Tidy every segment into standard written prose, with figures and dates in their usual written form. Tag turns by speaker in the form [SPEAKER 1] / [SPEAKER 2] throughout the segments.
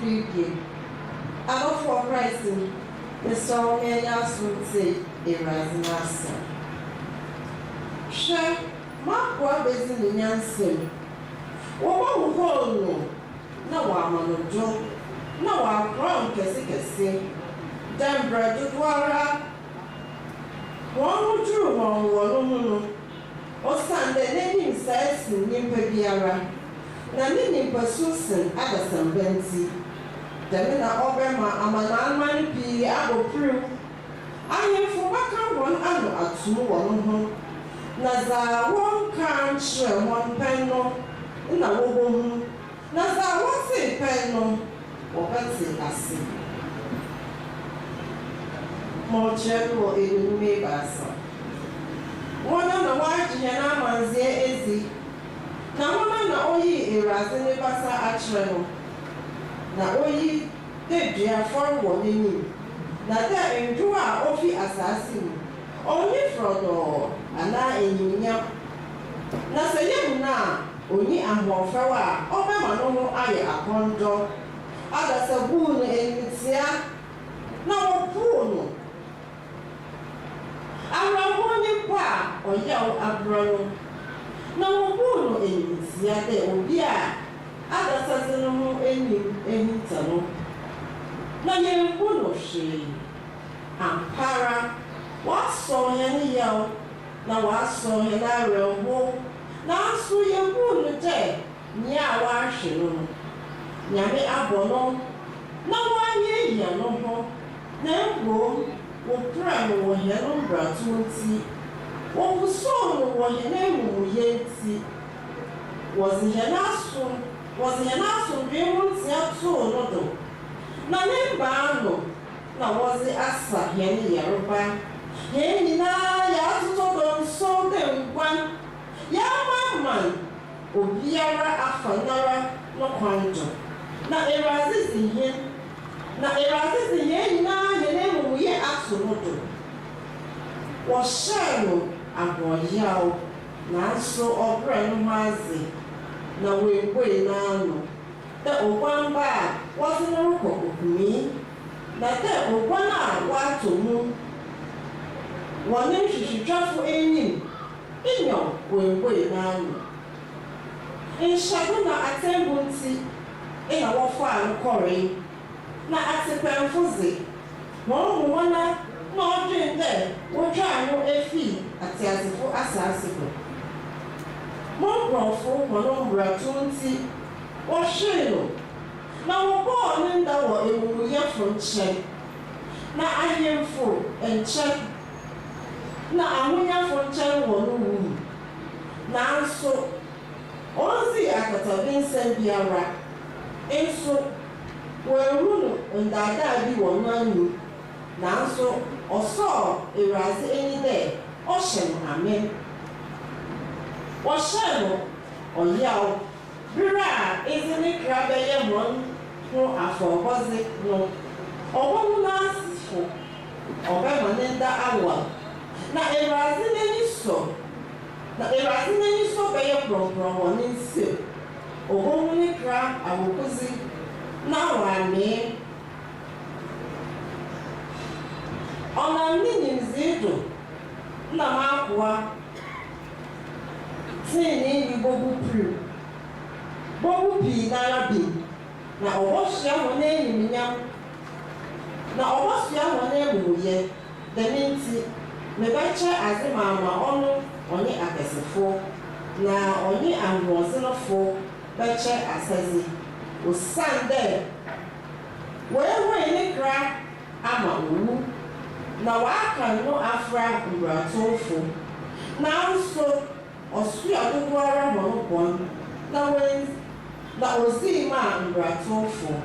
[SPEAKER 1] Bibie. Aba for Christ. The song and us would say a rising answer. Sure, Mark was in the Yansen. Oh, no, no, I'm on a joke. No, I'm wrong, Cassie. Damn, bread, water. One true one, or Sunday, letting says in Nimpabiara. Naming Pursusan, Addison Benzi. The men are over my Amalan P. I will prove. I am for one anno at 2 1. Naza one can't share one penno in a woman. Naza what's a penno or Betsy Lassie. More general in me bassa. One on the white Yanaman Zia Easy. Now one on the Oyi Erasini Bassa Achano. Now Oyi, they dear for one in you. Now there in two are Ofi assassin. Only Frodo, and I in Yam. Now say you now, only and one flower, over my normal eye upon door. Others a boon in Sia. Now a pool. Around morning pa or yell abroad. Now a pool in Sia, there will be a others as a no any tunnel. Now you're full of shade. And para. What saw any yell? Now I saw an arrow home. Now so you would day. Nya washing. Yammy abono. No one year no more. Now go. Will pray or yellow brat won't see. What was so what your name will yet see. Was in your last one. Was in your last one. They won't see up so no. Now name barno. Now was the asa yenny yellow. Yenny na ya to talk so them one. Ya man. Obiara afanara no quantum. Now erases in him. Now erases in him now your name will ye absolute. Was shallow and one yell. Now so or brand mazi. Now we now. The one bar wasn't a rook of me. That there one hour want to move. One inch she just for any. In your way now. In Shaguna attendance in our farm quarry. Now at the pen fuzzy. One no drink there. We'll try no a fee at the Asifu assassin. More growthful, one opportunity. Or shale. Now, born in the war, it will be from check. Now I am full and check. Now I'm here from check one. Now so. Only I got a Vincent Biara. And so, well, Runo and Dada be one man. Now so, or saw a rise any day, or shall amen. Or shall, or yell, Bira, isn't it grab one? No, I forgot it, no. Or one last for, or permanent hour. Now, a rising any so. Now, a rising any so by a program one in silk. Or only crab, I will put it. Now I may. On a meaning zero. Namakwa. Saying you bobu prue. Bobu be narabi. Now, what's your name? Now, what's your name? Yet, the minty. Me bacha as a mamma only a pesifo. Now, only I'm wasn't a four. Bacha as a was Sunday. Where were any crack? I'm a woo. Now I can no afra bratofo. Now so, or sweet a good water monopon. Now when that was the man bratofo.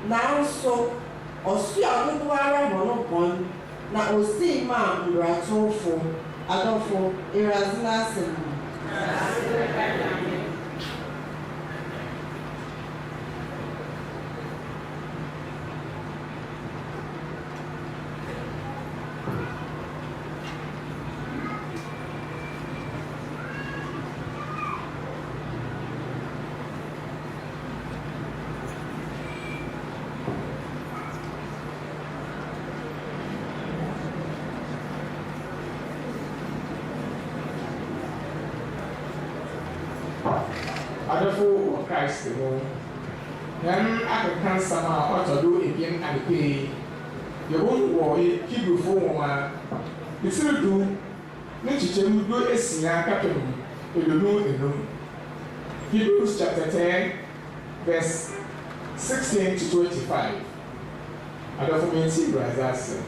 [SPEAKER 1] Now so, or sweet a good water monopon. That was the man bratofo. Adolfo, Erasmus.
[SPEAKER 2] adofo of Christ no then African sama otodo again and pay the one war Hebrew for woman the SIWDO ne chichemu do esia kapem edonu Hebrews chapter 10 verse 16 to 25 adofo menti brothers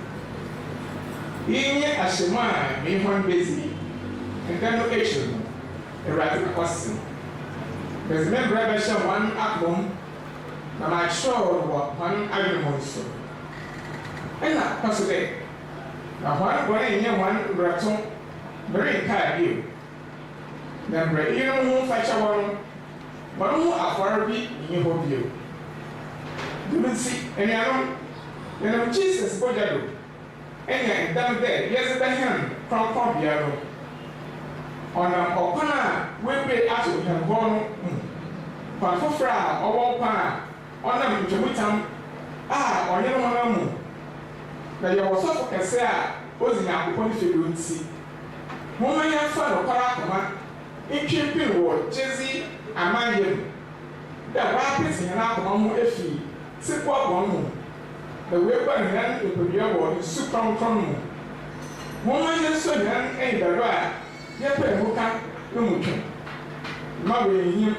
[SPEAKER 2] Yeye ashema me hwan bezi ndano issue erati question there's me brother share one akbom na ma sure one argument so ena possible na one nye one brato very card you na bre you know facha one mu afara bi nye ho bio do you see any anon Jesus bojado and down there, yes, the hand from Piano. On a opana, we pay out of him born. Panfofra, or pan, on them to Witam. Ah, or Yamamu. That you was so can say, was in our confidence. Woman, young son of Paracoma, in keeping word, Jesse, and my him. The rapids in an alcohol, if he, sit one. The weapon hand to be able to super from woman is so young and the right. Yet, who can do Mother him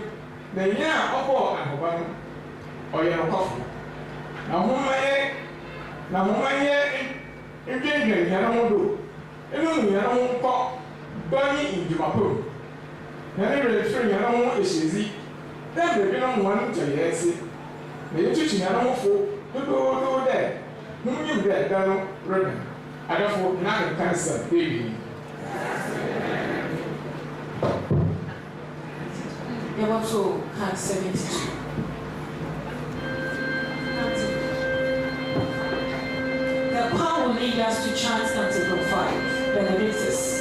[SPEAKER 2] the year of all and one or your coffee. Now, woman here in England, Yanamodo, and only Yanamo pop, burning in Jumapo. Never free Yanamo is easy. Then the villain one to yes it. The teaching Yanamo for. Do that. Whom you get down, Reverend. I don't want not a cancer, baby.
[SPEAKER 3] You also had 72. The power will lead us to chant Canticle 5, Benedictus.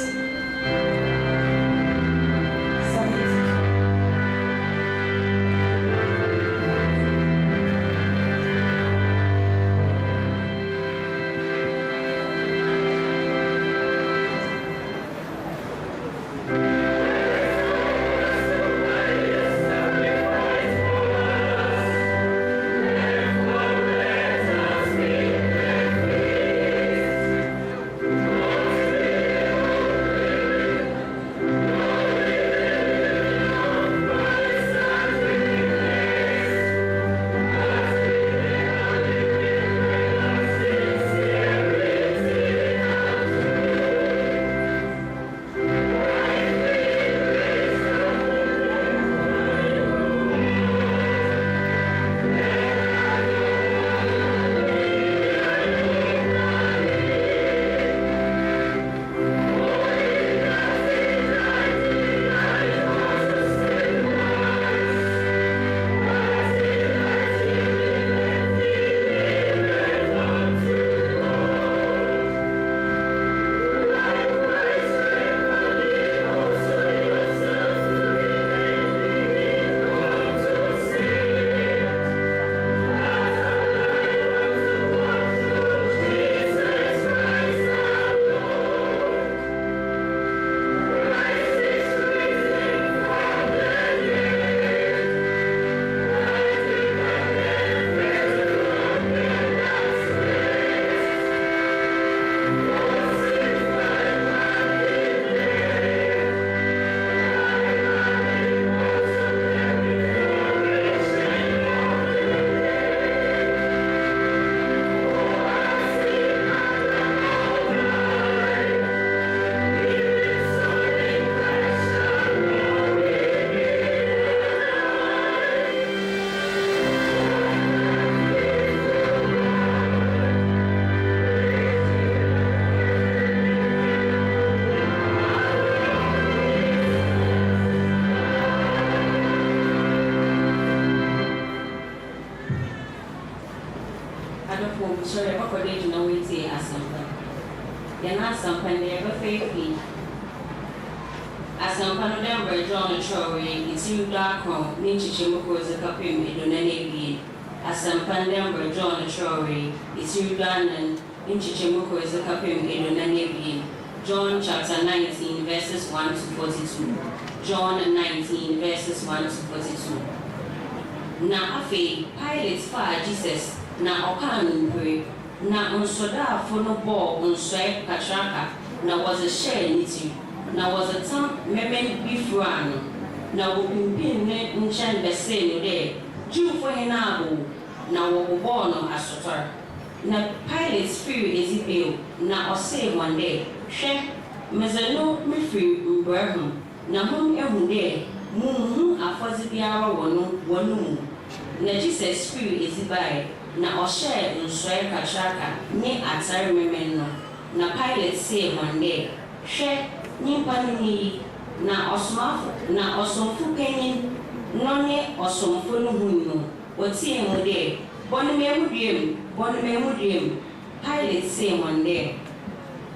[SPEAKER 4] Asampano Denver John Chori, SIWDO Ninchichimukoza Kapim Idunanegi. Asampan Denver John Chori, SIWDO Ninchichimukoza Kapim Idunanegi. John chapter 19 verses 1 to 42. John 19 verses 1 to 42. Na afe Pilate fa Jesus na okanumbre na onsodafo no bo onsoi katraka na was a share niti na was a tam memen bifruano na wopimpin ne nchen bese no de Jewfo henabo na wobo no asotor na Pilate spirit ezibeo na ose one day hwe mezano mefri mbrahu na hom ehu de muhu afozi biara wonu na Jesus spirit ezibai na oshe nsoi katraka ni atare memen no na Pilate say one day hwe nyimpa ni na osomfo penyin no ne osomfo no hunu otie mu de bonu mehudiem Pilate say one day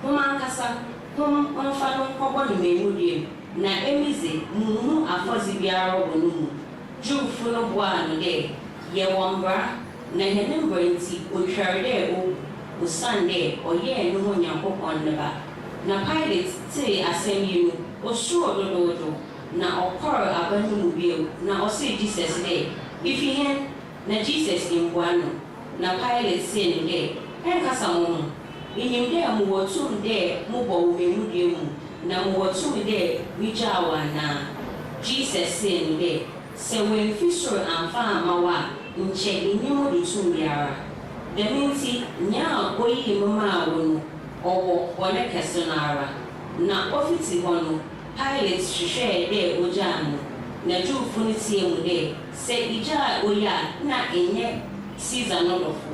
[SPEAKER 4] homa nkasa onfa no nkobonu mehudiem na emize muhu afozi biara wonu Jewfo no boa no de ye wombra na henembra nti otware de o Sunday oye no ho nyankopon ne ba na Pilate say asem yi no osuo dododo na okor abanu mu bio na ose Jesus de ifi hen na Jesus imbuano na Pilate say no de enkasa mo inyim de mu wotum de mu bo wo memudie mu na mu wotum de wijawa na Jesus say no de se when fisher amfa amawa nche inyimu ditum biara deminti nya oyi mama wonu owo wone kesonara na ofiti hono Pilate hwehwe de ojano na Jewfo ni tie mu de se ija oya na enye Caesar no dofo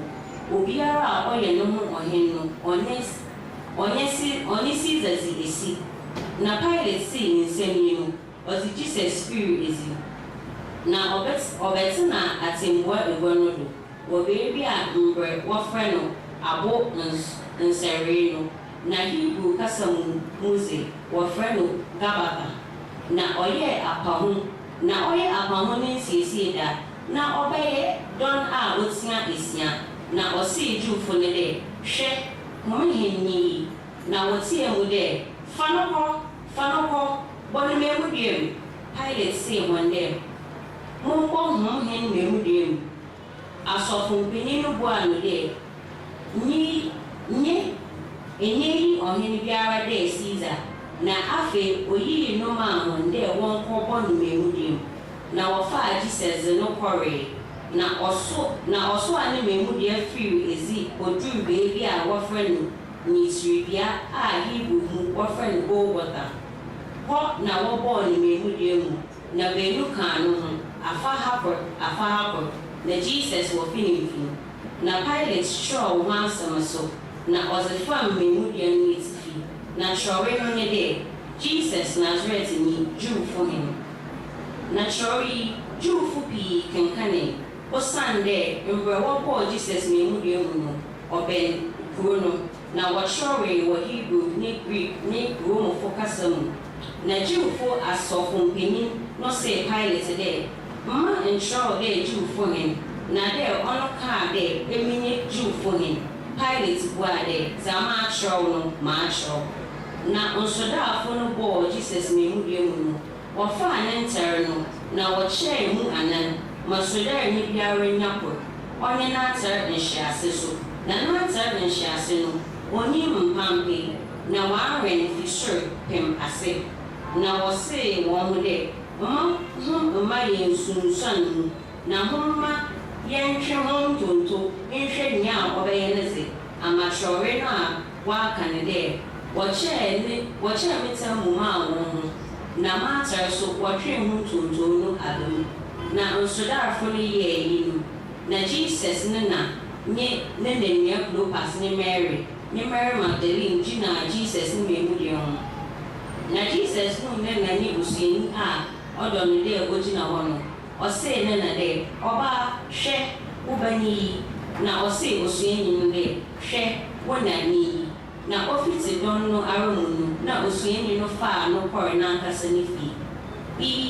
[SPEAKER 4] obiara oye no ho ohen no onye Caesar zi esi na Pilate si nsem yi no ozi Jesus spirit ezi na obet na atemwa ego no do obebi a mbre wofre no abo nsere no na Hebrew kasamu Mose wofre no Gabata na oye apaho ne nsiesie da na obeye don a otia esia na osi Jewfo ne de hwe mohenyi na wotie mu de fanoko bonu memudiem Pilate say one day mumbo hen memudiem asofo mpini no boa no de enyi ohen biara de Caesar na afe oyi no ma honde won kobo no memudiem na wofa Jesus no kore na oso ani memudie free ezi odu beebi a wofre no nisribia a Hebrew mu wofre no Golgotha ho na wobo no memudie mu na benu kan no ho afa hapor na Jesus wo finimfini na Pilate show wansam so na ozefam memudie no itifi na chore no ne de Jesus Nazareth ni Jewfo him na chore Jewfo pi kenkane o Sunday mbre wobo Jesus memudie mu no oben kuro na wo chore wo Hebrew ni Greek ni Rome fokasamu na Jewfo asofo mpeni no say Pilate de ma ensure de Jewfo him na de ono ka de eminye Jewfo him Pilate bua de zama achro no ma achro na onsodafo no bo Jesus memudie mu no wofa ne ntere no na wo che mu anan masodar ni biara nyapo onye na atar nhyiase so na na atar nhyiase no oni mpampe na waren fisher pem ase na wo se won de ma yensunsan na homma yentwe hon tonto nhwe nya obeye nese amachore na wa kanede wo che metamu ma won na ma atar so wotwe hu tonto no adam na onsodafo no ye yi na Jesus na nye ne Clopas ne Mary Magdalene gina Jesus ni memudie ho na Jesus no na ni busuani a odo no de ogina ho no o se na de oba hwe ubani na o se osuani no de hwe wonani na ofiti don no aromu na osuani no fa no kor na nkasa ni fi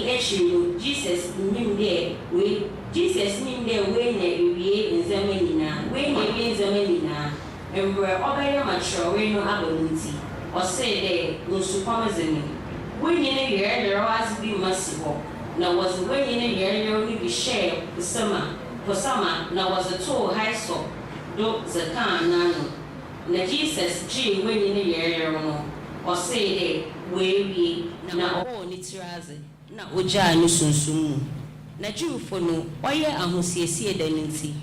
[SPEAKER 4] eshiro Jesus nim de we na ewie nzama nyina we na ewie nzama nyina embre obeye machore no abamunti or say they no supposing when you know there was be merciful. Now was when you know you only be share the summer for summer. Now was a tall high school. Do the can nano. Na Jesus G when you know you or say they we na all nitiraze na oja no sunsumu. Na Jewfo no oye ahosiesie daninti.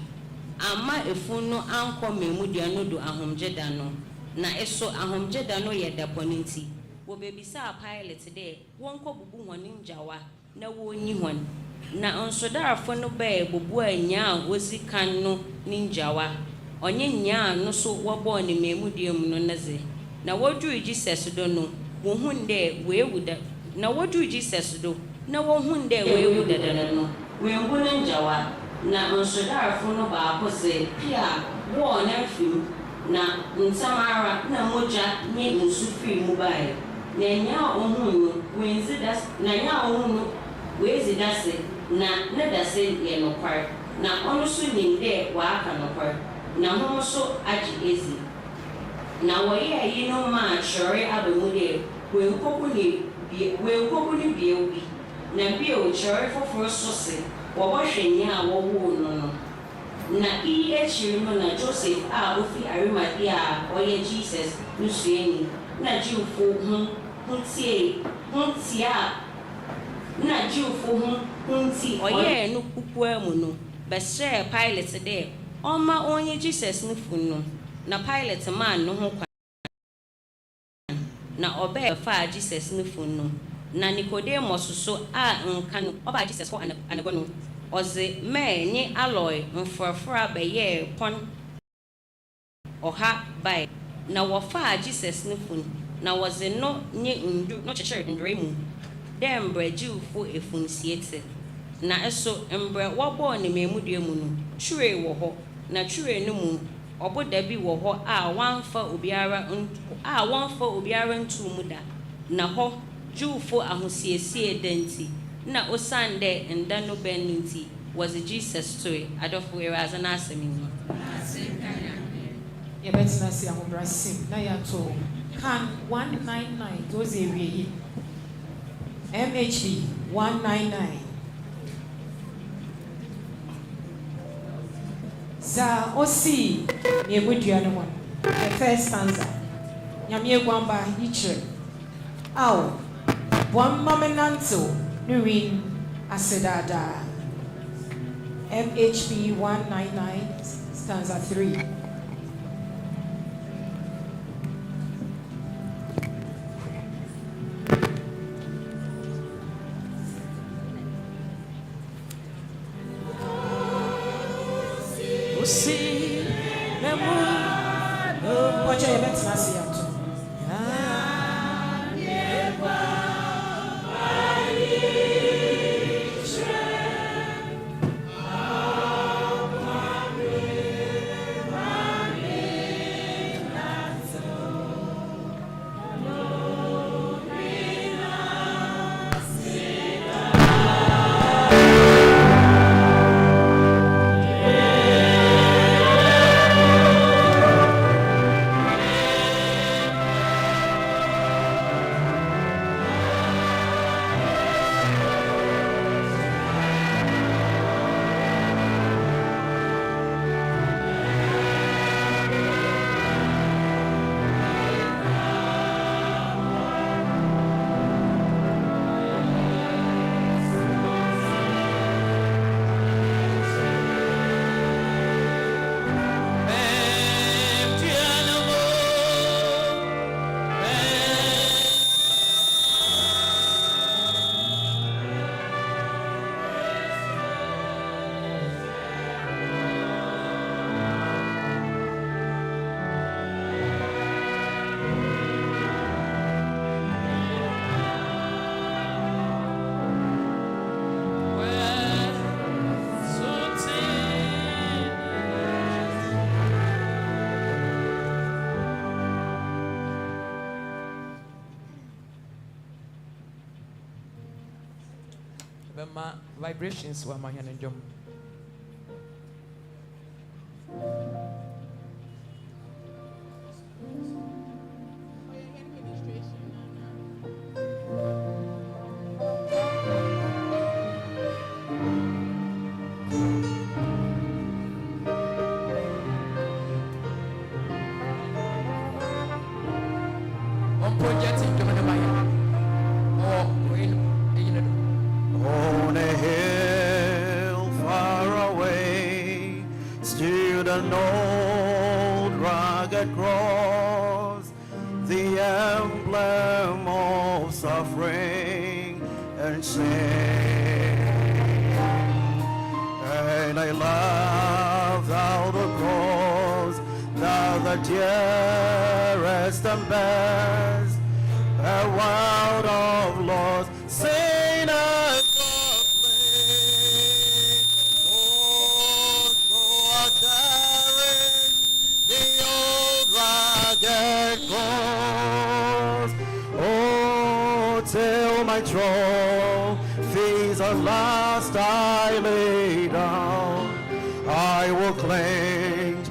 [SPEAKER 4] Ama efun no anko memudia no do ahomjeda no. Na eso ahomjeda no ye daponinti. Wo bebisa pilot de wonko bubu woni njawa na woni hon. Na onsodarafo no be bubu anya wozi kan no ninjawa. Onye nya no so wobo ne memudia mu no naze. Na wodru Jesus do no wo hunde we wuda. Na wodru Jesus do na wo hunde we wuda no. We ngunu njawa na onsodarafo no ba akose pia wo na fim na nsamara na moja nye nsufi mu bae. Na nya ohunu wenzi das na nya ohunu wezi dase na dase ye no kwar na ono so ninde wa aka no kwar na homo so aji ezi na wo ye yi no ma chore abemude we nkoku ni bie obi na bie o chore foforo so se wo bo hwenya wo wo no na echiri no na Joseph a ofi Arimathea oye Jesus nusueni na Jewfo huntia na Jewfo hunti oye no kukua mu no be share pilot there oma onye Jesus no funu na pilot man no ho kwa na obe fa Jesus no funu na Nicodemus so a nka no oba Jesus ko anago no oze me ni alloy mfrafra be ye pon oha bai na wofa Jesus no funu na woze no nye ndu no cheche ndre mu dem Jewfo efunsiete na eso mbre wobo ne memudue mu no twire wo ho na twire no mu oboda bi wo ho a wanfa obiara ntu mu da na ho Jewfo ahosiesie danti na osande nda no benunti was Jesus story adofo eraza na asemi ni
[SPEAKER 3] ye betina si ahobrasim na ya to can 199 those area MHD 199 za osi ne budua no one the first stanza nyame gwamba ichre aw bom mamenanto nurin asedada MHP 199 stanza 3
[SPEAKER 5] See,
[SPEAKER 3] Watch your bets, Nasia.
[SPEAKER 5] my vibrations were my hand and jump. project in Germany. Oh,
[SPEAKER 6] On a hill far away stood an old rugged cross, the emblem of suffering and sin. And I love thou the cross, thou the dearest and best, a world of lost sinners was slain. Oh, so daring the old rugged cross. Oh, till my trophies at last I lay down, I will cling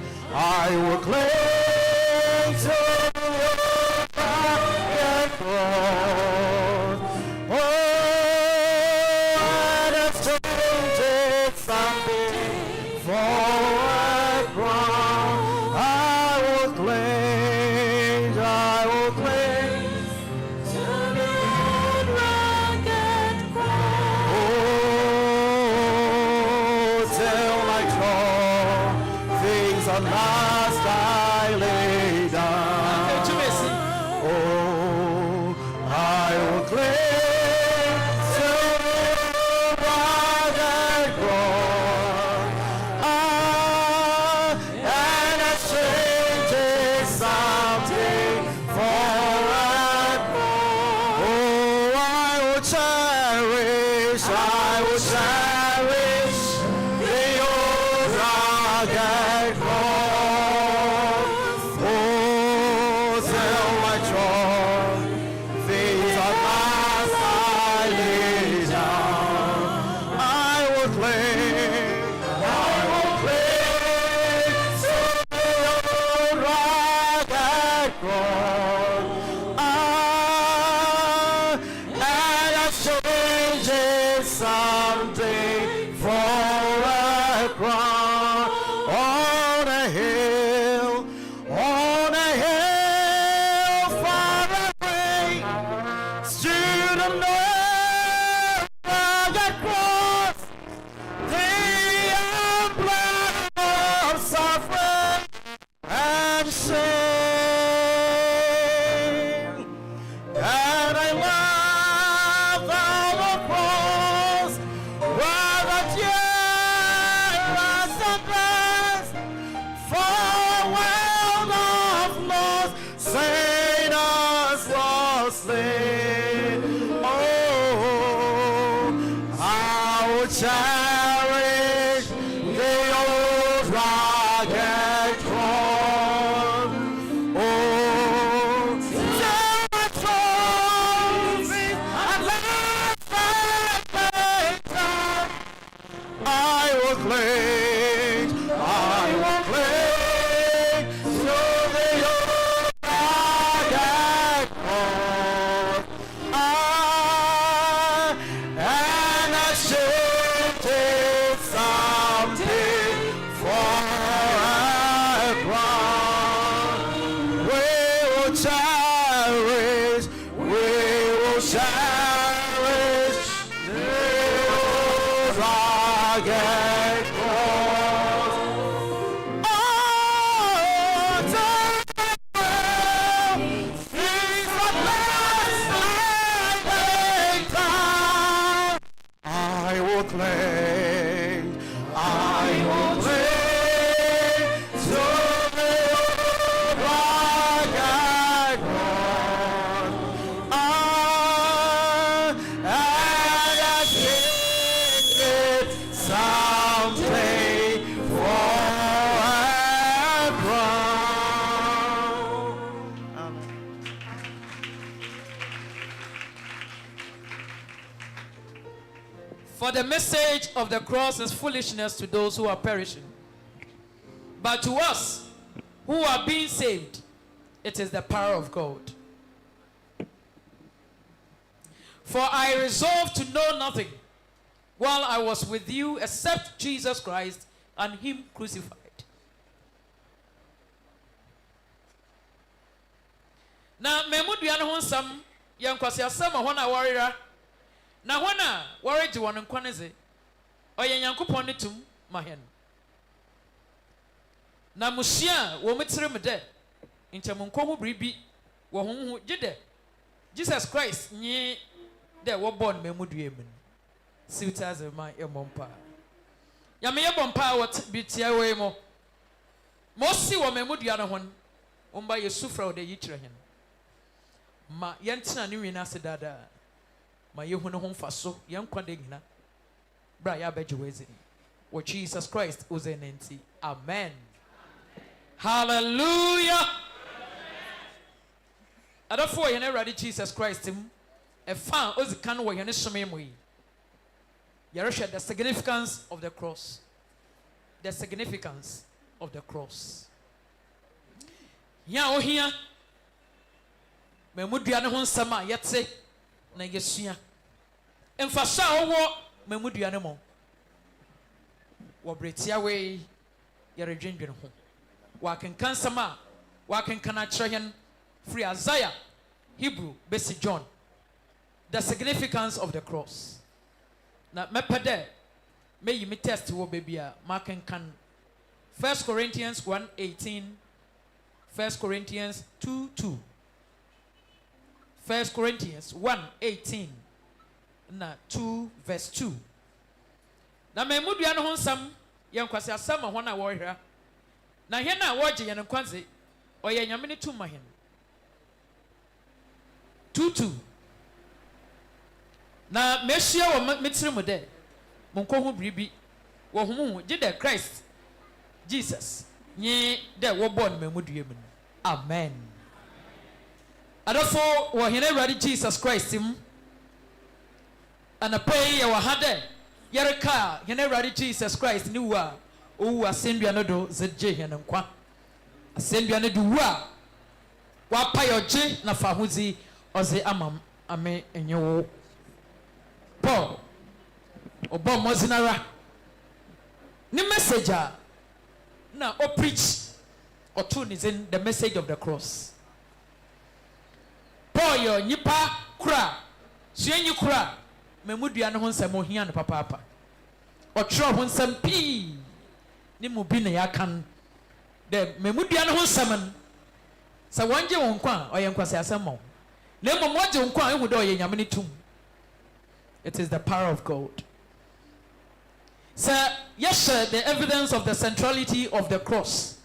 [SPEAKER 6] to the rugged cross. Oh, and it's changed something for a crown. I will cling to the rugged cross. Oh, till my trophies at last I lay down. Oh, I will cling to the rugged cross. And a change is something for a cross. Oh, I will cherish the old rugged cross. Oh, till my trophies at last I lay down, I will cling to the old rugged cross. And a change is something for a crown. On a hill far away stood an old rugged cross, the emblem of suffering and sin. And I love the cross, where the dearest and best, for a world of lost sinners was slain. Oh, I will cherish the old rugged cross. Oh, till my trophies at last I lay down, I will cling to the old rugged cross. And I should take something for a crown. We will cherish the old rugged cross. Oh, till the trophies at last I lay down, I will cling to the old rugged cross. And I think it's something for a crown. Amen.
[SPEAKER 5] For the message of the cross is foolishness to those who are perishing. But to us who are being saved, it is the power of God. For I resolved to know nothing while I was with you except Jesus Christ and him crucified. na memudua no ho nsam yɛ nkwasi asɛm a hɔ na wɔrera na hɔ na wɔregye wɔn nkwa ne ze ɔyɛ nyankopɔn ne tum ma hɛn na musua wɔ mu tiri mu dɛ nkyɛn nkɔ ho biribi wɔ ho gye dɛ Jesus Christ nye dɛ wɔbɔ no memudua mu SIWDO as a man emompa yame ye bompa what bitia we mo mosi wo memudua no hon omba yesu fra wo de yikyerɛ hen ma yɛntena ne wina se dada ma yehu ne ho mfaso yɛnkwa de nyina bra ya begye wezi wo Jesus Christ ozenenti amen hallelujah adafo yɛn awurade Jesus Christ m ɛfa ozika no wɔ yɛn some mu yi yɛrehwɛ the significance of the cross the significance of the cross ya ohia memudua ne ho nsɛm a yɛte na yɛsua mfaso a wɔwɔ memudua ne mo wɔ bretia wei yɛredwendwen ho wɔakenka nsɛm a wɔakenka akyerɛ yɛn free Isaiah Hebrew besi John the significance of the cross na mepede me yi me test wo baby a makenkan 1 Corinthians 1:18 1 Corinthians 2:2 1 Corinthians 1:18 na 2 verse 2 na memudua no ho nsam ye nkwase asam ho na wo hwera na hwe na wo gye ye nkwanze oyɛ nyame ne tuma hen 2:2 na mehyia wo metire mu de monko ho biribi wo ho gye de Christ Jesus nye de wo born memudua mu amen adofo wo hene awurade Jesus Christ m anapay ye wo ha de yereka hene awurade Jesus Christ ni wo a owu asendua no do zedje hene nkwa asendua no do wo a wa payoje na fa hozi oze amam ame enyewo Paul obo mozinara ni message na o preach or tune is in the message of the cross Paul yo nipa kura suenyi kura memudua no ho nsɛm ohia no papa o tro ho nsɛm pi ni mu bi na yakan de memudua no ho nsɛm sa wonje won kwa oyɛ nkwase asɛm mo na mmom wogye nkwa ehu de oyɛ nyame ne tum. It is the power of God. So, yes, sir, the evidence of the centrality of the cross.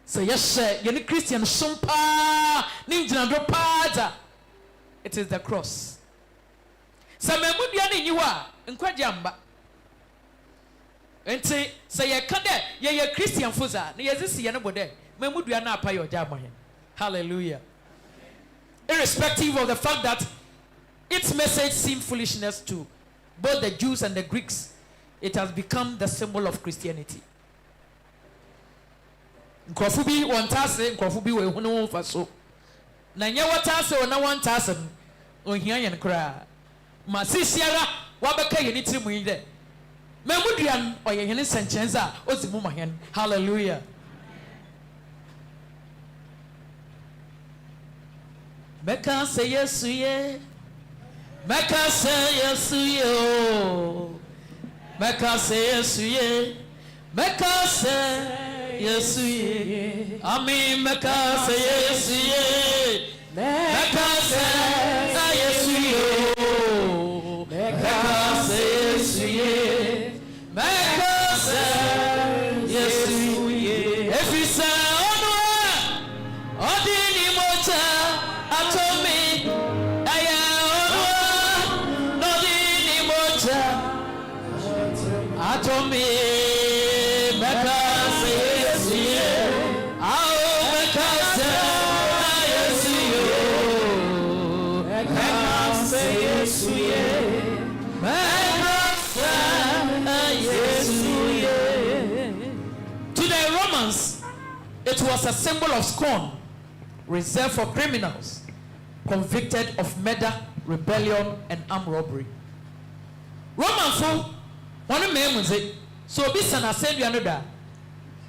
[SPEAKER 5] So, yes, sir, you're Christian, sumpa, ninja do pada. It is the cross. So, me mudiani niwa, nkwajamba. Enti, so ye kade, ye Christian fuza, ni yezisi ya nobode, me mudiana apa yo jama hen. Hallelujah. Irrespective of the fact that its message seemed foolishness to both the Jews and the Greeks, it has become the symbol of Christianity. Nkofubi wantase nkofubi we hunu faso. Na nye watase ona wantase ohia yen kra. Ma sisiara wabeka ye ni tirimu yi de. Memuduan oye hene senchenza ozimu mahen. Hallelujah. Meka say yesu ye. Meka say yesu ye. Meka say yesu ye. Meka say yesu ye. Amen. Meka say yesu ye. Meka say yesu ye. Meka say yesu ye. Meka say yesu ye. Every sound odini mocha atomi aya onwa odini mocha atomi meka say yesu ye. Ao meka say yesu ye. Meka say yesu ye. Meka say yesu ye. To the Romans, it was a symbol of scorn reserved for criminals convicted of murder, rebellion, and armed robbery. Roman folk, one man was it. So be son of Saint Yanoda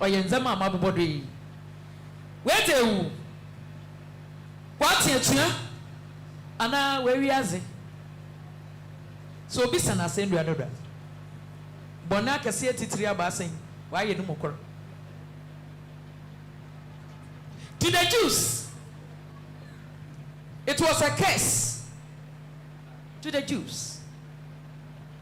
[SPEAKER 5] or Yenzama Mabody. Where do What you ana where aze so bisa na send you another bona kase titiri abasen why you no mokoro to the Jews it was a curse to the Jews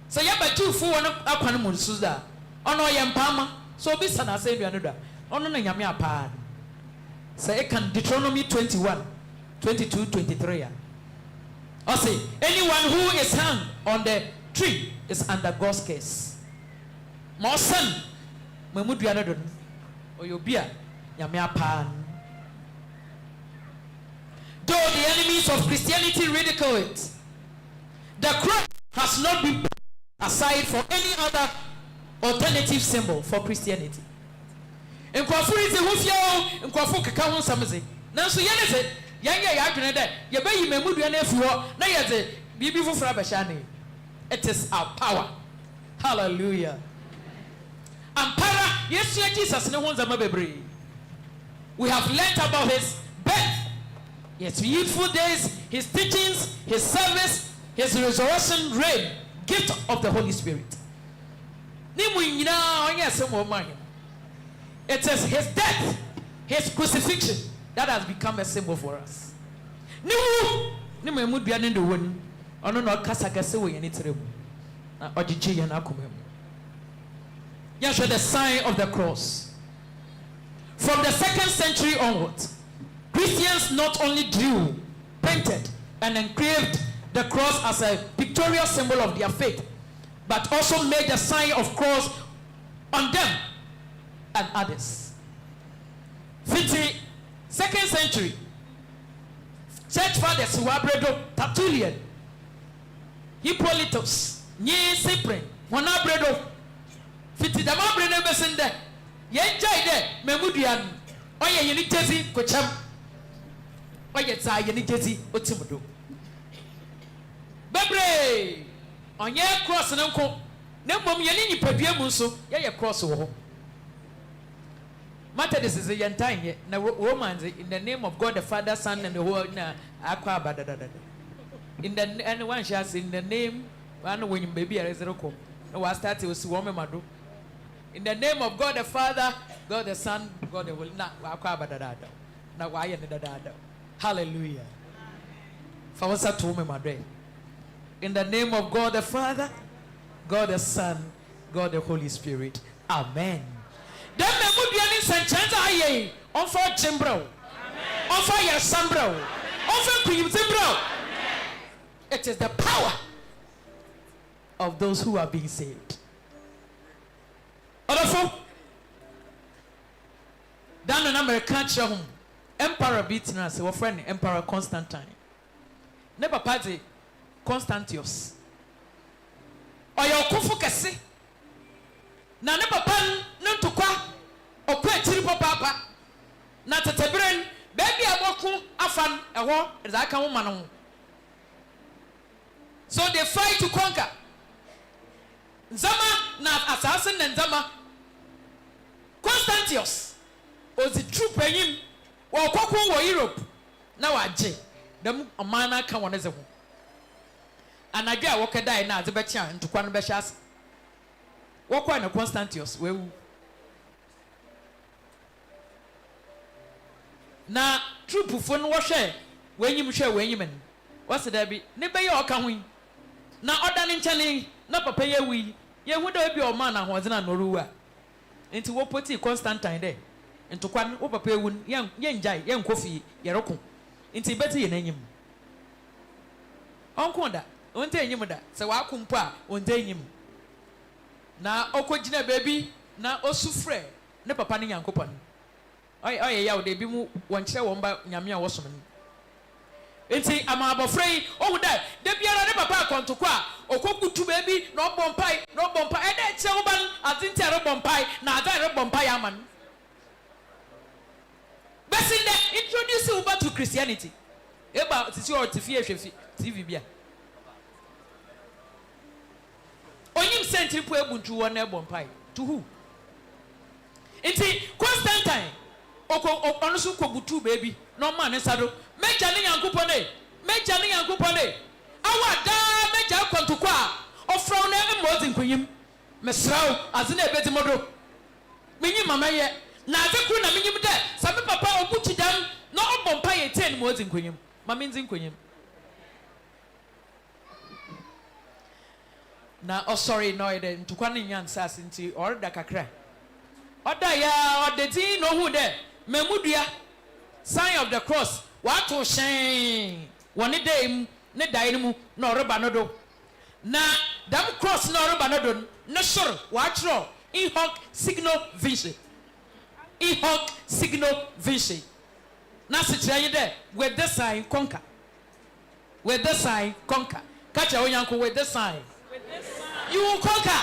[SPEAKER 5] so yaba Jew fu wono akwan mu suza ono yempama so bisa na send you another ono na nyame apa so it can Deuteronomy 21:22-23 I say, anyone who is hung on the tree is under God's curse. My son, Mamudu Yanadon, or your beer, Yamia Pan. Though the enemies of Christianity ridicule it, the cross has not been put aside for any other alternative symbol for Christianity. In Kwafuri, the Wufio, in Kwafu Kakao Samazi. Now, so Yanese. It is our power. Hallelujah. Ampara, yes, Jesus. We have learnt about his birth, his youthful days, his teachings, his service, his resurrection reign, gift of the Holy Spirit. It is his death, his crucifixion that has become a symbol for us. Yes, the sign of the cross. From the 2nd century onwards, Christians not only drew, painted, and engraved the cross as a pictorial symbol of their faith, but also made the sign of cross on them and others. 2nd century, church fathers SIWDO, Tertullian, Hippolytus, Nye Cyprian, Wanabredo, Fitidamabrene Besende, Yenjide, Memudian, Oya Unitezi, Kocham, Oya Unitezi, Otimudo. Bebre, on ye cross and uncle, Nembom Yanini Papiamuso, Yaya cross over. Methodist is a Yantine, Romans in the name of God the Father, Son, and the Holy Spirit. In the and one shall in the name one when you baby a reservoir. No, I started with woman madu. In the name of God the Father, God the Son, God the Holy Spirit. Now why and the dada? Hallelujah. For what's that to me, my day? In the name of God the Father, God the Son, God the Holy Spirit. Amen. Then me would be an incensed aye on for Jimbro, on for your Sambro, on for Queen Zimbro. It is the power of those who are being saved. Other down in American show Emperor beating us, our friend Emperor Constantine. Never party Constantius. Or your Kufukasi. Na ne papa ntokwa okwa chiri papa na tetebren baby aboku afan eho ezaka wo mano. So they fight to conquer. Nzama na assassin na nzama Constantius was the true penyim wo kokwo wo Europe na waje dem amana ka woneze ho anadwe a wokedai na azebechia ntokwa no behia. What kind of Constantius? Na true phone washe when you share when you men. What's the be? Nebe yo ka hu. Na order nchane na papa ye wi. Ye hu da bi o man na hoze na noruwa. Enti wo poti Constantine there. Enti kwan wo papa ewu ye njai ye nkofi ye roko. Enti beti ye nanyim. Onkonda, onte enyim da. Se wa akumpo a onte enyim. Na okojina baby na osufre ne papa ne yankopon oye ya de bi mu wonkyere won ba nyame a wosom ni enti ama abofrei ohu da de biara ne papa akontoko a okokutu baby na obompai e de che wo ban azinti ere bompai na ada ere bompai aman besinde introduce you back to Christianity eba tisi o tifie hwefi TV bia Onyim sentry po ebuntu won na bompai to who? Iti Constantine ono so kobutu baby no man sado meja ne yankopone meja ne yankopone awada meja kwantukwa ofra na emozi nkunyim mesraw azina ebedi modo menyi mama ye na azeku na menyim de sabe papa obuchi dam no obompa ye 10 mozi nkunyim mama nzi nkunyim na sorry no ide ntukwa ne nyansa asinti orda kakra oda ya odeti no hu de memudua sign of the cross what to shine one day ne dai mu na oreba no do na dam cross na oreba no do no sure what throw in hawk signal vision na se kire de with this sign conquer catch your yanko with this sign you will conquer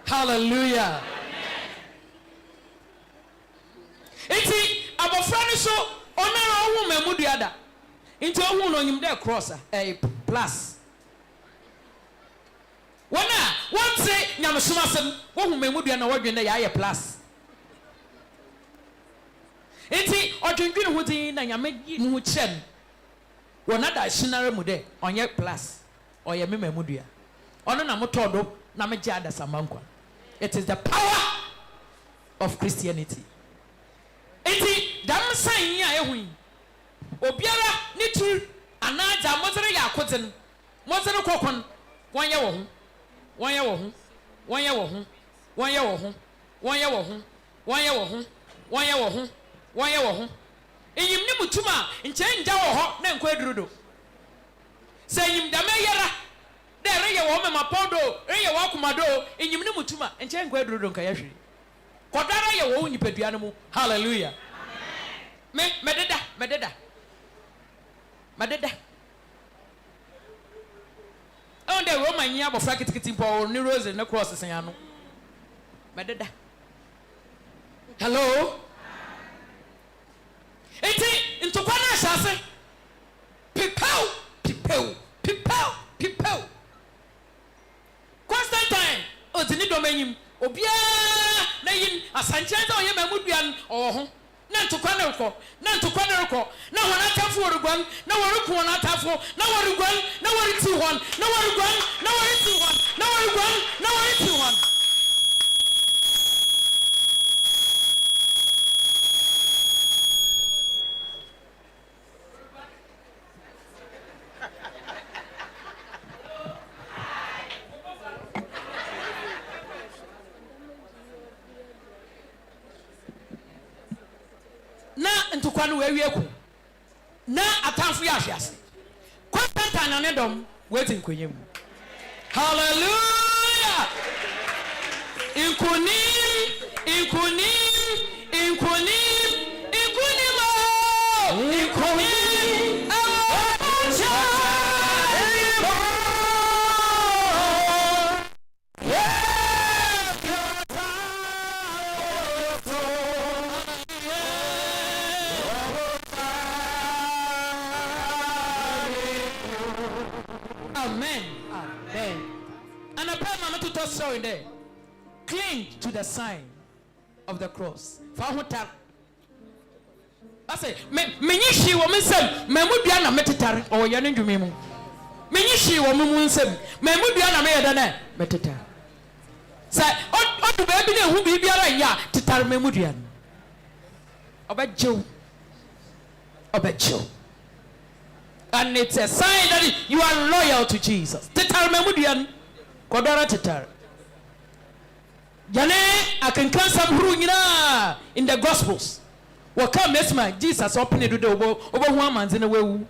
[SPEAKER 5] hallelujah. Iti abofra ni so onara ohu memudu ada nti ohu no nyim de cross plus wana wonse nyamsoma sem ohu memudu na wadwene ya plus iti odwendwene hu din na nyame yi hu chen wona da shinare mu de onye plus oye memudu ya ono na motodo na meje ada samankwa. It is the power of Christianity. Iti dam san ya ehu obiara ni tu anaja mozere ya akoten mozere kokon wanye wo ho enyim ni mutuma nche nja wo ho na nkwa edurudo se enyim dam yara de reye wo me mapodo reye wo akomado enyim ni mutuma nche nkwa edurudo nka ya hwiri kodara ye wo nipadua no mu hallelujah amen mededa on the roman ya bofra kitikiti po ni rose na cross sen ano mededa hello enti ntokwa na asase pipau Constantine odini domenyim obia na yin asanchenza oye mamuduan oho na ntokwa na reko na hona tafo orugwan na woruku hona tafo na worugwan na woriti hon na worugwan na woriti hon na worugwan na woriti hon na ntukwa no wewie ku na atamfo ya hwiase Constantine na ne dom weti nkonyem hallelujah inkunim Amen. And I pray mama to tell story there. Cling to the sign of the cross. I say, menyishi wo mensem, memudua na metetare o ye ne ndwumi mu. Menyishi wo mensem, memudua na me yeda na metetare. Say, odu ba bi na hu bi biara ya tetare memudua. Obejew. And it's a sign that you are loyal to Jesus. Tetar memudian kodara tetar. Jane akenkan sabru nyina in the Gospels. Wakam mesma Jesus open do obo hu amanze na wewu.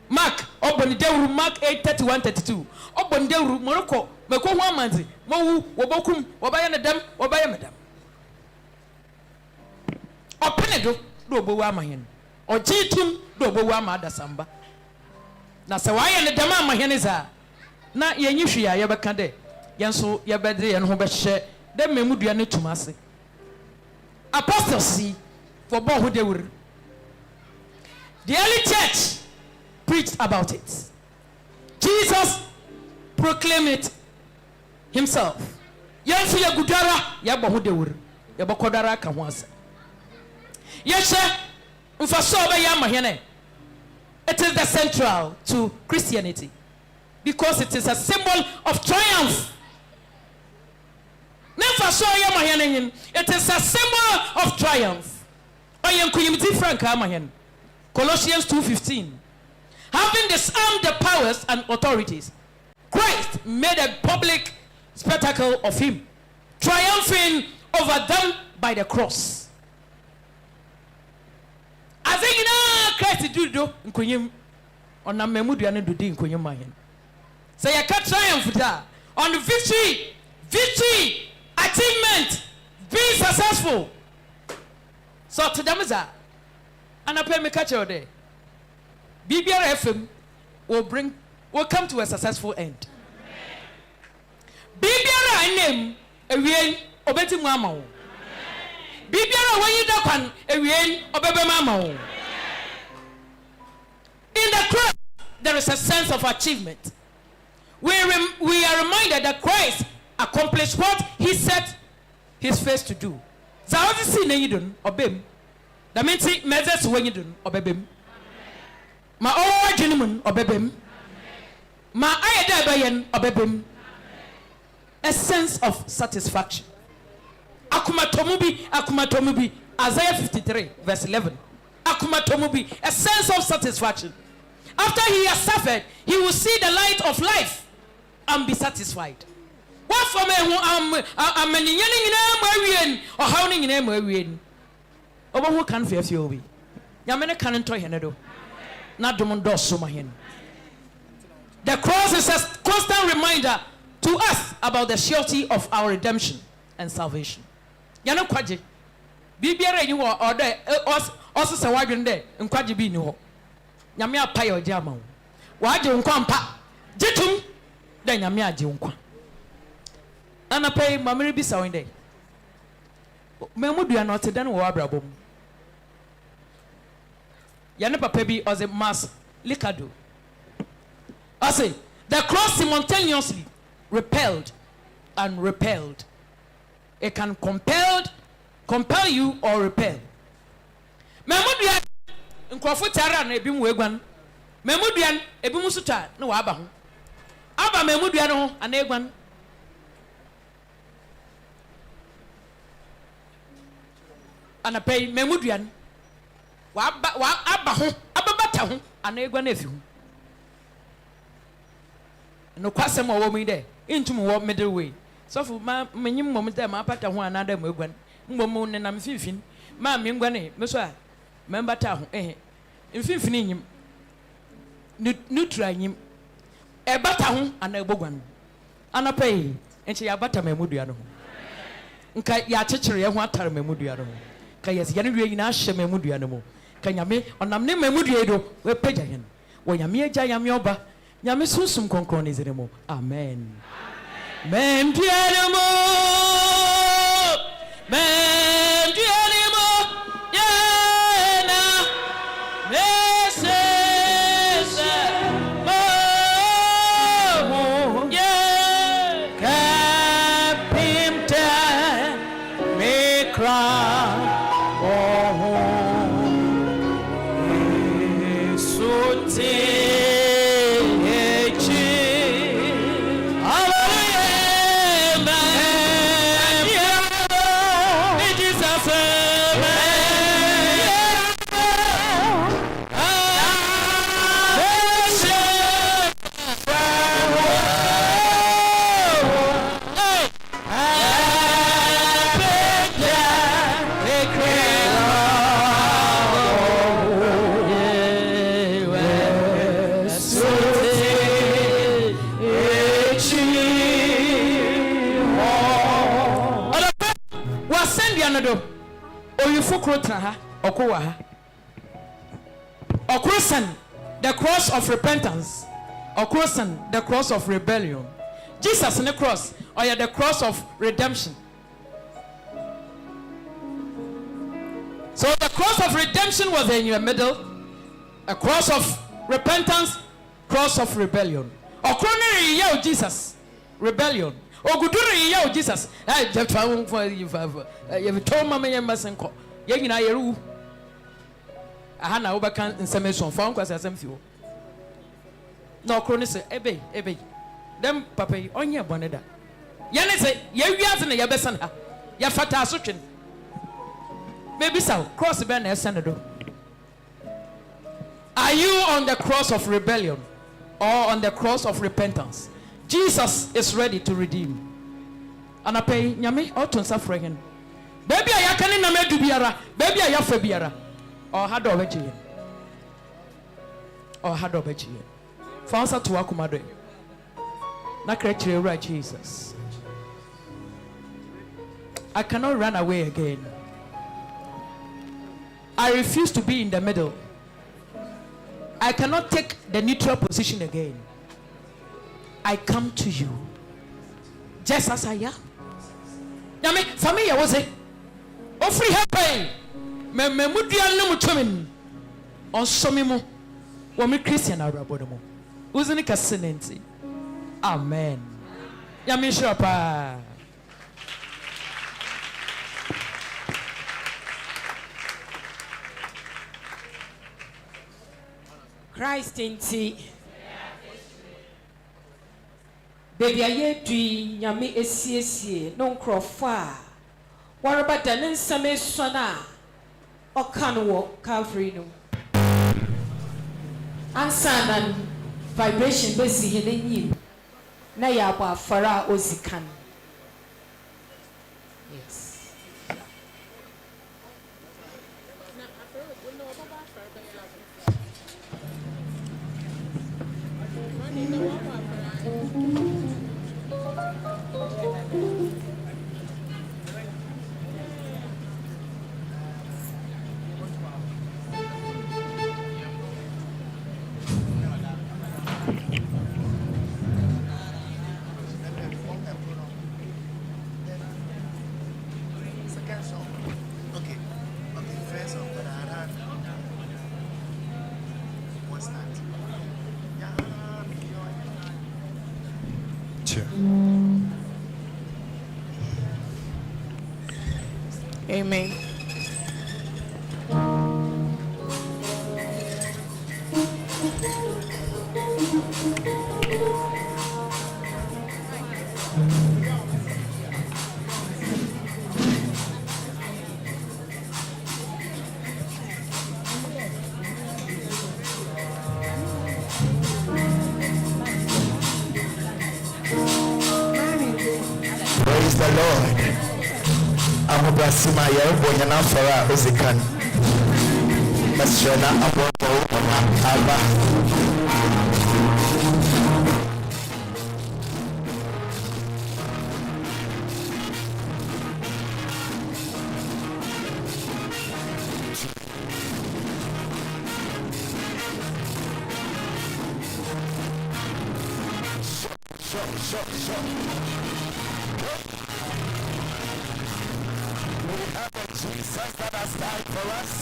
[SPEAKER 5] Mark oboni dewru Mark 8:31-32. Oboni dewru moroko meko hu amanze mowu wobokum wobaye ne dem wobaye medam. Open do obo amahen. Ojitum do obo amada samba. Na se waye ne dama amahene za na yenyi hwia ye beka de yenso ye bede ye no ho behye de memudua ne tumase apostles for bo ho de wur. The early church preached about it. Jesus proclaimed it himself. Yenso ye gudara ye bo ho de wur ye bo kodara ka ho ase ye hye It is the central to Christianity because it is a symbol of triumph. It is a symbol of triumph. Colossians 2:15. Having disarmed the powers and authorities, Christ made a public spectacle of him, triumphing over them by the cross. I think Christ do nkunyim onam memudua ne dodi nkunyim mahen. Say you can triumph there on victory, achievement, being successful. So to them is that, and I pay me catch your day. BBR FM will come to a successful end. BBR name a win obeti mama. BBR when you dapan a win obebe mama. In the cross, there is a sense of achievement. We are reminded that Christ accomplished what he set his face to do. Zawadi si na yidun obem. That means he measures when you do obebem. Ma owa jinimun obebem. Ma ayeda bayen obebem. A sense of satisfaction. Akumatomubi, Isaiah 53 verse 11. Akumatomubi, a sense of satisfaction. After he has suffered, he will see the light of life and be satisfied. What for me? I'm many yearning or howling in a over who can fear you? Yamena can't toy henedo. Not Domondo Sumahin. The cross is a constant reminder to us about the surety of our redemption and salvation. Yano Kwaji. Bibiara you or there also Sawagan there and Kwaji be no. Yamia Payo Jamo. Why do you come pa? Jitum, then Yamia Junqua. And I pay Mammy Bissau in day. Memudu are not a done wabrabum. Yanapa Pebi as a mass likado. I say the cross simultaneously repelled and repelled. It can compel you or repel. Memudu Nkofutara na ebi mwegwan. Memuduan ebi musuta na waba ho. Aba memuduan ho anegwan. Anapay memuduan wa aba ho ababata ho anegwan efi ho. No kwasem wo mi de intum wo middle way. So for ma menyim mom de ma pata ho anada mwegwan. Mbom ne nam fifin ma me ngwane meso a member ta ho mfimfini nyim nutra nyim e bata ho ana ebogwan anapay enche ya bata memudua no nka ya chechire ye ho atare memudua no ka yes ya ne dua nyina hye memudua no mo ka nyame onam ne memudua do we pagya hen wo nyame agya nyame oba nyame sunsum konkron ne zere mo amen men dua mo men dua mo the cross of repentance, or crossing the cross of rebellion. Jesus in the cross, or the cross of redemption. So the cross of redemption was in your middle, a cross of repentance, cross of rebellion. Or coronary yell Jesus, rebellion. Or guduri yell Jesus. I just found for you. You told Mamma Masenko. Yagina Yeru. aha na wobɛka nsɛm eson fa nkwasa asɛm fi wo na okro ne sɛ ebe dem papa yi onye bɔne da yɛne sɛ yɛwiase na yɛbɛsɛn ha yɛfata asotwe maybe so cross bɛn na ɛsɛn do. Are you on the cross of rebellion or on the cross of repentance? Jesus is ready to redeem. Anapay nyame otun safrehen. Baby a yakane na medu biara, baby a yafa biara. Or hado obechi. Or hado obechi. Fansa to akumado. Na krekire ura Jesus. I cannot run away again. I refuse to be in the middle. I cannot take the neutral position again. I come to you just as I am. Yami, family was it? Oh, free help. Me mudia no mutumin. On somimo. Wami Christian arabodomo. Uzini kasenenti. Amen. Yami shapa.
[SPEAKER 3] Christ in tea. Baby, I yet dream yami esi non crofa. What about the Ninsame Sona or Canwo Calvary? No answer and vibration busy in you. Nayaba Fara Ozikan. Yes. Amen.
[SPEAKER 6] Praise the Lord. Amubrasima ya bonyana fara ozikan. Masrena aboto aba. Jesus that has died for us.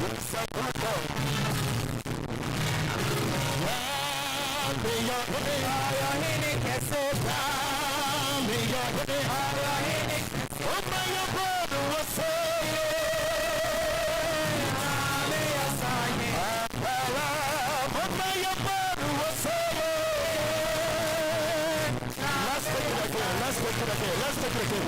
[SPEAKER 6] He's a good God. Let's take it again.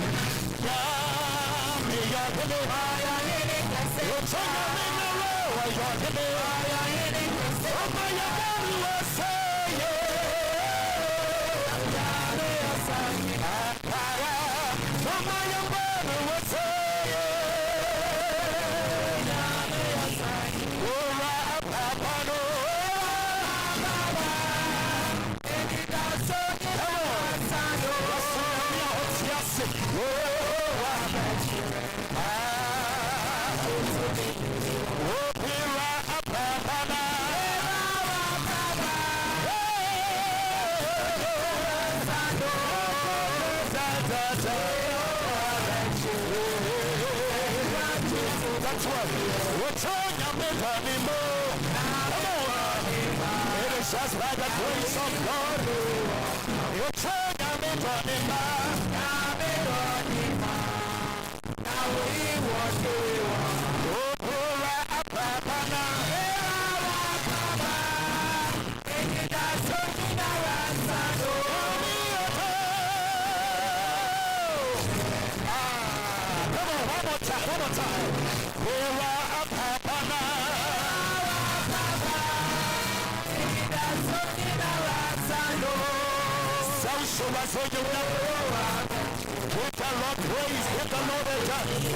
[SPEAKER 6] Just by the grace of God, you turn your name now we want you. more time, one more time. Give the Lord praise, give the Lord a dance.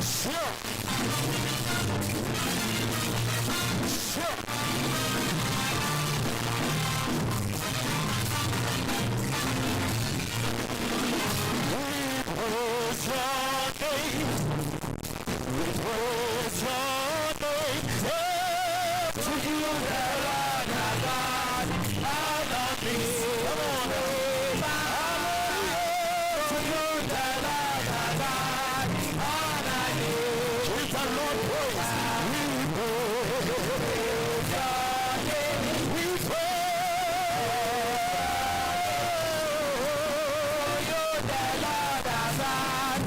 [SPEAKER 6] Sure. Sure. We praise your name. We praise your name. To you, the Lord our God, honor me. Come on, to you, the Lord our God, honor me. Give the Lord praise. We praise your name. We praise you, the Lord our God,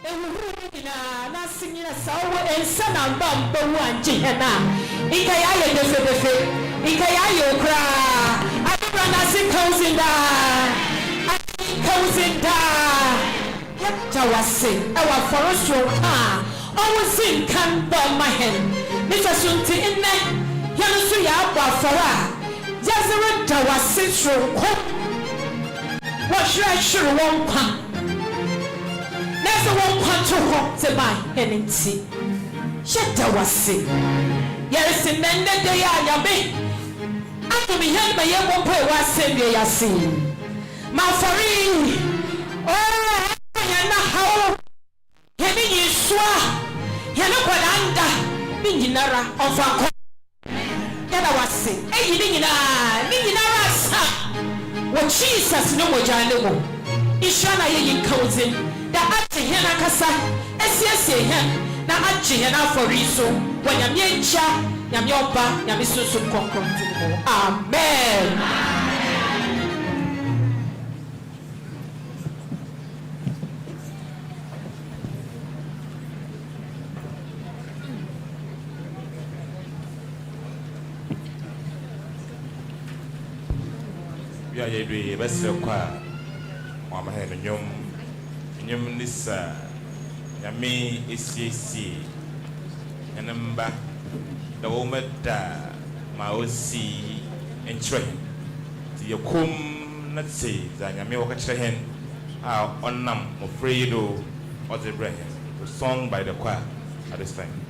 [SPEAKER 3] ewuhuru na singina sawo ensa na mbamba wanje hena ika ya ye defe ika ya ye okra abra na sikonzinda akonzinda ya tawase ewa forostro ha owusin kan bo mahen misa sunti inne yanu su ya abwa fara yazere tawase tro ko wo shira won kwa nese won kwa to my henenti sheta wase yesi nende de ya nyabe ato mi hen ba ye won pay wase bi ya si ma fari oh ya na hawo heni yiswa ya na kwadanda bi nyinara ofa ko ya da wase eyi ni nyinara sa wo Jesus no mo jane mo ishana ye yinkawzin da ati hena kasa esiesie hen na achi hena aforiso wanyamye ncha nyamye oba nyame susu konkrontin mo amen
[SPEAKER 7] ya ye besre kwa mama he nyom nisa nyame esiesi enamba da wo meda ma osi enchre ti yakum na tse za nyame wo ka kire hen a onnam mo freedo of the brain song by the choir at this time.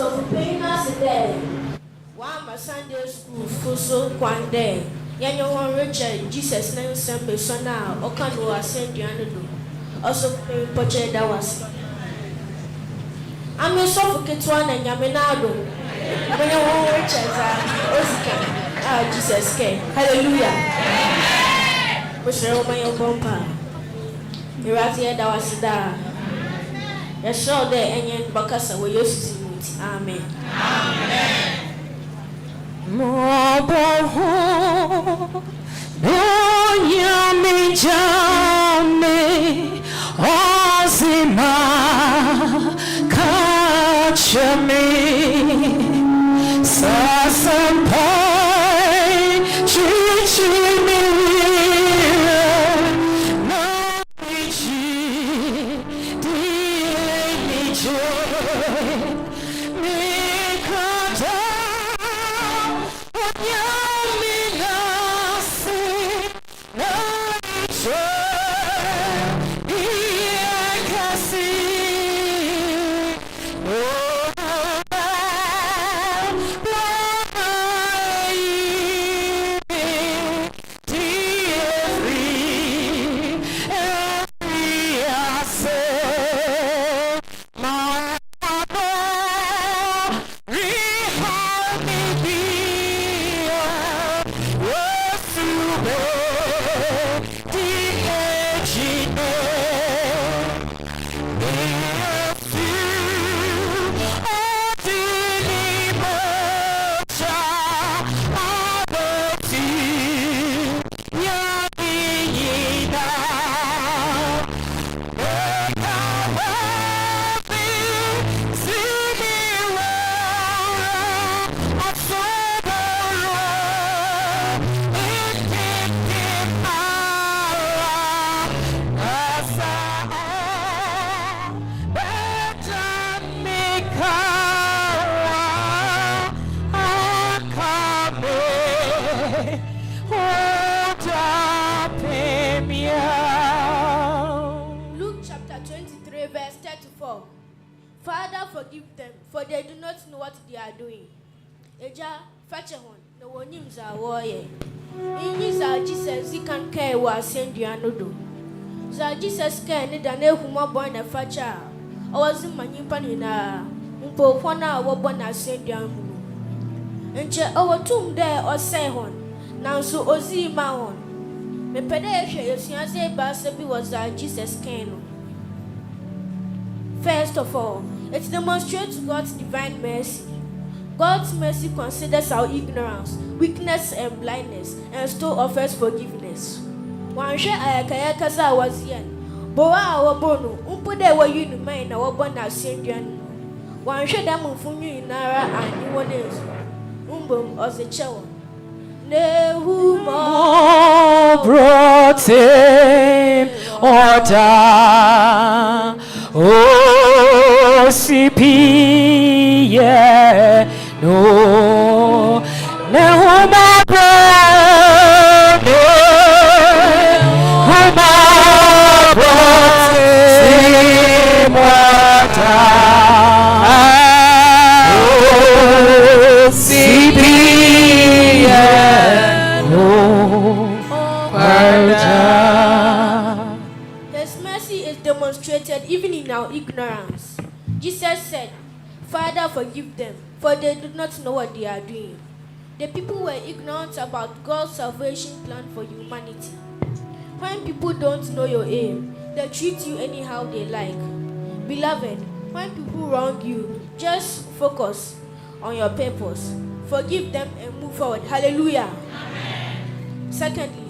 [SPEAKER 8] Also, paying us today. One my Sunday school for so one day. Yanyo one Richard, Jesus name Sunday so now. Okan was sent you do. Also, pay purchase that was. I'm a suffocate one and Yaminado. When you want Richard, Jesus came. Hallelujah. Which are my own bumper. You're out here that was there. You're sure there and yet Bacasa will use it. Amen. Amen.
[SPEAKER 5] Moboho, no yummy jammy, Ozima, catch me, Sasampai, Chichimi, no Ichi,
[SPEAKER 8] Father, forgive them, for they do not know what they are doing. Eja, fetch one, no one names are warrior. In Jesus, he can care what send you anodo. Jesus can need an elhuma born a fatcher. I was in my nimpanina, Umpo, 1 hour born as send you anodo. And che our tomb there or say one, now so Ozi Maon. Me pedeshe, you see, I say, Basabi was Jesus can. First of all, it demonstrates God's divine mercy. God's mercy considers our ignorance, weakness, and blindness, and still offers forgiveness. One share I kasa was yen. Boa our bono, umpude were you in mind our bona Saint-Jean. One share them from you in Nara and you one else. Umbum or the chow. Ne who more
[SPEAKER 5] brought him order. Oh, CP, yeah, no, no, my brother, my brother, oh, CP, yeah, no,
[SPEAKER 8] His mercy is demonstrated even in our ignorance. Jesus said, Father, forgive them, for they do not know what they are doing. The people were ignorant about God's salvation plan for humanity. When people don't know your aim, they treat you anyhow they like. Beloved, when people wrong you, just focus on your purpose. Forgive them and move forward. Hallelujah. Amen. Secondly,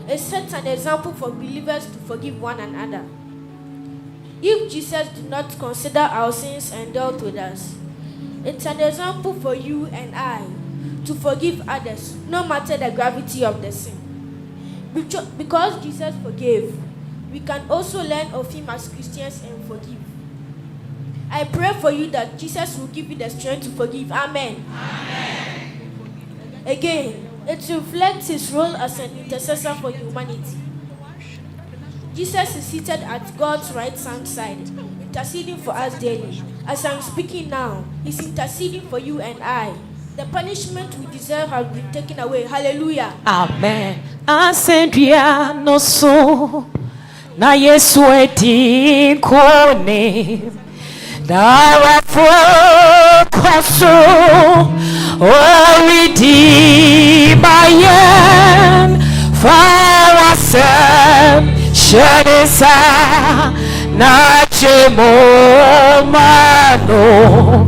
[SPEAKER 8] it sets an example for believers to forgive one another. If Jesus did not consider our sins and dealt with us, it's an example for you and I to forgive others, no matter the gravity of the sin. Because Jesus forgave, we can also learn of him as Christians and forgive. I pray for you that Jesus will give you the strength to forgive. Amen. Amen. Again, it reflects his role as an intercessor for humanity. Jesus is seated at God's right hand side, interceding for us daily. As I'm speaking now, He's interceding for you and I. The punishment we deserve has been taken away. Hallelujah.
[SPEAKER 3] Amen. Asendria no so na Yesu edi kone na koso o redeemer farasem shenisa na chemo mano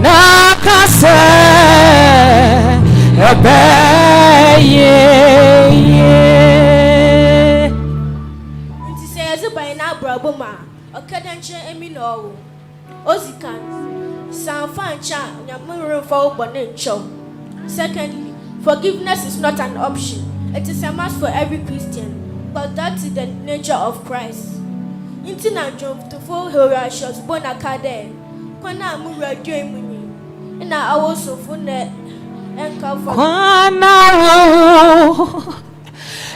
[SPEAKER 3] na kase ebeye
[SPEAKER 8] Nti say by na braboma okadanche emi no ozikan sanfancha nyamuru for bone ncho. Secondly, forgiveness is not an option. It is a must for every Christian, but that is the nature of Christ. Inti na jump to for Horatius Bonacade. Kwana mu radio muni. Ina awoso fune enka for
[SPEAKER 3] Kwana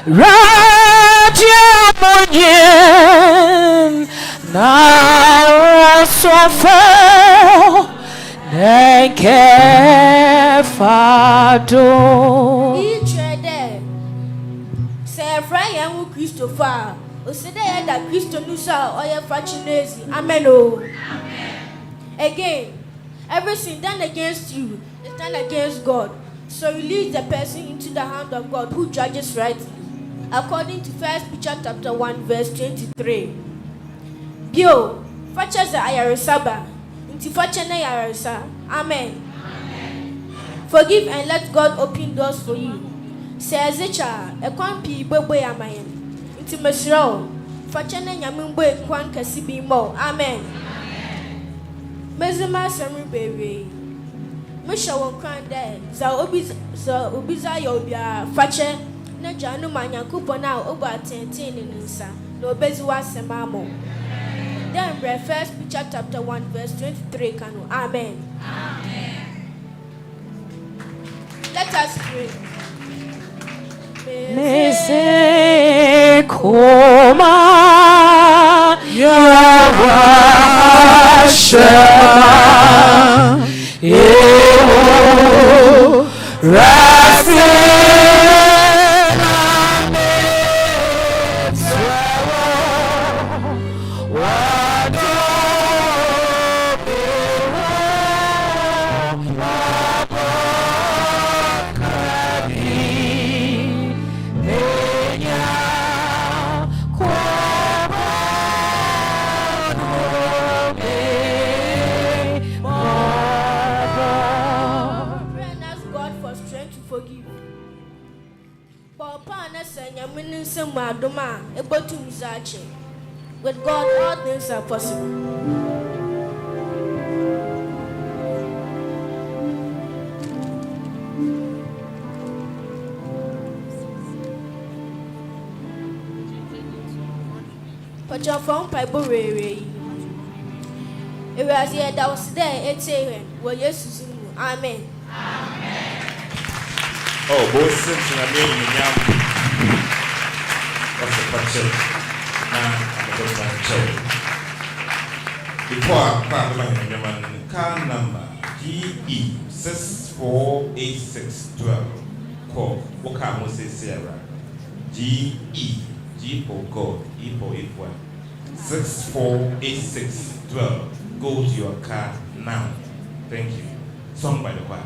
[SPEAKER 3] radio muni na sofo nenke fado. Christopher, Osede that Christo Nusa or your Fachinesi. Amen. Oh. Again, everything done against you is done against God. So release the person into the hand of God who judges rightly. According to 1 Peter chapter 1, verse 23. Bio, Fachaza Ayarisaba, Inti Fachana Yarisa. Amen. Forgive and let God open doors for you. Says a child, a quampi boy amayan. Inti Mesro, Fachana Yamumbo, Kwan Kasibi Mo. Amen. Mezima Samri baby. Misha won't cry there. Ubiza Yobia, Fache, Najanu Manya Kupona, over 10 in Nisa, no Bezua Semamo. Then read 1 Peter chapter 1, verse 23. Kanu. Amen. Let us pray. Mese koma yawasha ewo
[SPEAKER 8] with God, all things are possible. Put your phone Bible way. It was here that was there, it's here. Well, yes, amen.
[SPEAKER 7] Oh, both since I mean, what's the picture? Before car number GE 648612. Call Waka Sierra. GE G for God, E for F1 648612. Go to your car now. Thank you. Song by the choir.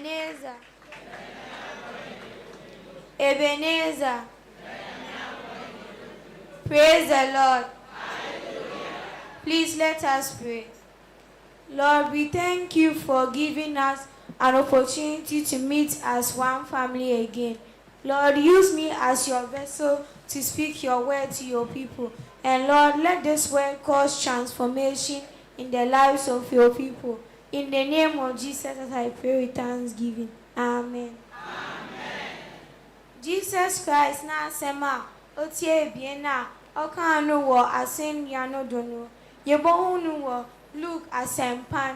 [SPEAKER 9] Ebenezer. Ebenezer. Praise the Lord. Please let us pray. Lord, we thank you for giving us an opportunity to meet as one family again. Lord, use me as your vessel to speak your word to your people. And Lord, let this word cause transformation in the lives of your people. In the name of Jesus, as I pray with thanksgiving. Amen. Jesus Christ na sema otie biena okanu wo asenya no dono yebohunu wo Luke asempan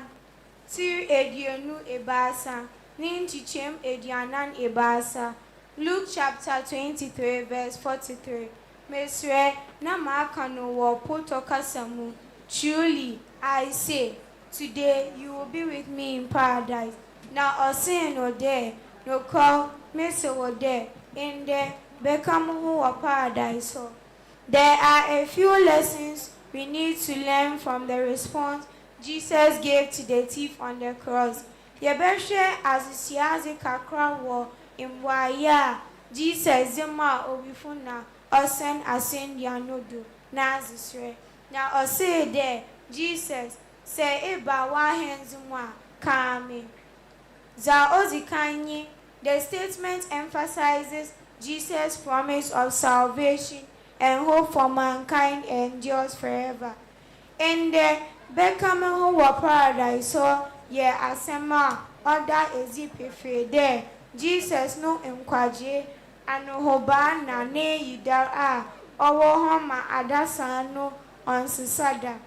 [SPEAKER 9] ti edionu ebasa ninchichem edianan ebasa Luke chapter 23 verse 43 Mesre na makanu wo potokasamu truly I say today you will be with me in paradise. Now osin no there no call Mr. wo there in the become who are paradise. So there are a few lessons we need to learn from the response Jesus gave to the thief on the cross. Yebeshe azisiazi kakra wo imwaya Jesus zema obifuna osen asen yanodo na azisre. Na ose there Jesus say eba wa henzumwa kame. Za ozikanyi. The statement emphasizes Jesus' promise of salvation and hope for mankind endures forever. In the Becoming who paradise, so ye asema other ezipefe there. Jesus no enkwaje anohoba na ne yidar a owo homa adasa no onsisada.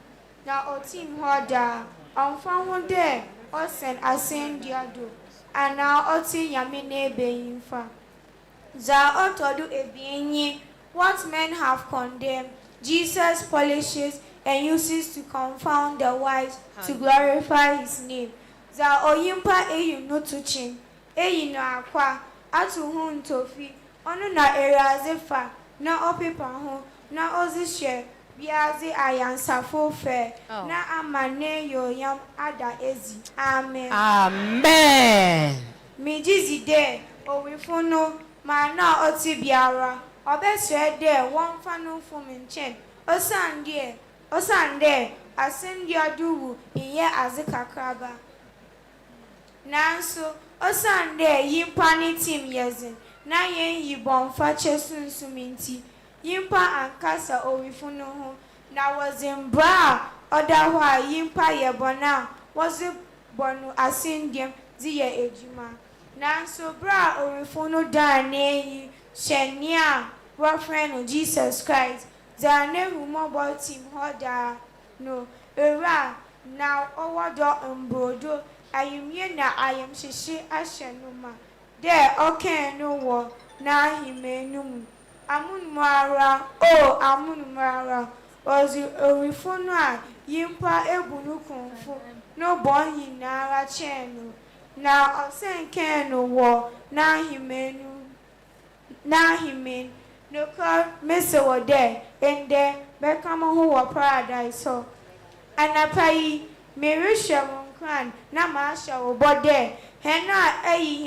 [SPEAKER 9] Na otim hoda onfa ho there osen asen diado. And now oti yamine beinfa. Za otodu ebienyi, what men have condemned, Jesus polishes and uses to confound the wise to glorify his name. Za oyimpa eyu no tuchin, eyi no akwa, atu hu ntofi, onu na erazefa, na opipa hu, na ozishe, biazi ayansafo fe, na amane yoyam ada ezi. Amen.
[SPEAKER 3] Amen.
[SPEAKER 9] Mi jizide owifuno ma na oti biara obesre de won fanu fuminchen osande asendi aduwu iye azikakraba nanso osande yimpani tim yezin na yen yibonfa chesunsuminti yimpa ankasa owifuno ho na wazimbra odahwa yimpa yebona wazi bonu asindiem ziye ejuma nanso bra orifuno dane shenia friend Jesus Christ zane humo team hoda no era na owodo mbrodo ayumye na ayam shishi ashenuma de okay no wo na himenum amunmara amunmara ozi orifuno a yimpa ebunu kunfu no bon hinara chenu na osenke no wo na himen no call Mr. wo there in the become who wa paradise so anapai merisha monkran na masha wo bode hena ayi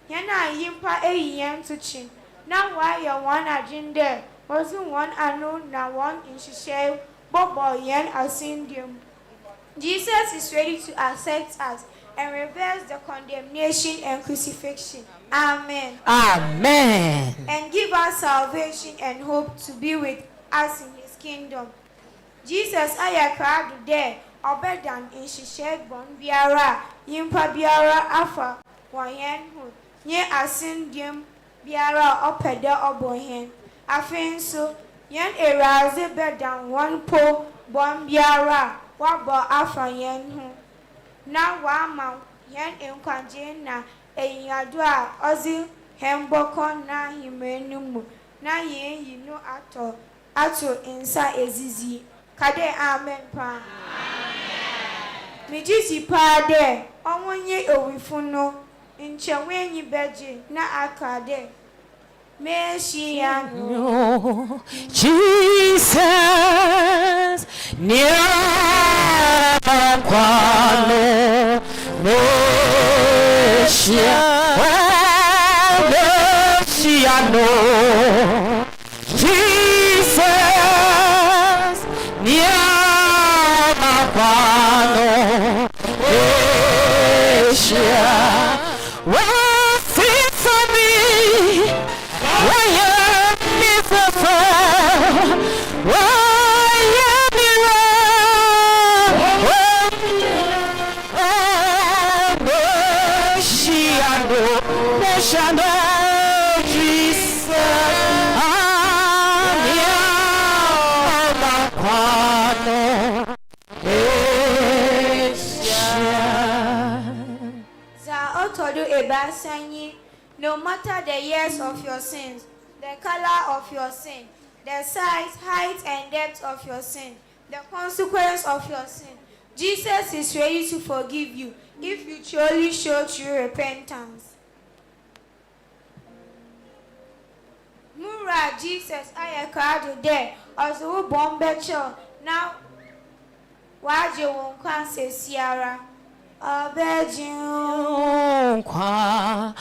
[SPEAKER 9] hena yimpa ayi yan tuchi na wa ya one agenda was one anu na one in shishe bobo yan asindium. Jesus is ready to accept us and reverse the condemnation and crucifixion. Amen.
[SPEAKER 3] Amen.
[SPEAKER 9] And give us salvation and hope to be with us in his kingdom. Jesus ayakadu there, obedan in shisheg bon biara, yimpa biara afa, wanyen hu, ye asindium biara opeda obohen. Afenso, yen eraze bedan one po bon biara, wabo afa yen hu. Na wama yen enkwanje na enyadu a ozi hemboko na himenumu na yen yinu ato insa ezizi kade amen pa amen. Mijisi pa de onwonye owifuno nchewenyi beje na akade Meshiano
[SPEAKER 3] Jesus near kwalo
[SPEAKER 5] Jesus, Nyamapano, Asia, what's for me? Why am I why am I
[SPEAKER 9] no matter the years of your sins, the color of your sin, the size, height, and depth of your sin, the consequence of your sin, Jesus is ready to forgive you if you truly show true repentance. Mura Jesus, I cried there, also bombecho. Now, why you won't come say Sierra?
[SPEAKER 5] Obejun kwa,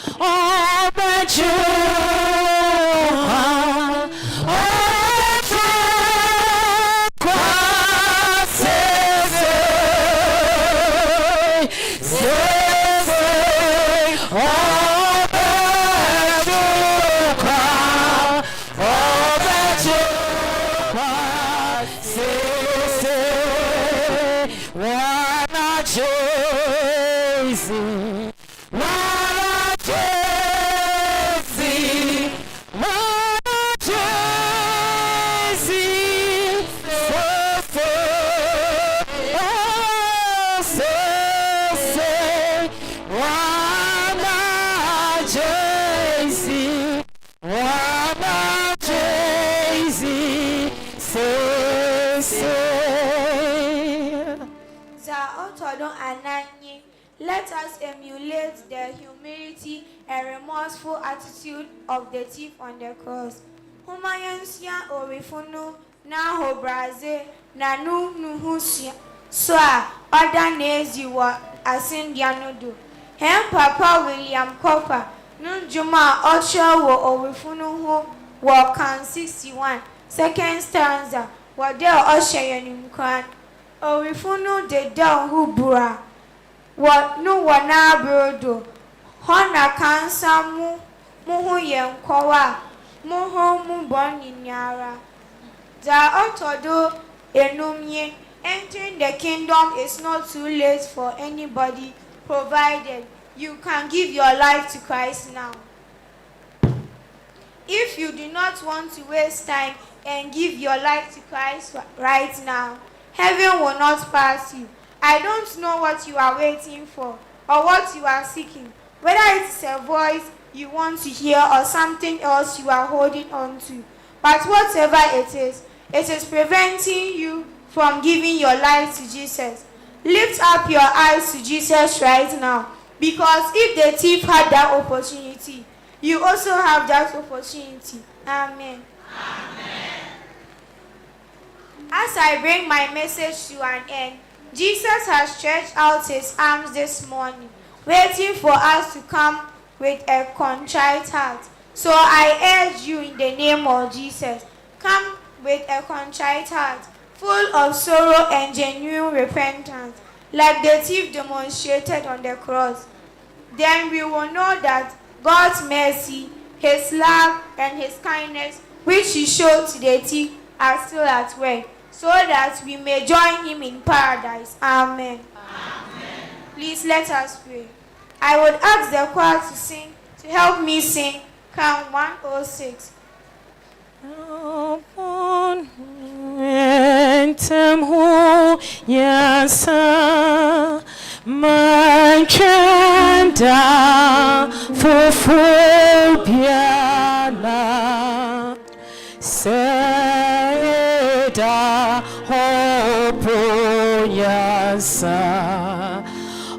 [SPEAKER 9] Let us emulate the humility and remorseful attitude of the thief on the cross. Humayansia orifunu na hobraze na nuhusia soa oda nezi wa asindianodo. Hem Papa William Copper nunjuma ocho wo orifunu hu wa kan 61 second stanza wa de osheyenimkran orifunu de down hu bura. What no one abroad, Hona cancer muhu yenkowa, muhu mubon in yara. Da otodo enumye, entering the kingdom is not too late for anybody, provided you can give your life to Christ now. If you do not want to waste time and give your life to Christ right now, heaven will not pass you. I don't know what you are waiting for or what you are seeking, whether it is a voice you want to hear or something else you are holding on to. But whatever it is preventing you from giving your life to Jesus. Lift up your eyes to Jesus right now, because if the thief had that opportunity, you also have that opportunity. Amen. Amen. As I bring my message to an end, Jesus has stretched out his arms this morning, waiting for us to come with a contrite heart. So I urge you in the name of Jesus, come with a contrite heart, full of sorrow and genuine repentance, like the thief demonstrated on the cross. Then we will know that God's mercy, his love, and his kindness, which he showed to the thief, are still at work, so that we may join him in paradise. Amen. Amen. Please let us pray. I would ask the choir to help me sing Psalm 106.
[SPEAKER 5] Seda hopo yasa,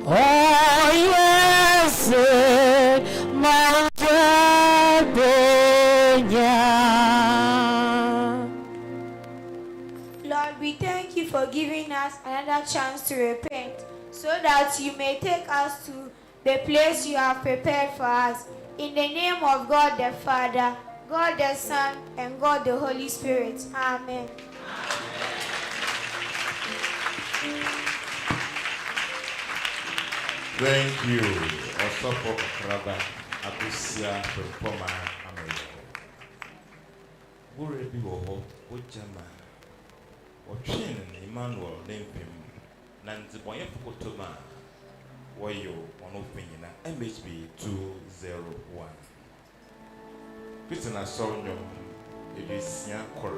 [SPEAKER 5] oh yes, my
[SPEAKER 9] Lord, we thank you for giving us another chance to repent, so that you may take us to the place you have prepared for us. In the name of God the Father, God the Son, and God the Holy Spirit. Amen.
[SPEAKER 7] Thank you. Osopo Kraba Abusia Poma America. Wure bi wo ho ojama. Otwen Emmanuel Nempem. Nanti boye fukotoma. Wayo onopanyina MHB 201. Christina Sonyo Edisia Kor.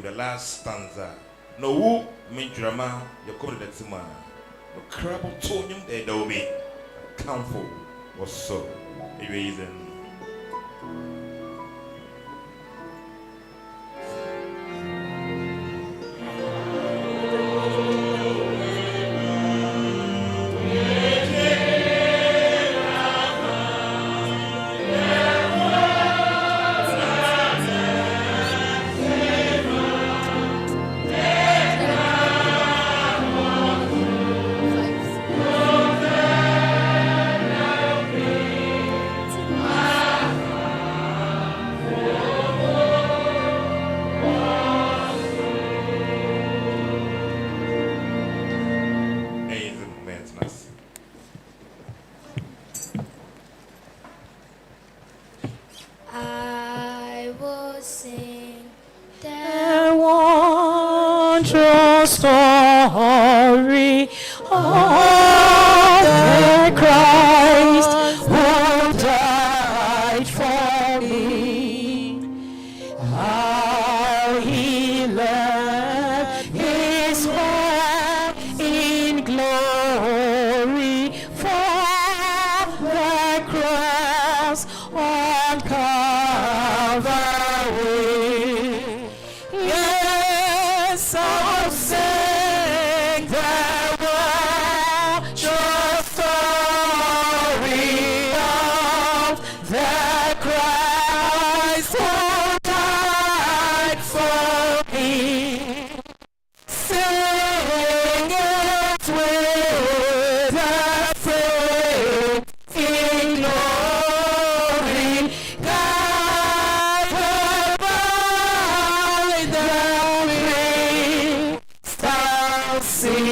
[SPEAKER 7] The last stanza. No woo, mean drama, your call that Sima. No crab of tonium, they do me. Countful was so. Erasing.
[SPEAKER 5] Story of the Christ who died for me. How he left his home in glory for the cross on Calvary. Yes, I'll sing the wondrous story of the Christ who died for me. Sing it with a faith in glory, guided by the crystal sea.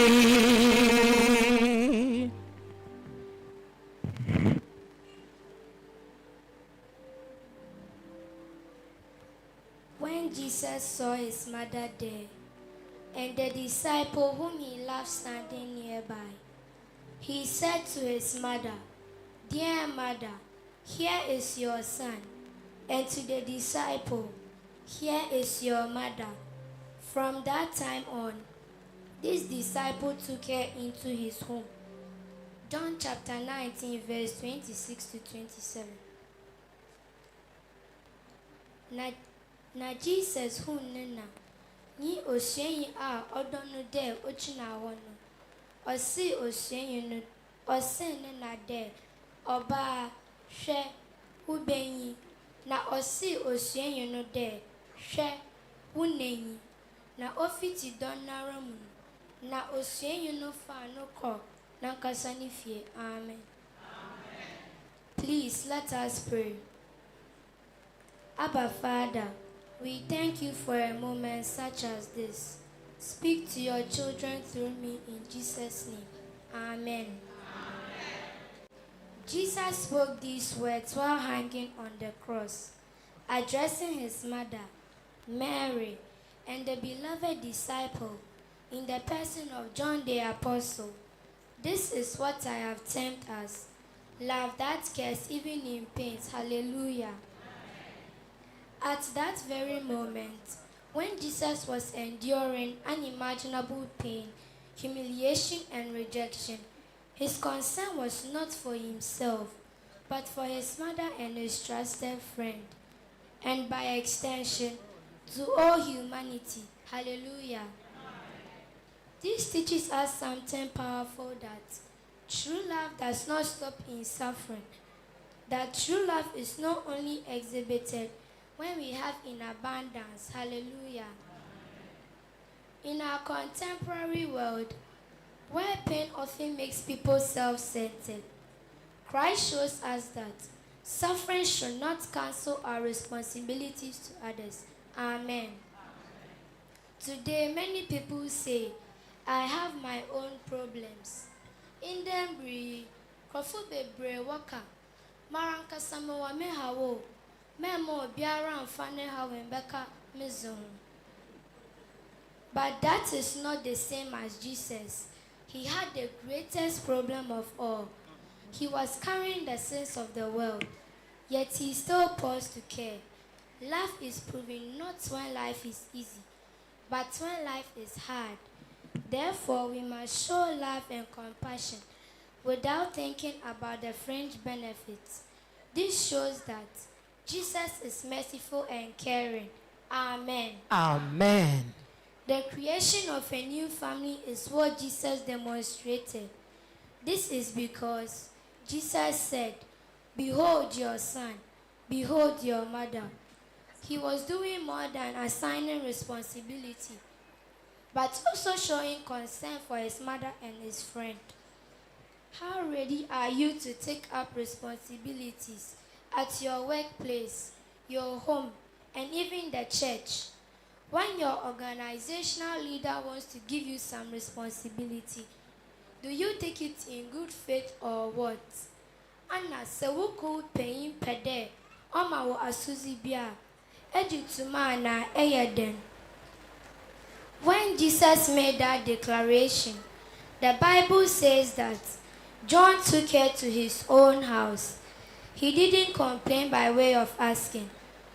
[SPEAKER 8] When Jesus saw his mother there, and the disciple whom he loved standing nearby, he said to his mother, "Dear mother, here is your son." And to the disciple, "Here is your mother." From that time on, this disciple took her into his home. John chapter 19, verse 26 to 27. Na Jesus who nena ni osyenyi a odono de ochina wo no osi osyenyi no osen ne na de oba hwe ubenyi
[SPEAKER 10] Na osi osuenyi no de hwe wunenyi na ofiti don naramu na osuenyi no fa no ko na kasa ni fie. Amen. Please let us pray. Abba Father, we thank you for a moment such as this. Speak to your children through me in Jesus' name. Amen. Jesus spoke these words while hanging on the cross, addressing his mother, Mary, and the beloved disciple in the person of John the Apostle. This is what I have termed as love that cares even in pains. Hallelujah. At that very moment, when Jesus was enduring unimaginable pain, humiliation, and rejection, his concern was not for himself, but for his mother and his trusted friend, and by extension, to all humanity. Hallelujah. This teaches us something powerful, that true love does not stop in suffering, that true love is not only exhibited when we have in abundance. Hallelujah. In our contemporary world, where pain often makes people self-centered, Christ shows us that suffering should not cancel our responsibilities to others. Amen. Today, many people say, I have my own problems. In them, kofu bebre waka, maranka samawa me hawo, memo biara mfane hawen beka mizon. But that is not the same as Jesus. He had the greatest problem of all. He was carrying the sins of the world, yet he still paused to care. Love is proven not when life is easy, but when life is hard. Therefore, we must show love and compassion without thinking about the fringe benefits. This shows that Jesus is merciful and caring. Amen.
[SPEAKER 3] Amen.
[SPEAKER 10] The creation of a new family is what Jesus demonstrated. This is because Jesus said, behold your son, behold your mother. He was doing more than assigning responsibility, but also showing concern for his mother and his friend. How ready are you to take up responsibilities at your workplace, your home, and even the church? When your organizational leader wants to give you some responsibility, do you take it in good faith or what? Anna sewuku paying pede, oma wo asuzi bia, edutuma na eyeden. When Jesus made that declaration, the Bible says that John took her to his own house. He didn't complain by way of asking,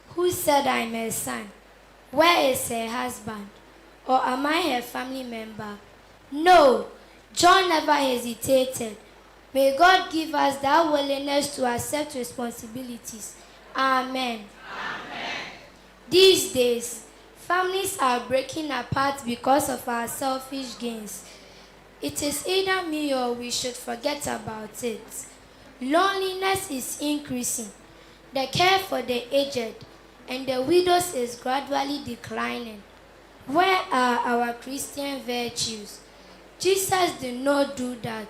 [SPEAKER 10] who said I'm her son? Where is her husband? Or am I her family member? No, John never hesitated. May God give us that willingness to accept responsibilities. Amen. Amen. These days, families are breaking apart because of our selfish gains. It is either me or we should forget about it. Loneliness is increasing. The care for the aged and the widows is gradually declining. Where are our Christian virtues? Jesus did not do that.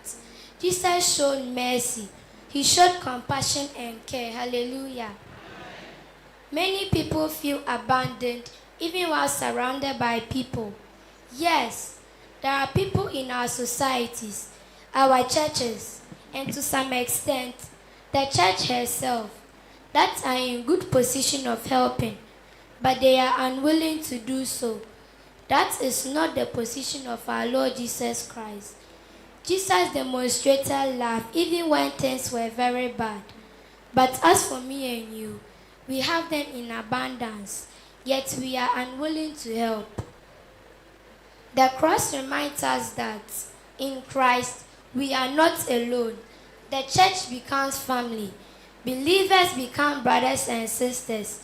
[SPEAKER 10] Jesus showed mercy. He showed compassion and care. Hallelujah. Many people feel abandoned even while surrounded by people. Yes, there are people in our societies, our churches, and to some extent, the church herself, that are in good position of helping, but they are unwilling to do so. That is not the position of our Lord Jesus Christ. Jesus demonstrated love even when things were very bad. But as for me and you, we have them in abundance, yet we are unwilling to help. The cross reminds us that in Christ we are not alone. The church becomes family. Believers become brothers and sisters.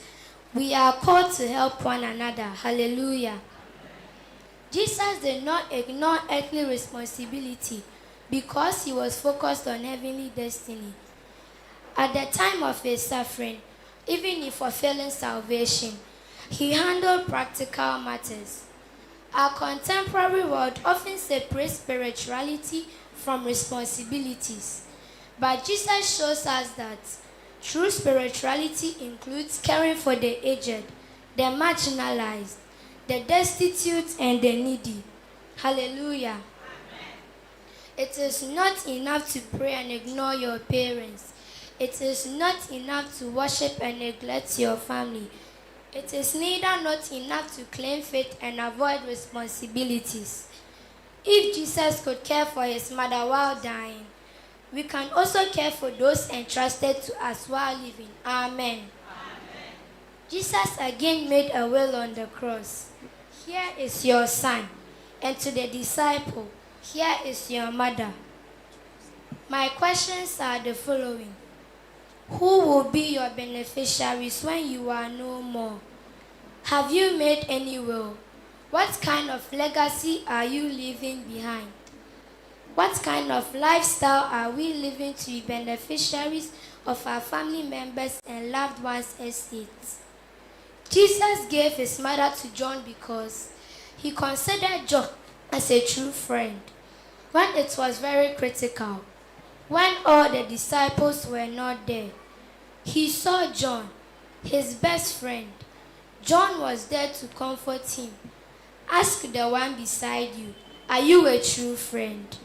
[SPEAKER 10] We are called to help one another. Hallelujah. Jesus did not ignore earthly responsibility because he was focused on heavenly destiny. At the time of his suffering, even if fulfilling salvation, he handled practical matters. Our contemporary world often separates spirituality from responsibilities, but Jesus shows us that true spirituality includes caring for the aged, the marginalized, the destitute, and the needy. Hallelujah. It is not enough to pray and ignore your parents. It is not enough to worship and neglect your family. It is neither not enough to claim faith and avoid responsibilities. If Jesus could care for his mother while dying, we can also care for those entrusted to us while living. Amen. Jesus again made a will on the cross. Here is your son, and to the disciple, here is your mother. My questions are the following. Who will be your beneficiaries when you are no more? Have you made any will? What kind of legacy are you leaving behind? What kind of lifestyle are we living to be beneficiaries of our family members and loved ones' estates? Jesus gave his mother to John because he considered John as a true friend. When it was very critical, when all the disciples were not there, he saw John, his best friend. John was there to comfort him. Ask the one beside you, are you a true friend?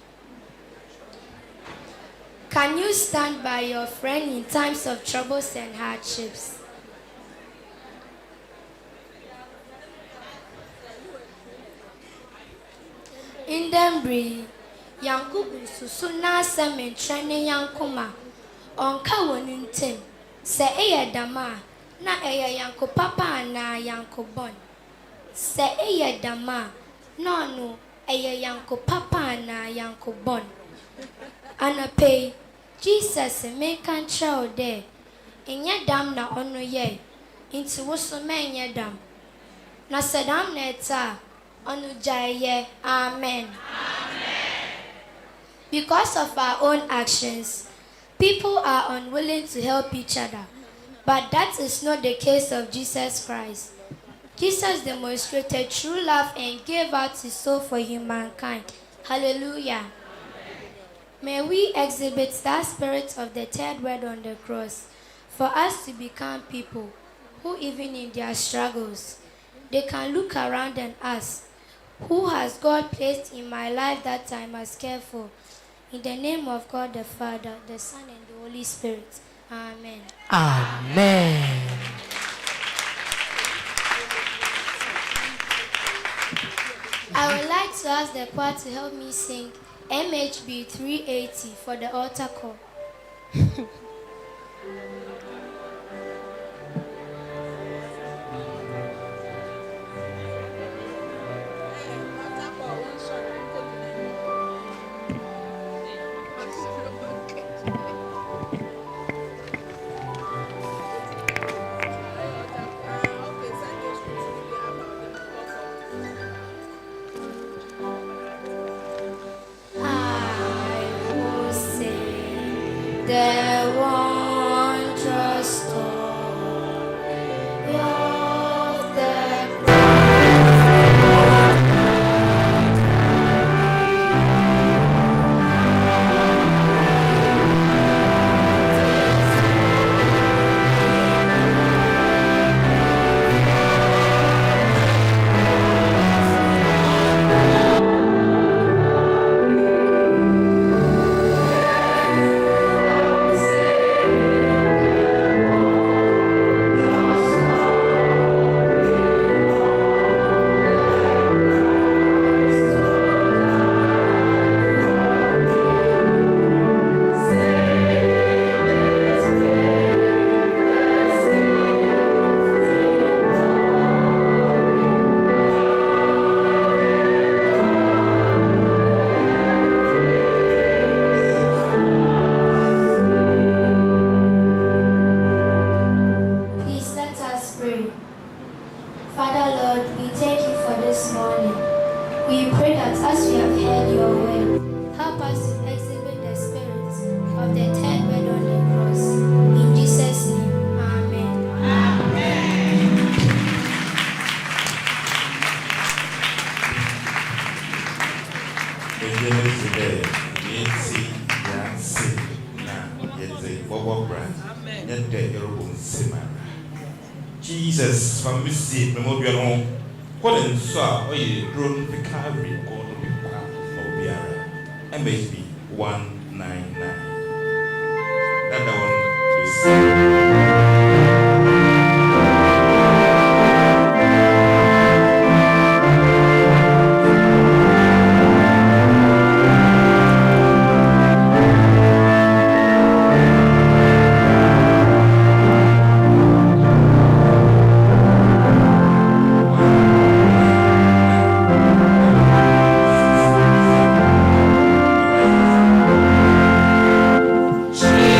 [SPEAKER 10] Can you stand by your friend in times of troubles and hardships? In Dembri, Yanku Susuna Samin training Yankuma, on Kawanintim, say Eya Dama, na Eya Yanko Papa na Yanko Bon. Say Eya Dama, no, Eya Yanko Papa na Yanko Bon. Anapay, Jesus make and child there. In your dam na ono ye, into wusu men ye dam. Na sedam neta. Amen. Amen. Because of our own actions, people are unwilling to help each other. But that is not the case of Jesus Christ. Jesus demonstrated true love and gave out his soul for humankind. Hallelujah. May we exhibit that spirit of the third word on the cross for us to become people who, even in their struggles, they can look around and ask, who has God placed in my life that I must care for? In the name of God the Father, the Son, and the Holy Spirit. Amen.
[SPEAKER 3] Amen.
[SPEAKER 10] I would like to ask the choir to help me sing MHB 380 for the altar call. The wondrous story of the of the third word on the cross. In Jesus' name, amen.
[SPEAKER 7] Jesus from Missy, Memorial, what and saw, you drone the carry, called the Biara, MHB 199. That one is.
[SPEAKER 5] Jesus.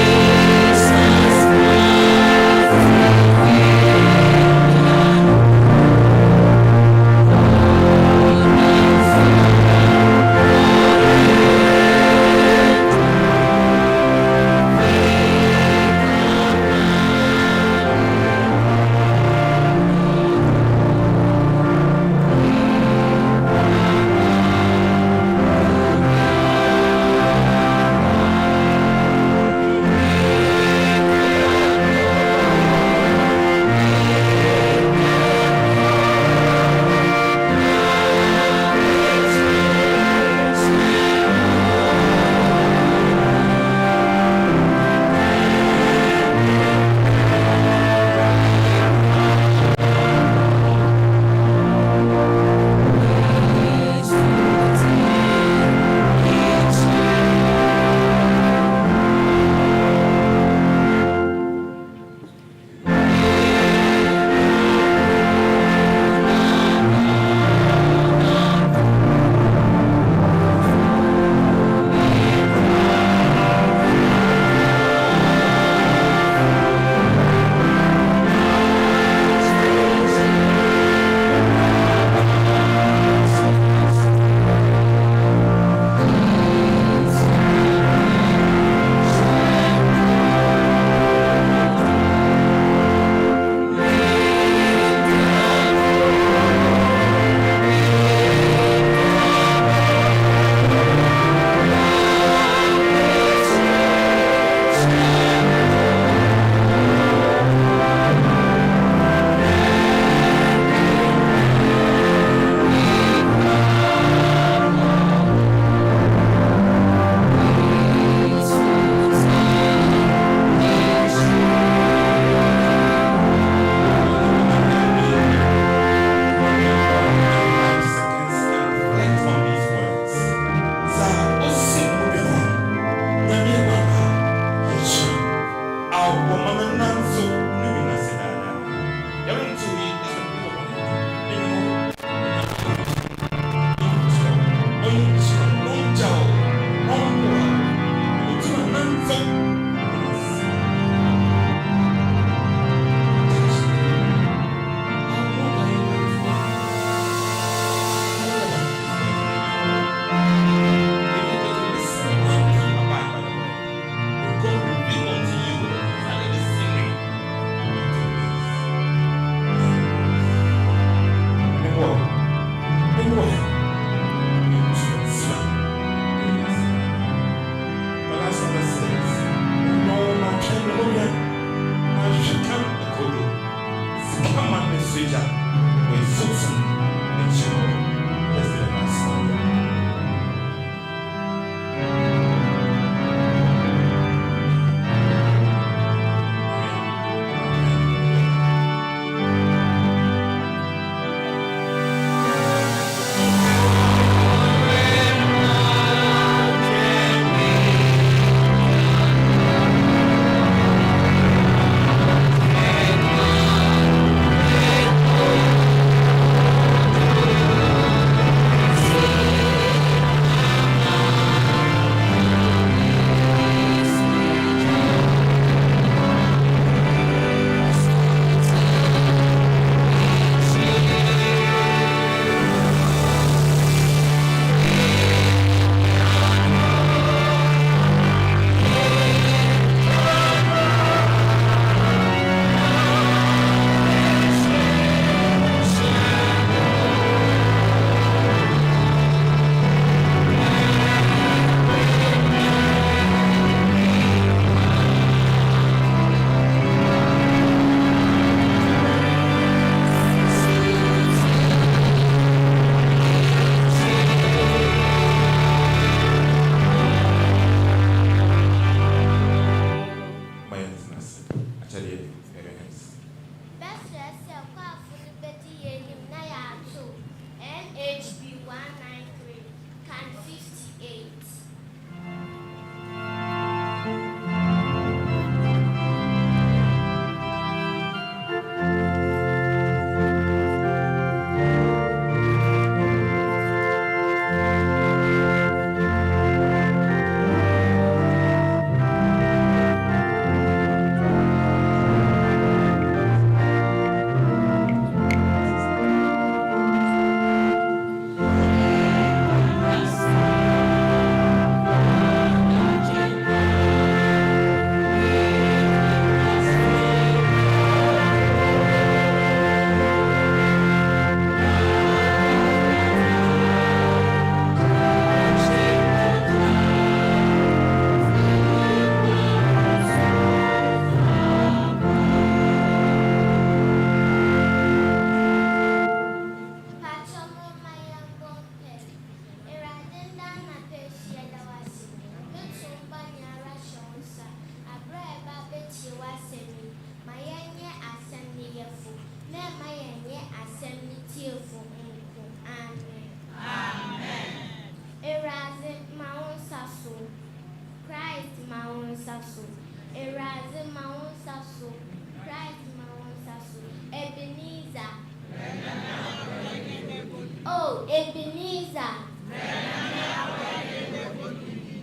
[SPEAKER 10] Ebenezer.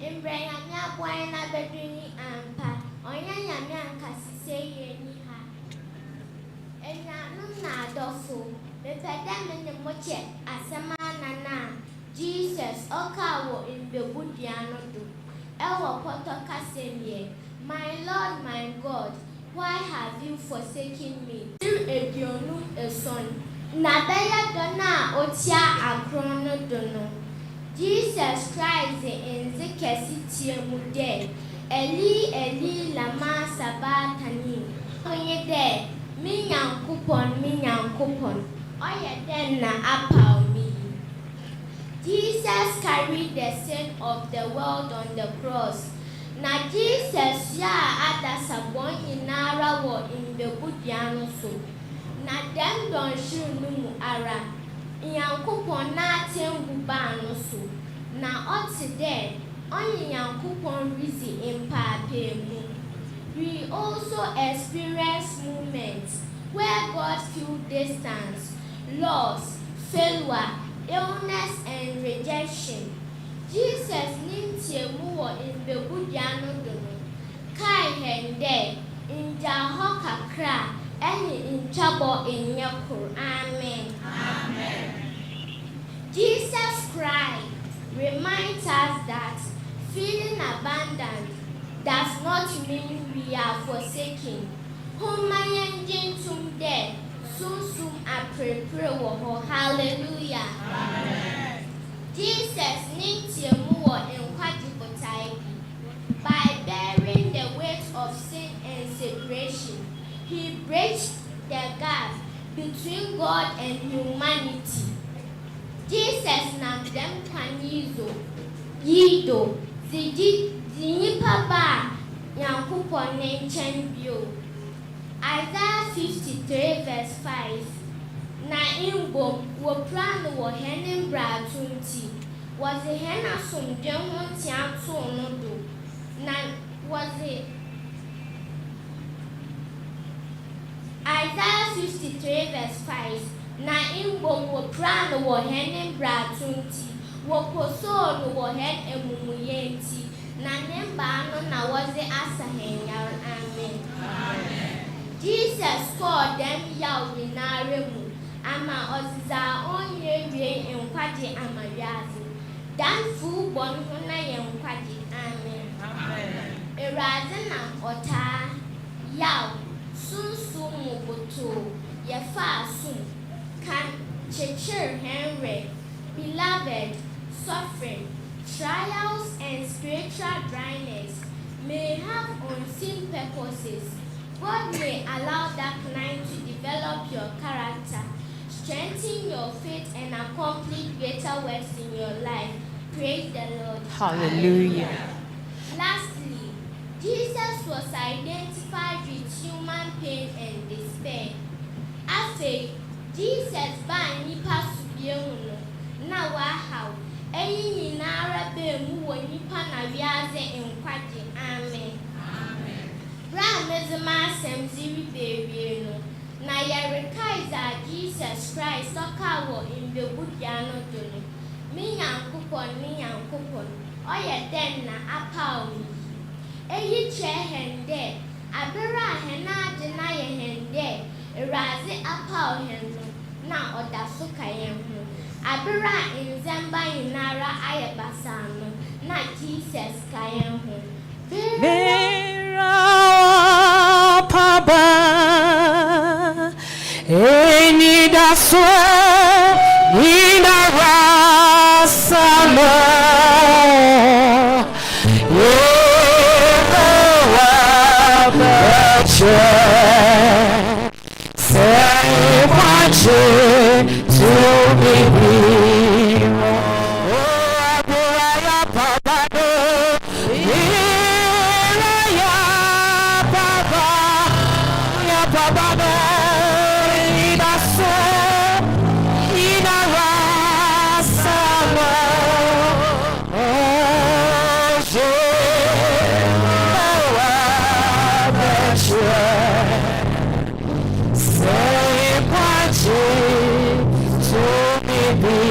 [SPEAKER 10] Imbranyamya boy na beduni ampa. Onya nyamya nkasise yeni ha. Enyanum na adofo. Bepeda mene moche asema nana. Jesus okawo imbebudiano do. Ewo poto kasemye. My Lord, my God, why have you forsaken me? Through Edionu Eson. Nabaya dona otia akrono dono. Jesus Christ in Zikesi mude. Eli Eli lama sabatani. Onye de minyan kupon. Oye den na apao me. Jesus carried the sin of the world on the cross. Na Jesus ya ada sabon inara wo imbebudiano so. Na dem don shuru mu ara. Yankopon na tembu ba no so. Na oti there, only Yankopon rizi impape mu. We also experience moments where God feel distance, loss, failure, illness and rejection. Jesus nintie mu wo imbebudiano dono. Kai hende inja hokakra eni inchabo inyakuru. Amen. Amen. Jesus Christ reminds us that feeling abandoned does not mean we are forsaken. Humayenjin tumde sum aprepre wo. Hallelujah. Amen. Jesus nintie mu wo inkwajibotai. By bearing the weight of sin and separation, he bridged the gap between God and humanity. Jesus nam dem kwanizo yido zinyipa ba Yankopon nenchen bio. Isaiah 53 verse 5. Na imbom wo plan wo henin bratunti. Was the hen asum dem wonti ato no do. Na was it Isaiah 53 verse 5. Na imbom wo plan wo henin bratunti. Wo poso no wo hen emumuyenti. Na nemba no na was the asahenya. Amen. Amen. Jesus called them Yawinaremu. Ama oziza onye wie nkwaje amawiazi. Dan fu bon na ye nkwaje. Amen. Amen. Erade na ota yaw sunsun mubuto ye fa sum kan checher Henry. Beloved, suffering, trials and spiritual dryness may have unseen purposes. God may allow that night to develop your character, strengthen your faith, and accomplish greater works in your life. Praise the Lord.
[SPEAKER 3] Hallelujah.
[SPEAKER 10] Lastly, Jesus was identified with human pain and despair. After Jesus ba nipa subiemu na wahaw, eyi nyinara be mu wo nipa na wiaze nkwaje. Amen. Bramezema semziri bewie no na yerekaiza Jesus Christ okawo imbebudiano dono. Minyankopon oye den na apaw mi. Eyi che hende abera hena de na ye hende eraze apaw hendo na oda so kayen ho. Abera inzamba inara ayebasano na Jesus kayen ho.
[SPEAKER 3] Paba eni daswe ina rasama yewa bache se pache to be be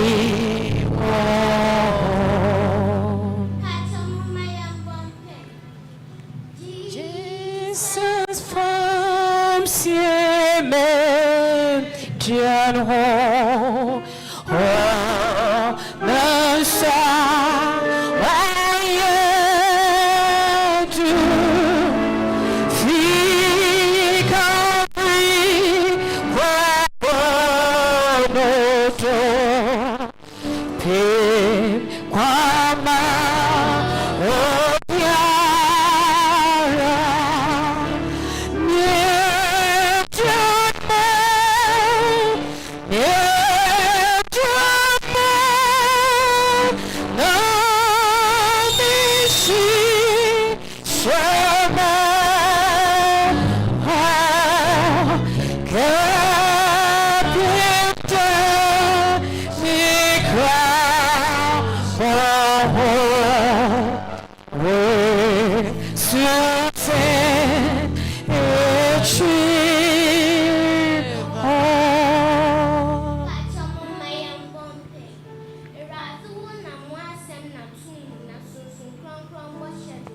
[SPEAKER 8] na tum na sunsun kronkron bɔ hyɛdo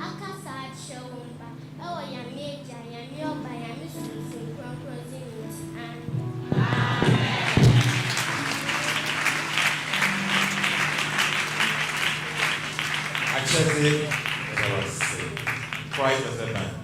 [SPEAKER 8] akasa akyerɛ wɔn ba ɛwɔ yame agya yame ɔba yame sunsun kronkron di ne ti
[SPEAKER 7] Actually, there was quite a man.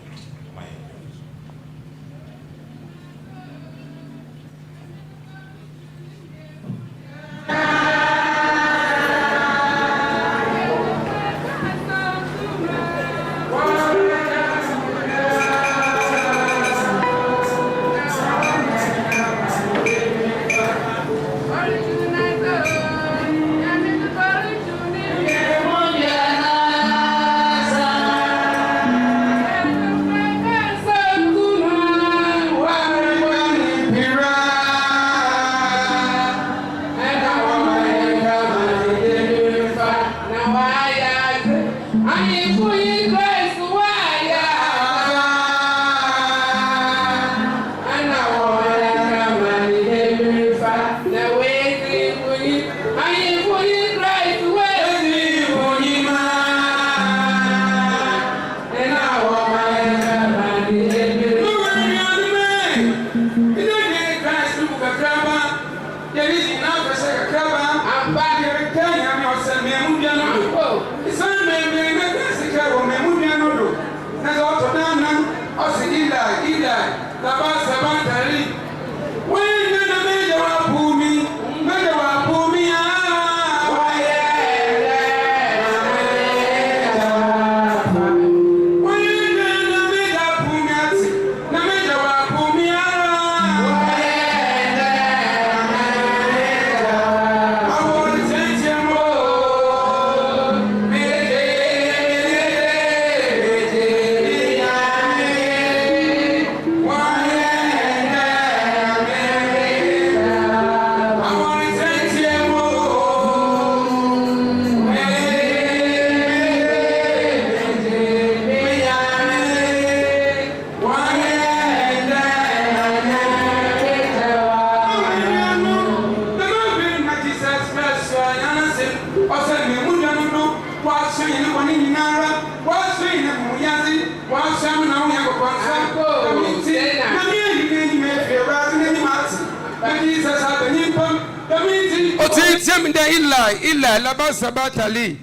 [SPEAKER 11] Ila labasabatali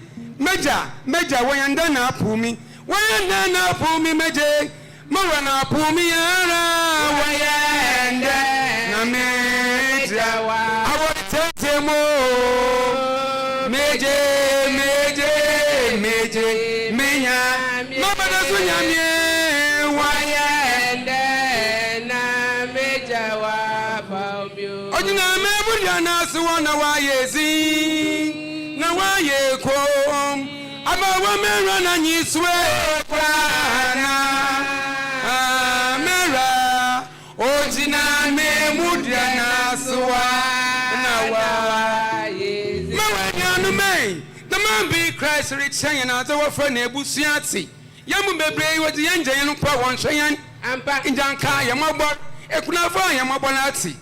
[SPEAKER 11] meja wayanda na pumi wayanda na pumi meje mawa na pumi ara wayanda na meja awotetemo meje menya mama na sunyamie wayanda na meja wa paumyo ojina mebulia na suwana wayezi na waye kom abawa mera na nyiswe kwana mera ojina memudia na suwa na waye mawanyanu me the man be Christ return na to wofra na ebusuati yamu bebre wodi yenje no pa won hweyan ampa injanka yamabo ekunafo yamabo na ati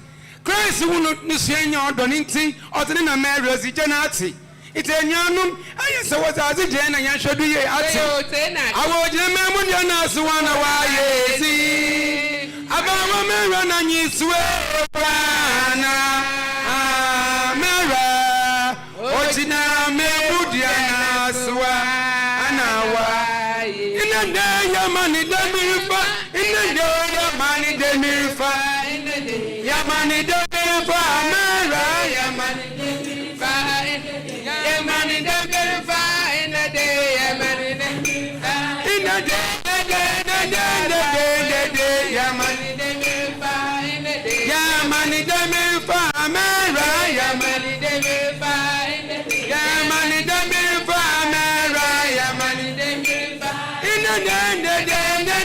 [SPEAKER 11] Christ wunu ni suenya odo ni ntin otene na Mary ozijanati itenyanum ayese wazazi je na yanhwedu ye ati awo je memu dia na suwana wa yezi abawa Mary na nyiswe pana Mary ojina memu dia na suwana wa inende yamani demifa inende yamani demifa yamani demifa Mary yamani demifa yamani demifa in the day yamani demifa in the day yamani demifa in the day yamani demifa Mary yamani demifa in the day yamani demifa Mary yamani demifa in the day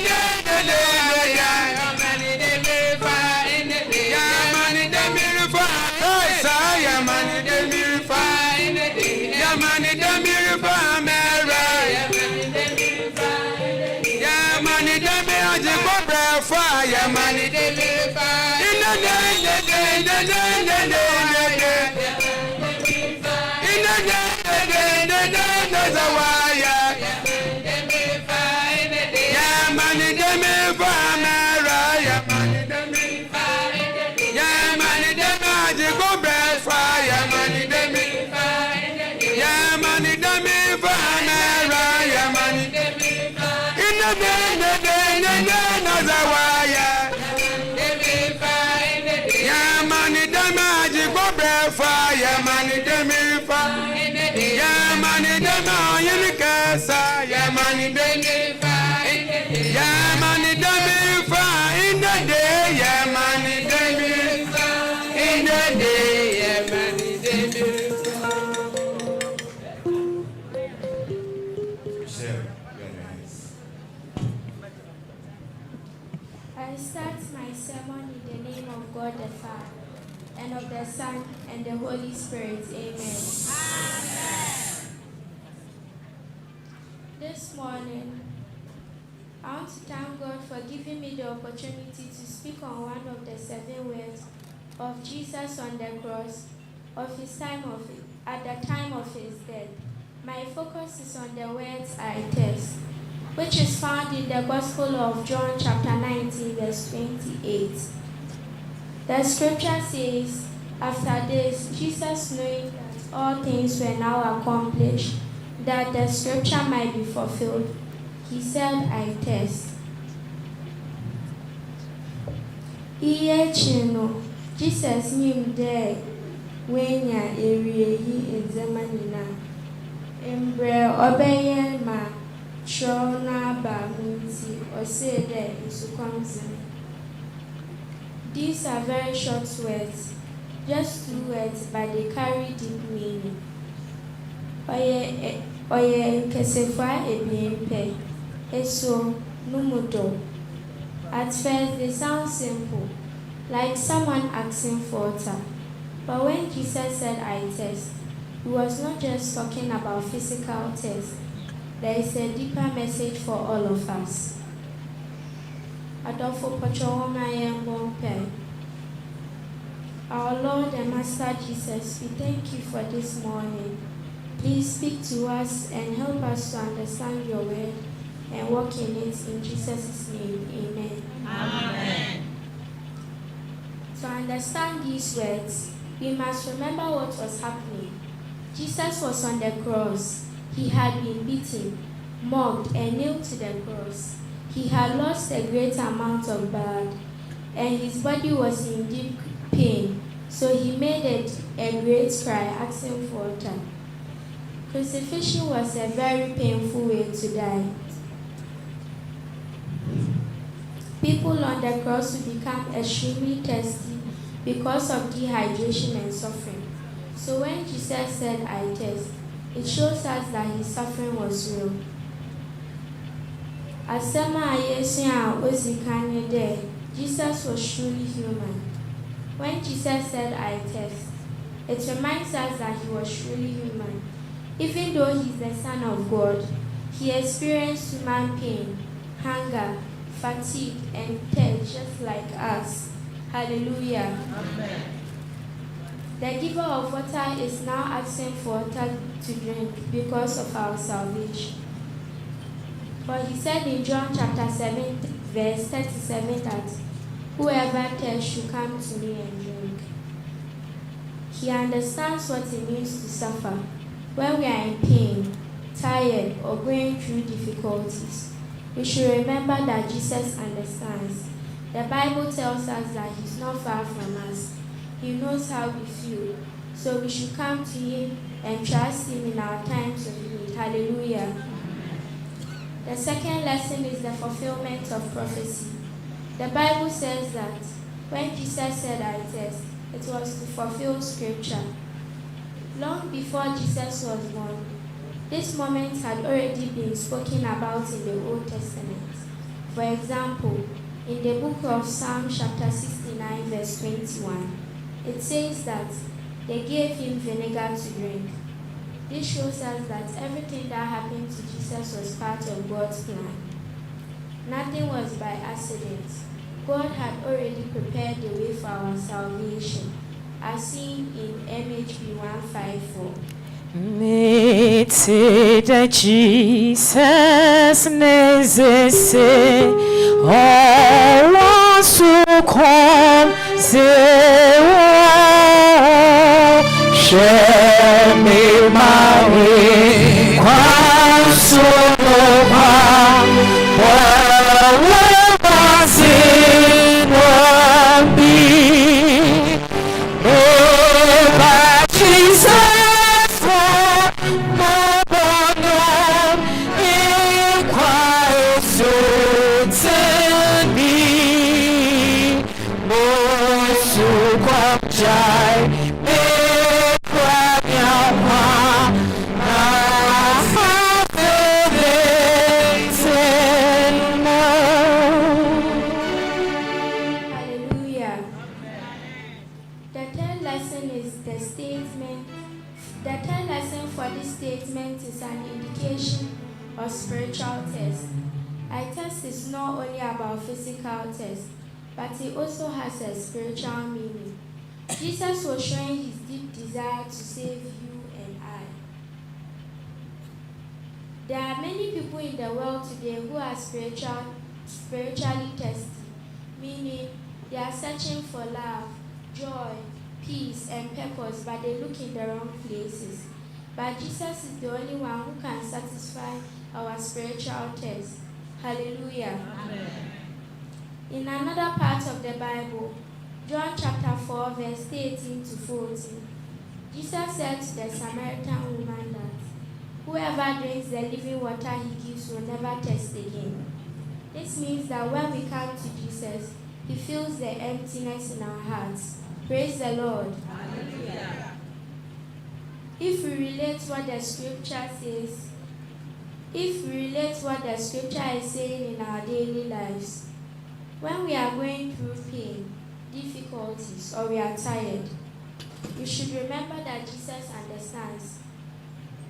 [SPEAKER 11] money deliver in the day. Yeah, money deliver in the day. Yeah, money deliver in the day. Yeah, money deliver.
[SPEAKER 8] I start my sermon in the name of God the Father, and of the Son, and the Holy Spirit. Amen. This morning, I want to thank God for giving me the opportunity to speak on one of the 7 words of Jesus on the cross, of his time at the time of his death. My focus is on the words I test, which is found in the Gospel of John chapter 19, verse 28. The scripture says, after this, Jesus, knowing that all things were now accomplished, that the scripture might be fulfilled, he said, I test. Iye chino, Jesus knew there when ya area in Zemanina. Embre obeye ma shona ba munti or say there is coming. These are very short words, just 2 words, but they carry deep meaning. Oye kesefa ebiempe, eso numudo. At first they sound simple, like someone asking for water. But when Jesus said, I test, he was not just talking about physical test. There is a deeper message for all of us. Adolfo Pochowoma Yembompe. Our Lord and Master Jesus, we thank you for this morning. Please speak to us and help us to understand your word and walk in it in Jesus' name. Amen.
[SPEAKER 3] Amen.
[SPEAKER 8] To understand these words, we must remember what was happening. Jesus was on the cross. He had been beaten, mocked, and nailed to the cross. He had lost a great amount of blood, and his body was in deep pain, so he made a great cry, asking for water. Crucifixion was a very painful way to die. People on the cross would become extremely thirsty because of dehydration and suffering. So when Jesus said, I test, it shows us that his suffering was real. Asema Yesu Ozikanye there, Jesus was truly human. When Jesus said, I test, it reminds us that he was truly human. Even though he's the Son of God, he experienced human pain, hunger, fatigue, and thirst just like us. Hallelujah.
[SPEAKER 3] Amen.
[SPEAKER 8] The giver of water is now asking for water to drink because of our salvation. But he said in John chapter 7, verse 37 that whoever thirsts should come to me and drink. He understands what it means to suffer. When we are in pain, tired, or going through difficulties, we should remember that Jesus understands. The Bible tells us that he's not far from us. He knows how we feel. So we should come to him and trust him in our times of need. Hallelujah. The second lesson is the fulfillment of prophecy. The Bible says that when Jesus said, I test, it was to fulfill scripture. Long before Jesus was born, this moment had already been spoken about in the Old Testament. For example, in the book of Psalm chapter 69, verse 21, it says that they gave him vinegar to drink. This shows us that everything that happened to Jesus was part of God's plan. Nothing was by accident. God had already prepared the way for our salvation, as seen in MHB 154.
[SPEAKER 3] Mettez Jesus nécessaire, en sous comme Shemi Marie, quand solo pas, pour passer mon vie, et Jesus, mon bonhomme, et
[SPEAKER 9] for this statement is an indication of spiritual test. A test is not only about physical test, but it also has a spiritual meaning. Jesus was showing his deep desire to save you and I. There are many people in the world today who are spiritually tested, meaning they are searching for love, joy, peace, and purpose, but they look in the wrong places. But Jesus is the only one who can satisfy our spiritual test. Hallelujah. Amen. In another part of the Bible, John chapter 4, verse 18 to 14, Jesus said to the Samaritan woman that whoever drinks the living water he gives will never thirst again. This means that when we come to Jesus, he fills the emptiness in our hearts. Praise the Lord. Hallelujah. If we relate what the scripture says, if we relate what the scripture is saying in our daily lives, when we are going through pain, difficulties, or we are tired, we should remember that Jesus understands.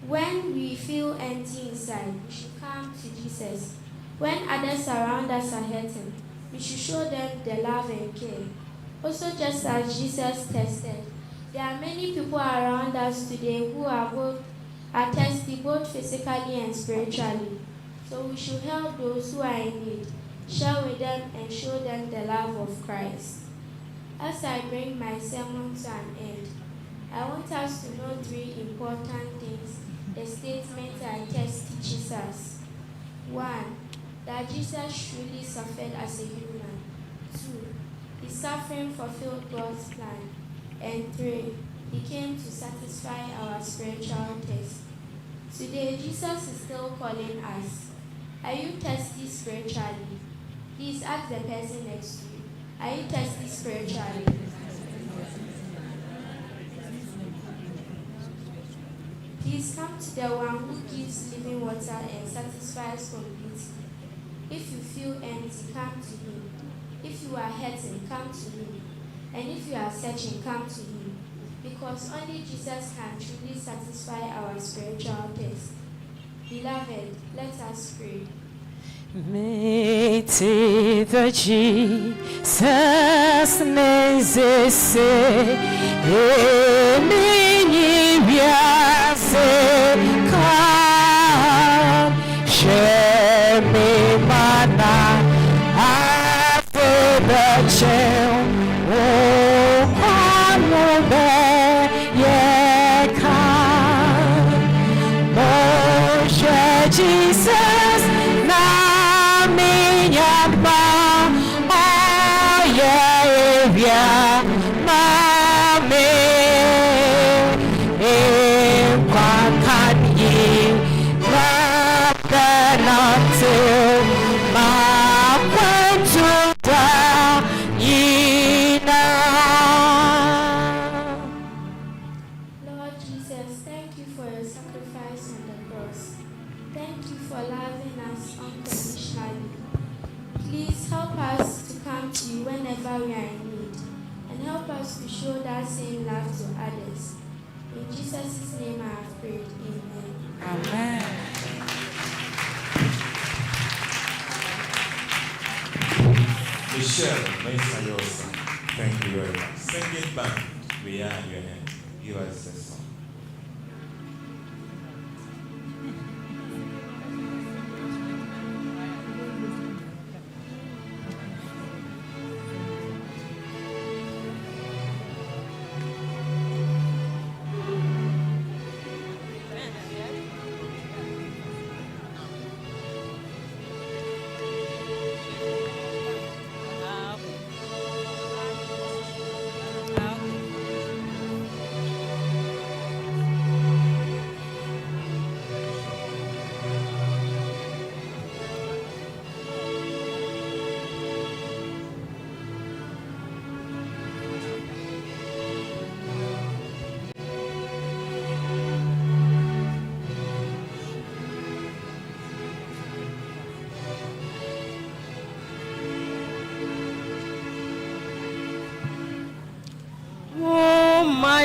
[SPEAKER 9] When we feel empty inside, we should come to Jesus. When others around us are hurting, we should show them the love and care. Also, just as Jesus tested, there are many people around us today who are thirsty both physically and spiritually. So we should help those who are in need, share with them and show them the love of Christ. As I bring my sermon to an end, I want us to know 3 important things the statement I test teaches us. 1, that Jesus truly suffered as a human. 2, his suffering fulfilled God's plan. And 3, he came to satisfy our spiritual test. Today, Jesus is still calling us. Are you thirsty spiritually? Please ask the person next to you. Are you thirsty spiritually? Please come to the one who gives living water and satisfies completely. If you feel empty, come to him. If you are hurting, come to him. And if you are searching, come to him. Because only Jesus can truly satisfy our spiritual test. Beloved, let us pray.
[SPEAKER 3] Mettez the Jesus nécessaire et mini-bien c'est quand je m'émana after the chill oh on the Jesus na minha mão, oh yeah, yeah, mami, enquanto nada não te
[SPEAKER 9] Lord Jesus, thank you for your sacrifice on the cross. Thank you for loving us unconditionally. Please help us to come to you whenever we are in need, and help us to show that same love to others. In Jesus' name I have prayed. Amen.
[SPEAKER 3] Amen.
[SPEAKER 7] Michelle, Mesa Yosa, thank you very much. Sing it back. We are in your hands. Give us a song.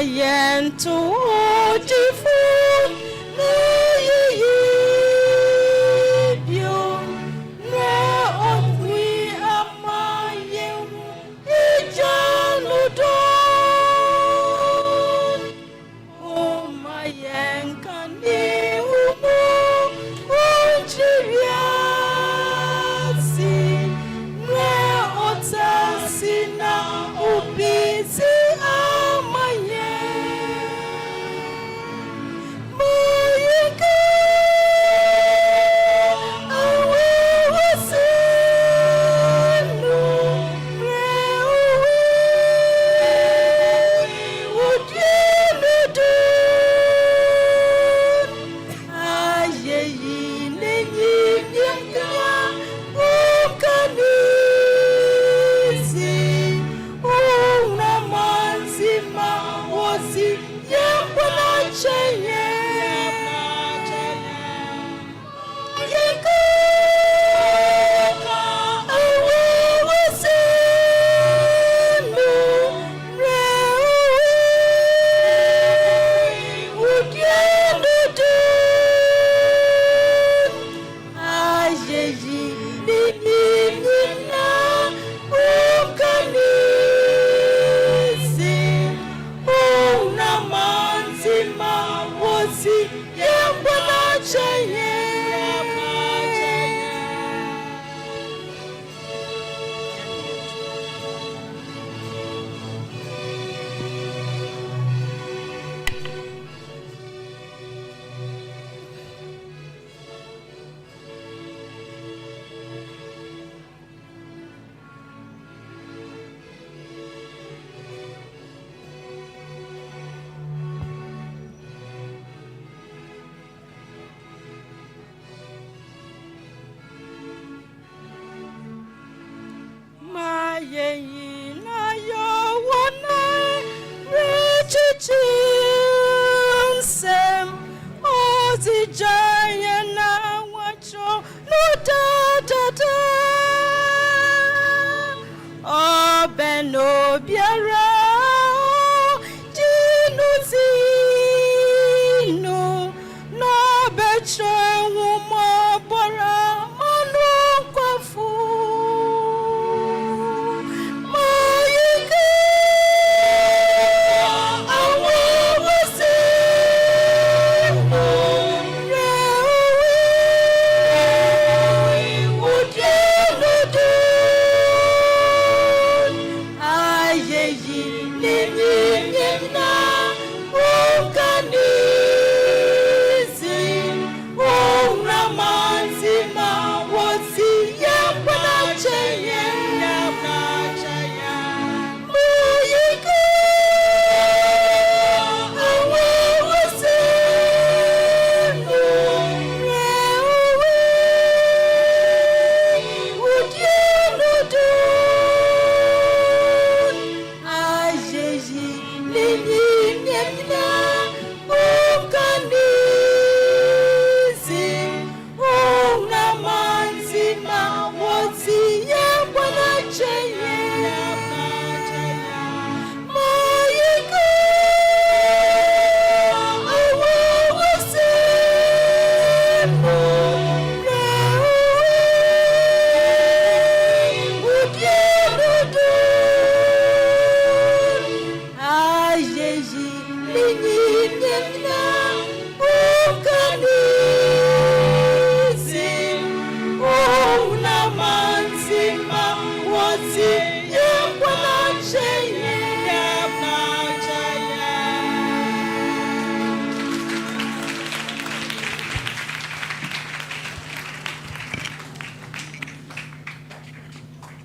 [SPEAKER 3] Yento odifu
[SPEAKER 12] Wati Jayana Wacho no da Oh Beno Biara Dinuzino no becho Wumo Bora Manu Kwafu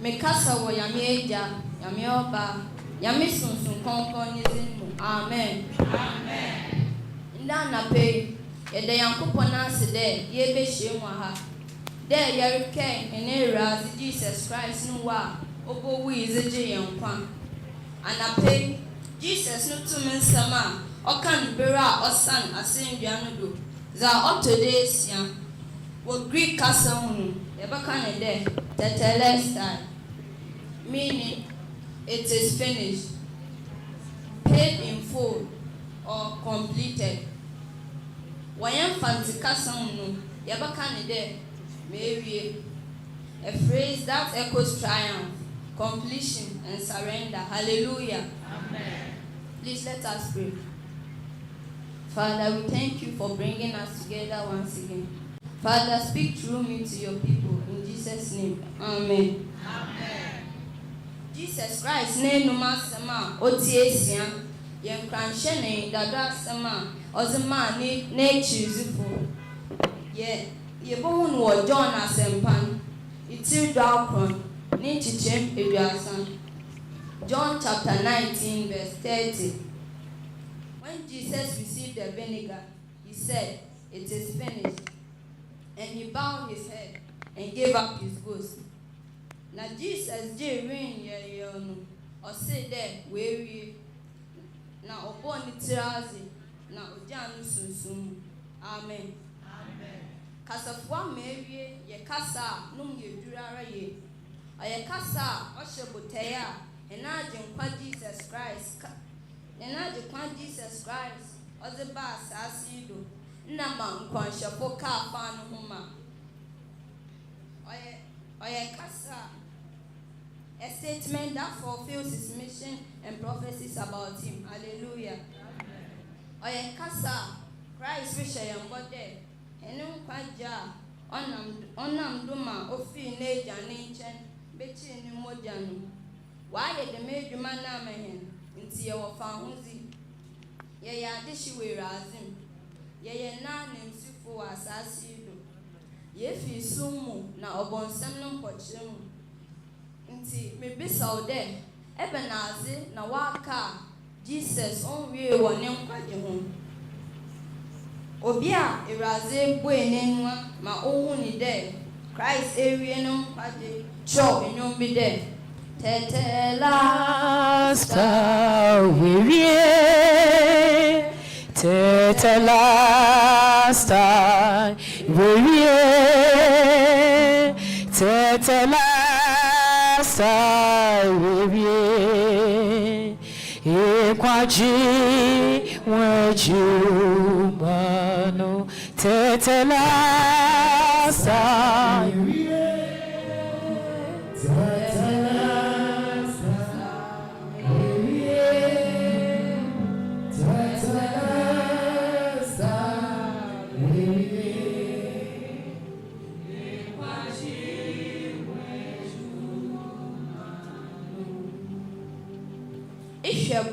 [SPEAKER 13] Mekasa wo yame eja, yame oba, yame sunsun konkon nizimu. Amen. Amen. Nda na pe, yede Yankopon ase de ye be hye mu ha. De yereke ene razi Jesus Christ no wa, obo wi izeje yankwa. Anape Jesus no tumi nsama, okan bera osan asendua no do. Za otodesia wo Greek kasa hunu, yebaka ne de tetelestai. Meaning it is finished, paid in full or completed. Wayan fancy kasam no yabaka de maybe a phrase that echoes triumph, completion and surrender. Hallelujah. Amen. Please let us pray. Father, we thank you for bringing us together once again. Father, speak through me to your people in Jesus' name. Amen. Amen. Jesus Christ ne numa sama otiesia yen kranhye ne dada sama ozema ne chizifo ye bohu no John asempan itil dawkron ne chichem eduasan John chapter 19 verse 30. When Jesus received the vinegar, he said, "It is finished." And he bowed his head and gave up his ghost. Na Jesus je rin ye no o say there we na obo ni tirazi na oja no sunsun. Amen. Amen. Kasafwa mewie ye kasa num ye durara ye. Aye kasa o sheboteya ena agyenkwa Jesus Christ. Ena agyenkwa Jesus Christ o ze ba SIWDO na ma nkwanhyefo ka fa no homa. Oye kasa a statement that fulfills his mission and prophecies about him. Hallelujah. Oye kasa Christ wish I am body enu kwaja onam duma ofi na eja ne nchen bechi ni moja no wa ye de medwuma na amehen nti ye wo fa hozi ye ya de shi we razim ye na nemsifo wa SIWDO ye fi sumu na obonsem no mpochiremu nti mebisa ode ebenaze na waka Jesus onwie wo ne nkwaje ho obia eraze bo enenwa ma ohu ni de Christ ewie no nkwaje cho enyom bi de tetela star werie tetela
[SPEAKER 3] last time we tete last time we Ekwaji wejumano tete last time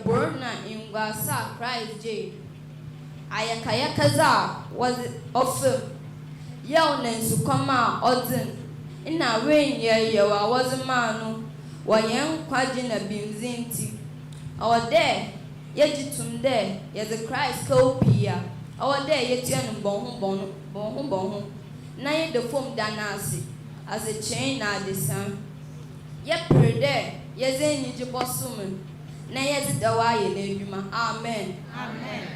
[SPEAKER 13] Borna in Wasa Christ J. Ayakayakaza was of Yawness to come out Odin. In a rain year, I was a man who young quadrin a bimzinti. Our day, yet to there, yet the Christ copia. Our day, yet young bon. Nay the foam danasi as a chain at the sun. Yet per day, yes, any jibossuman. Na yezi dawaye n'edwuma. Amen. Amen.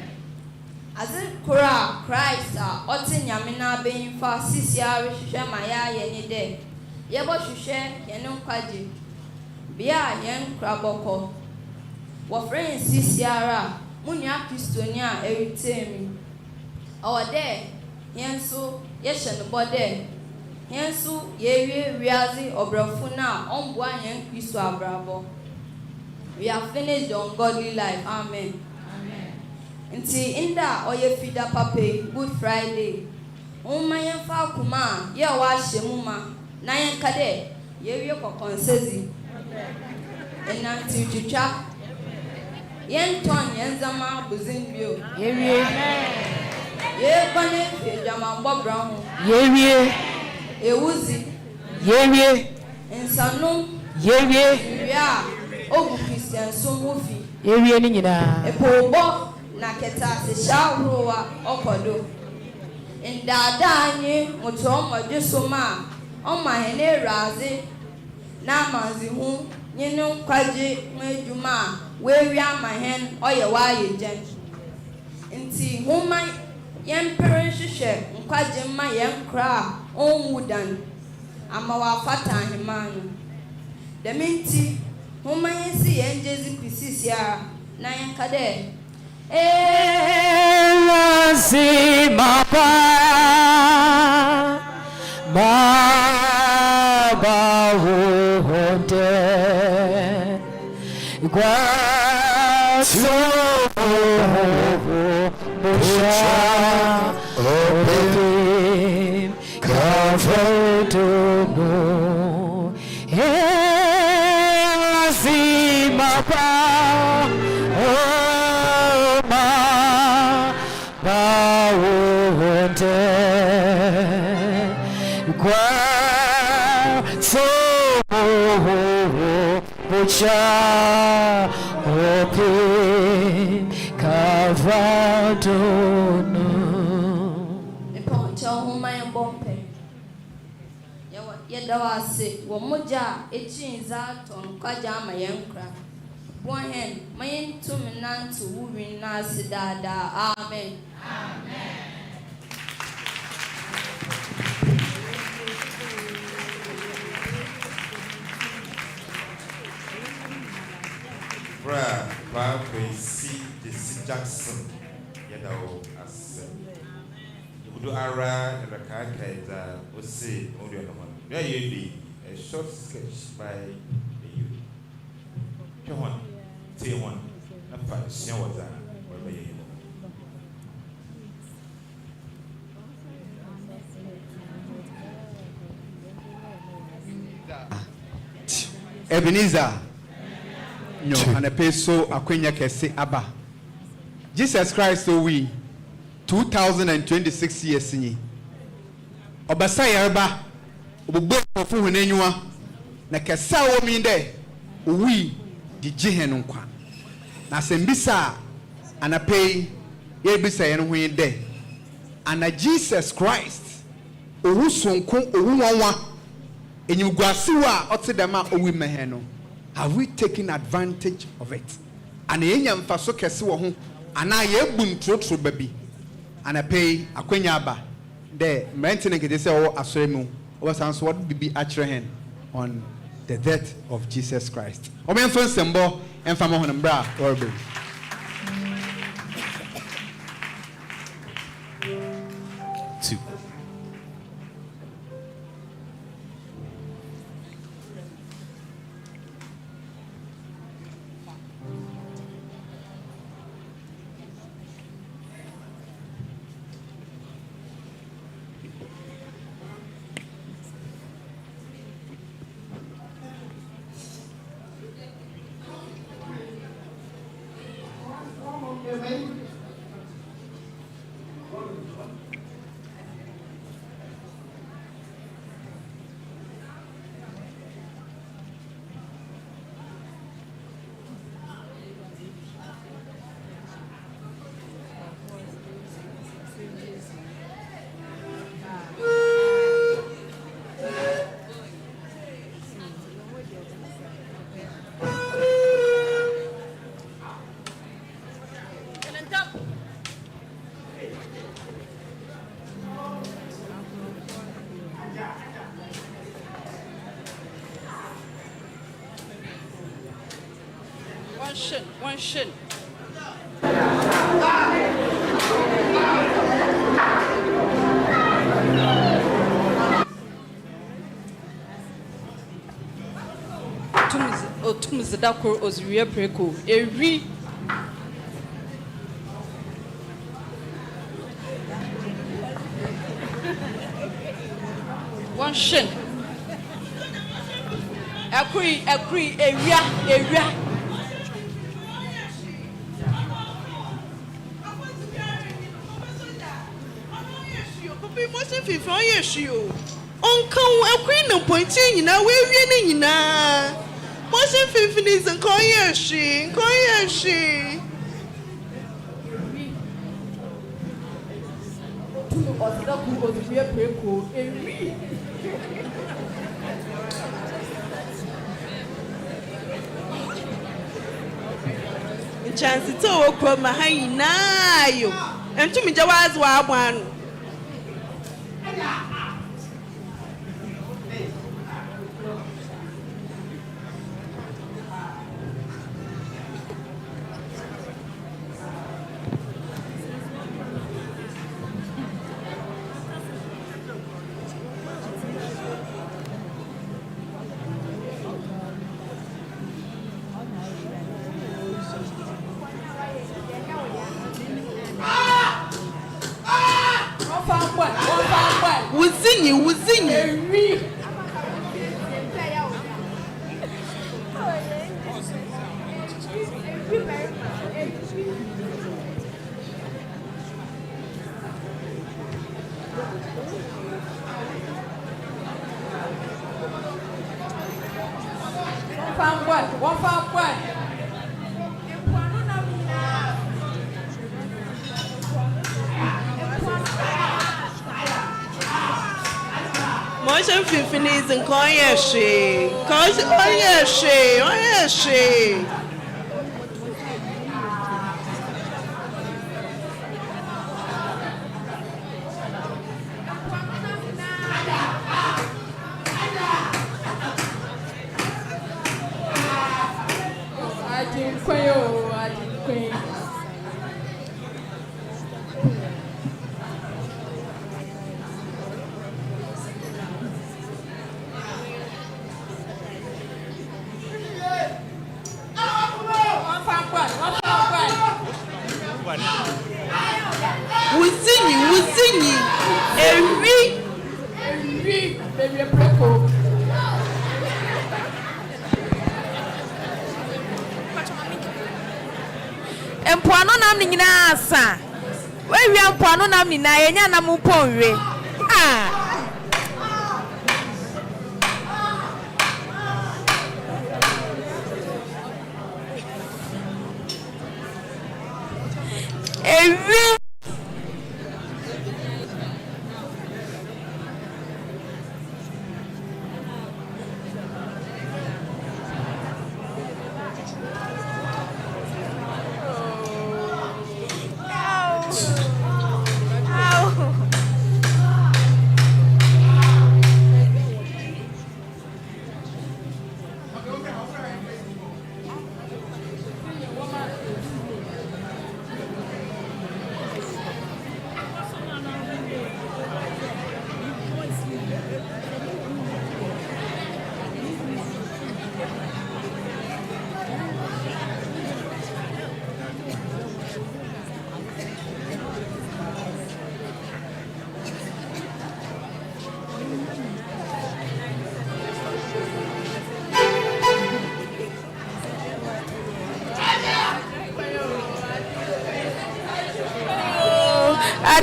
[SPEAKER 13] As it kura Christ oti nyame na benfa sisi ahwehwe ma ya ye ni de. Ye bo hwehwe ye no kwaje. Bia ye nkra boko. Wo friend sisi ara munya Kristoni a eritemi. Awo de yenso ye hye no bode. Yenso ye wiazi obrafo na omboa ye Kristo abrabo. We have finished the ungodly life. Amen. Amen. Until in that oye fida pape Good Friday. Mayen fa kuma ye wa shemuma na yen kade ye wie kokonsezi. Enanti chicha. Yen ton yen zama buzimbio. Ye wie. Ye bane fe jama mbobra ho. Ye wie. Ewuzi. Ye wie. Ensanu. Ye wie. Wia. Ogu Christian so movie. Ewie ni nyina. Epobo na keta se shawrowa okodo. Ndada anyi moto omode so ma. Oma hene raze na manzi hu nyinu kwaje medwuma we wi ama hen oye wa ye jen. Nti huma yempere hwehwe nkwaje ma yenkra onwudan ama wa fata ahemanu. Deminti Huma yesi yenjezi pisisi ya na yankade. Elasi mapa Maba wote Gwaso Musha Obim Kavotono Papa, oh ma, bawonte, kwa so bucha ope kavadono. Eponcha huma yambompe. Yedawase womoja echinza ton kwaja ama yenkra. Bohen mayen tuminantu wurin nasi dada. Amen. Amen.
[SPEAKER 7] Bra, Papa, see the Jackson, Yadao, as Udo Ara, and the Kaka, was say, only on one. There you be a short sketch by you. Come on, say one. Not five, see what that, whatever you
[SPEAKER 11] know. Ebenezer. No, and a peso akwenya kese aba. Jesus Christ we 2026 years ni. Obasa yarba obugbo ofu hunenwa na kesa wo mi de we di jihen nkwa. Na sembisa anapei ye bisa ye no hu de. Ana Jesus Christ owu sonko owu wanwa enyugwasiwa otedema owi meheno. Have we taken advantage of it? And yenya mfaso kese wo ho ana ye bum trotro baby
[SPEAKER 14] and I pay a quenyaba. There, maintenance it is all assume was answered what be actually on the death of Jesus Christ. Omen first symbol and from on bra or be.
[SPEAKER 7] Two.
[SPEAKER 12] One shin. Tumzi dakor ozuriye preko. Ewi. One shin. Ekuri, ewia. If I yes you, Uncle, a queen of pointing, now we're winning now. Motion 15 is a coyer she. Chance it's all from my high now, and to me, Jawaz one. Wuzinyi. One pound. Motion 15 is in Koyashi. Oyashi. I didn't quit. Wuzinyi. Ewi. Baby preko. Empoano nam ni nyina asa. We wi empoano nam ni na yenya na mu ponwe. Ewi.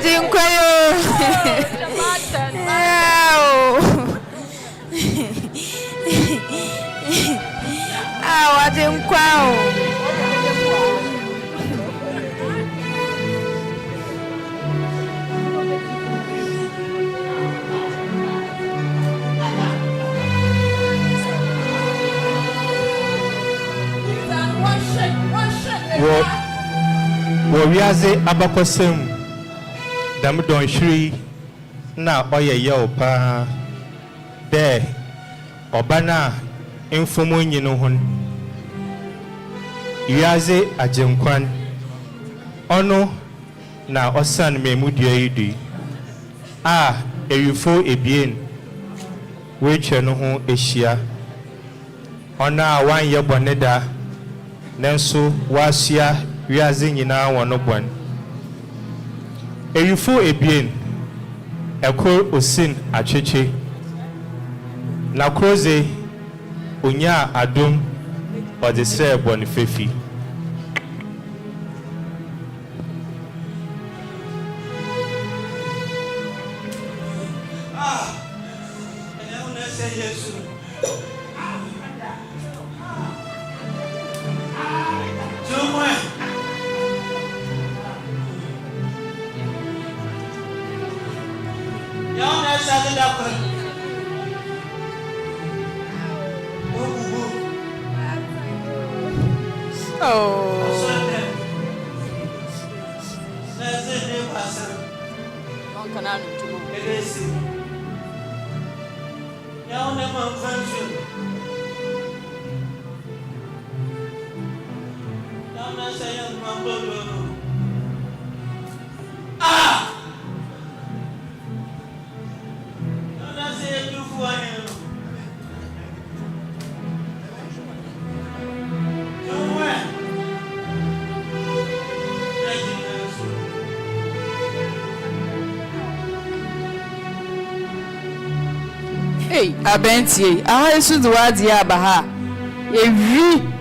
[SPEAKER 9] didn't cry. I didn't cry.
[SPEAKER 7] Wiaze abakosem dam don hwiri na oye ye pa de obana mfomo nyino hon wiaze ajenkwan ono na osan memudua yidi a ewifo ebien weche no ho ehia ona wan ye boneda nanso wasia wiaze nyina wono bon ewifo ebien ekor osin atwetwe na kroze onya adom odise bon fefi
[SPEAKER 15] Abentie, I should do what the Abaha. Every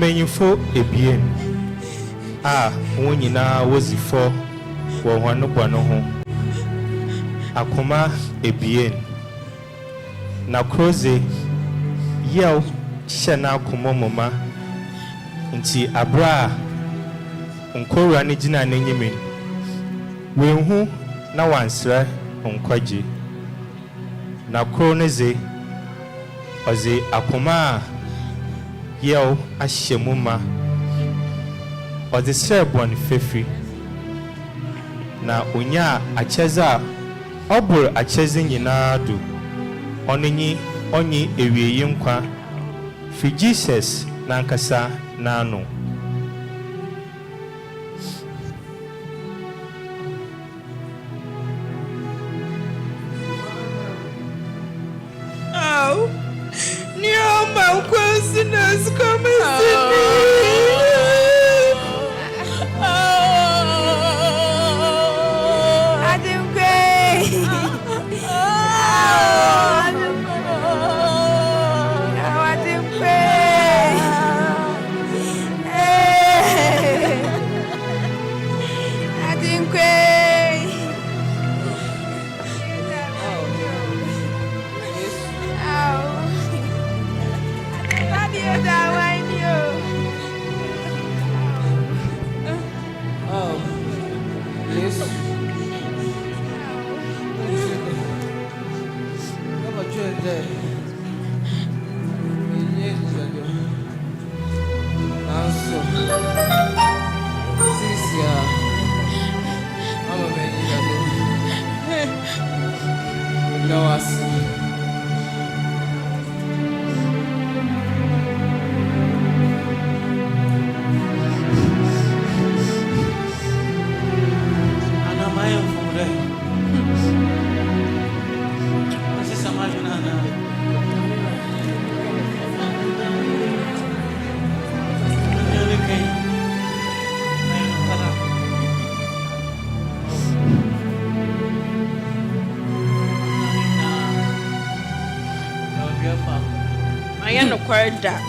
[SPEAKER 7] menyifo ebien a wonyina wozifo wo hwano bɔno ho akoma ebien na kroze yew hye na akoma moma nti abra nkora ne gina n'enyimi wenhu na wansra nkwaje na kro ne ze oze akoma yew ahyemuma ɔde sɛbɔn fefi na onya akyɛza ɔbor akyɛze nyinaa do ɔnenyi ɔnyi ewieye nkwa fi Jesus nankasa nano
[SPEAKER 5] there. Also, this year, I'm a man. No, I see.
[SPEAKER 12] I am not quite that.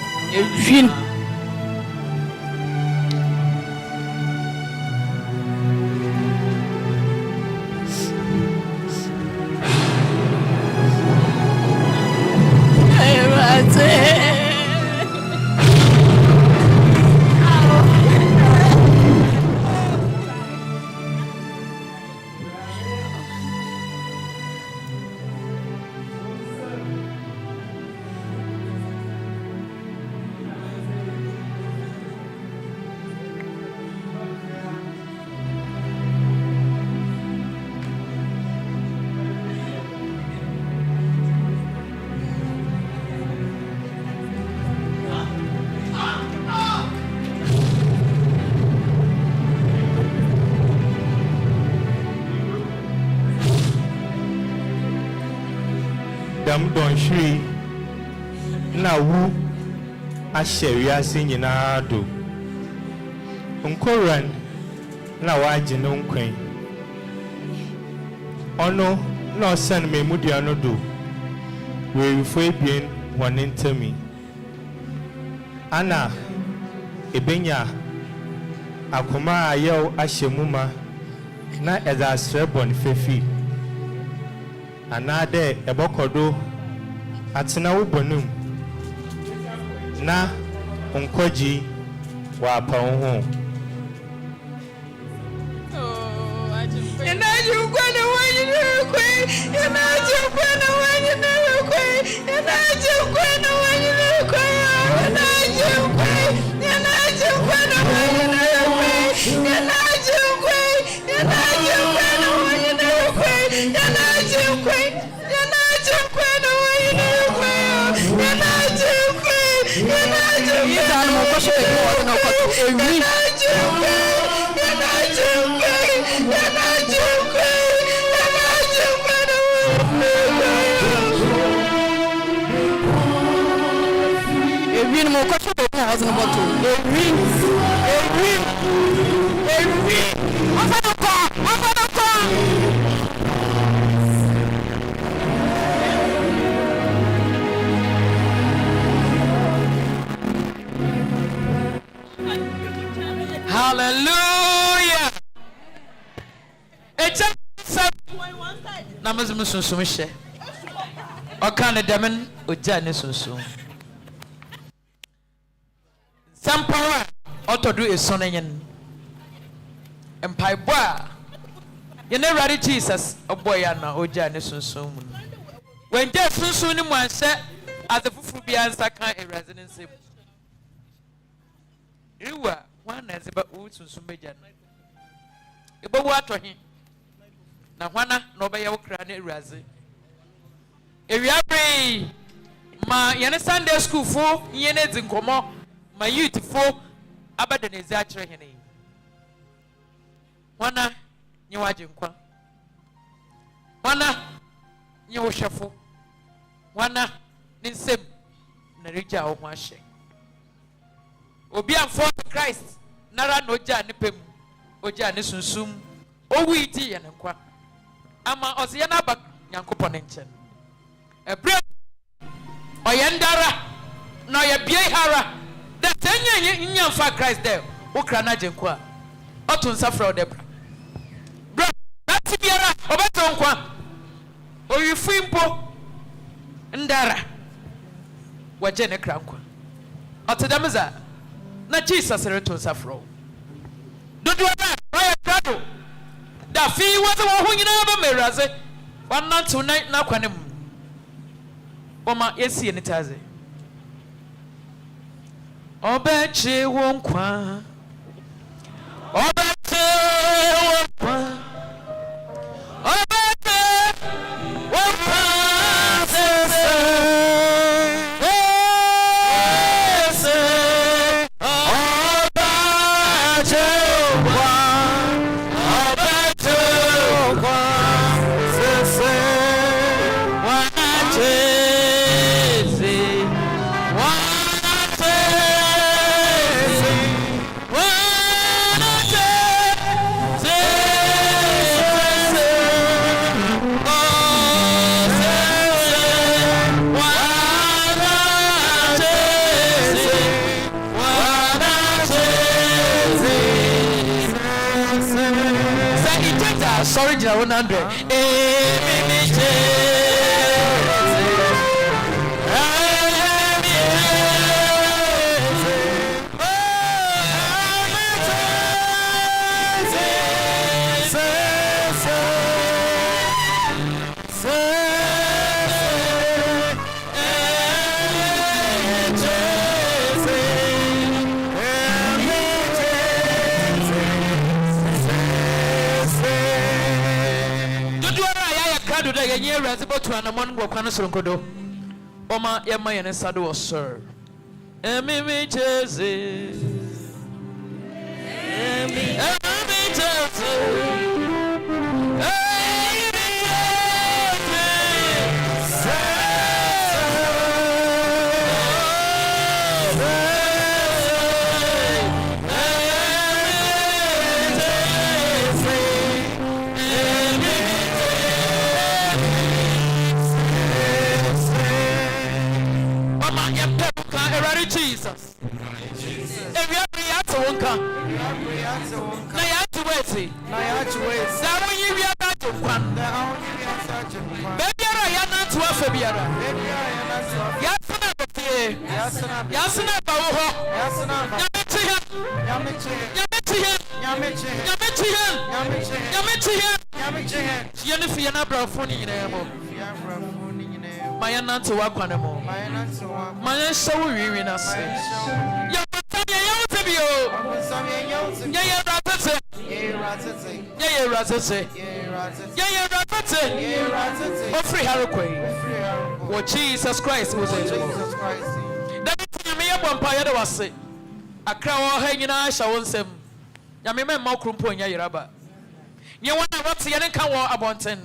[SPEAKER 7] Dam don shri na wu asheria sinyina do nkoran na waje no nkwan ono na osan memudia no do we fo ebien wone ntami ana ebenya akoma ayew ahyemuma na eza srebon fefi anade ebokodo atena wubonum na onkoji wa pa ho
[SPEAKER 5] Hallelujah. It's Namazum Sunsum. O can a demon or Janice Sunsum. Some power ought to do a sonnian. And Piboa. You never ready, Jesus, a boy, or Janice Sunsum. When just soon one said, as a fool be answer kind of residency. You were. One as about woods and Sumbajan. About water him. Now, one no by your cranny razzy. If you are my Yana Sunday school for Yenets in Como, my youth for Abadan is actually her name. One you are Jinqua. One you shuffle. One in sim Narija or Washi. Obi am for Christ nara no ja ne pem oja ne sunsum o witi ye ne kwa ama ose na ba Nyankopon nchen ebre oyendara no ye bie hara that anya nya for Christ there o kra na jenkwa otun safra de bra that biara obeton kwa o yifu impo ndara waje ne kra nkwa otedamza na Jesus return safro do that why crado da fi was a ho nyina ba meraze one night tonight na kwanem Oma yesi enitaze. Obeche wonkwa. Obeche wonkwa. Obeche wonkwa. Sorry, Jina 100. Yenye razibo to anamon go kwano soronkodo. Oma yema yene sado was sir. Emi cheze. Emi cheze. Jesus. If you have to wonka, na ya to wait. That when you are about to one. Baby, I am not to a Fabiara. Yasana Baho. Yamichi. Yanifiana Brafoni in a my aunt to work on them all. My aunt so weary in us. Yeah, free Hurricane. What Jesus Christ was it? That is me up on Payada was it. A crowd hanging I shall want them. Yamima Mokrumpo in Yaraba. You want to what's the other cow about 10.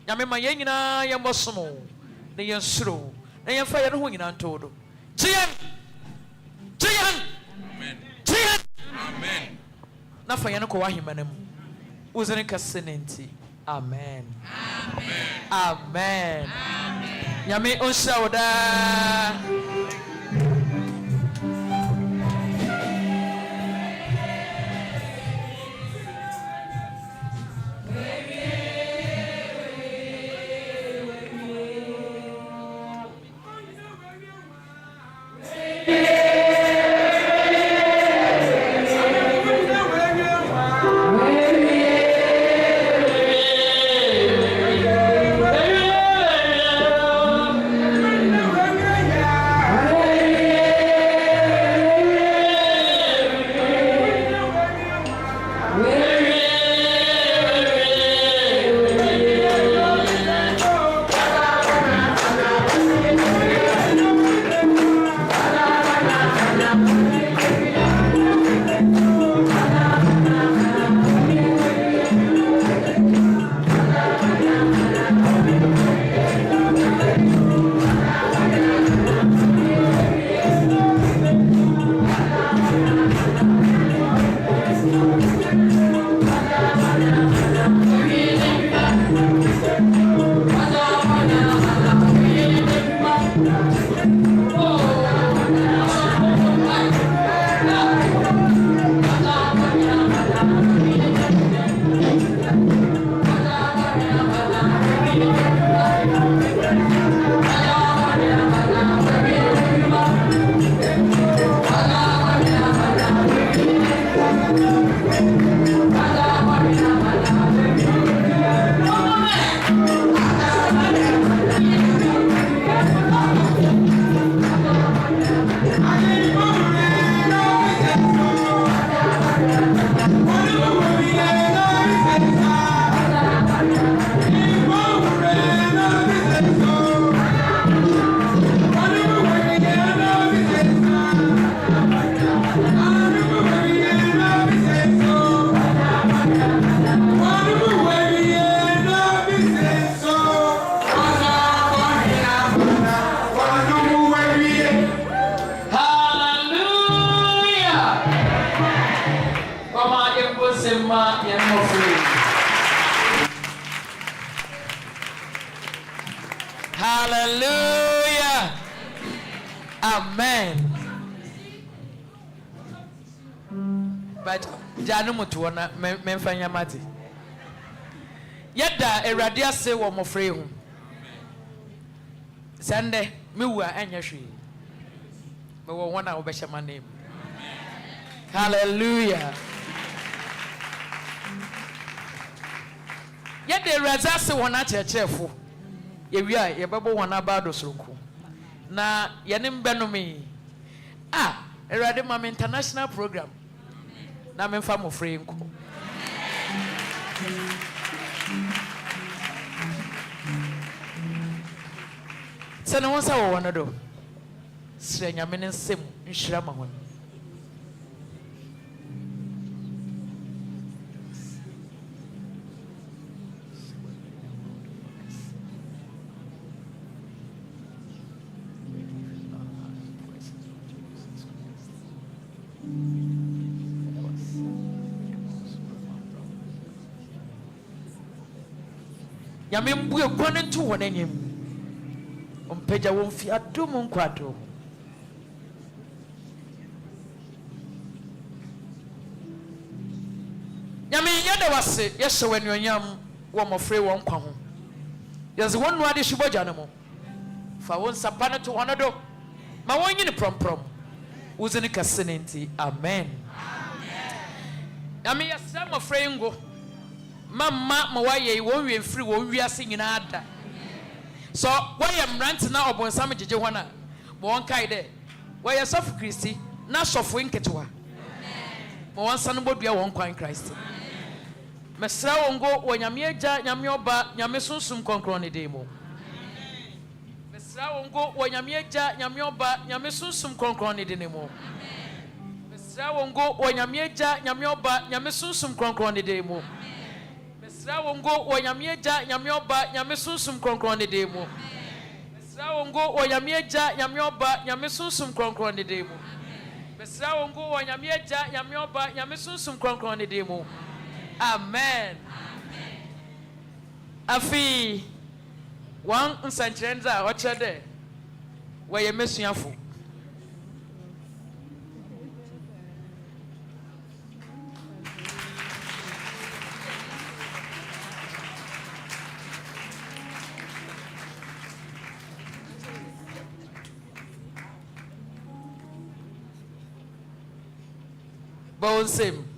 [SPEAKER 5] Yamima Yanina Yamosumo. The young slow, the young fire winging on todo. Amen. Na fayano ko wahimanem. Uzene kasenenti. Amen. Amen. Yame onshawda.
[SPEAKER 3] Hallelujah. Amen. But Janu Mutuana Memfanya Mati. Yada Eradia say one more free. Sunday, Miwa and Yashi. But one hour better my name. Hallelujah. Yet the Razasa one at your cheerful. If you are a bubble one about the Suku. Na Yanim Benomi. Ah, a Radimam international program. Na men famo free. So no one saw one of them. Saying a minute sim in Shramahon. Yamim will run into one in him. Peja won't fear two moon quattro. Yami Yada was it, yes, so when you're young, one more free one come. There's one word is Shibojanimal. For once a panel to one other, my one in the prom. Who's in the cassinity? Amen. Yami, yes, some of Frango. Mamma, Mawaye, won't be free when we are singing Ada. So, why am ranting now upon some Johanna? One kaide. Why a soft Christy, not soft wing ketua. One son about your one coin Christ. Mesra won't go when Yamia, Yamioba, Yamisum concroni demo. Mesra won't go when Yamia, Yamioba, Yamisum concroni demo. Mesra won't go when Yamia, Yamioba, Yamisum concroni demo. Mesra won't go when Yamia, Yamioba, Yamisum concroni demo. Mesra won't go when Yamia, Yamioba, Yamisum concroni demo. Mesra won't go when Yamia, Yamioba, Yamisum concroni demo. Amen. Afi one usanchenza ochade where you miss your food. Bone same.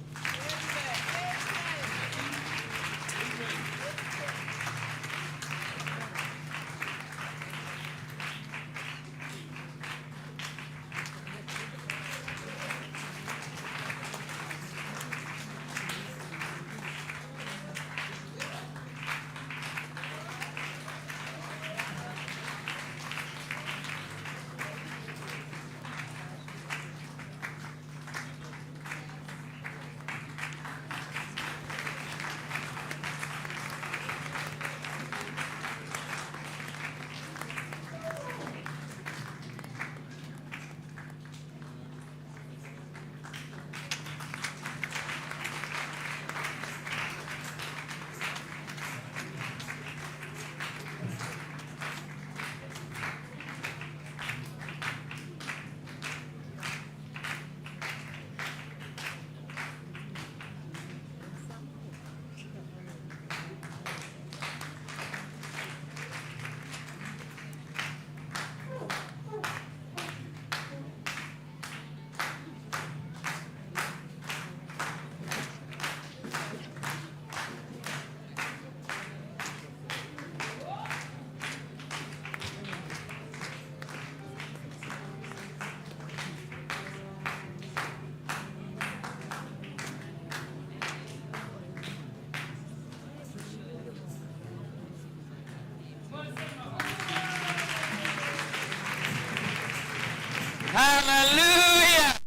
[SPEAKER 3] Hallelujah.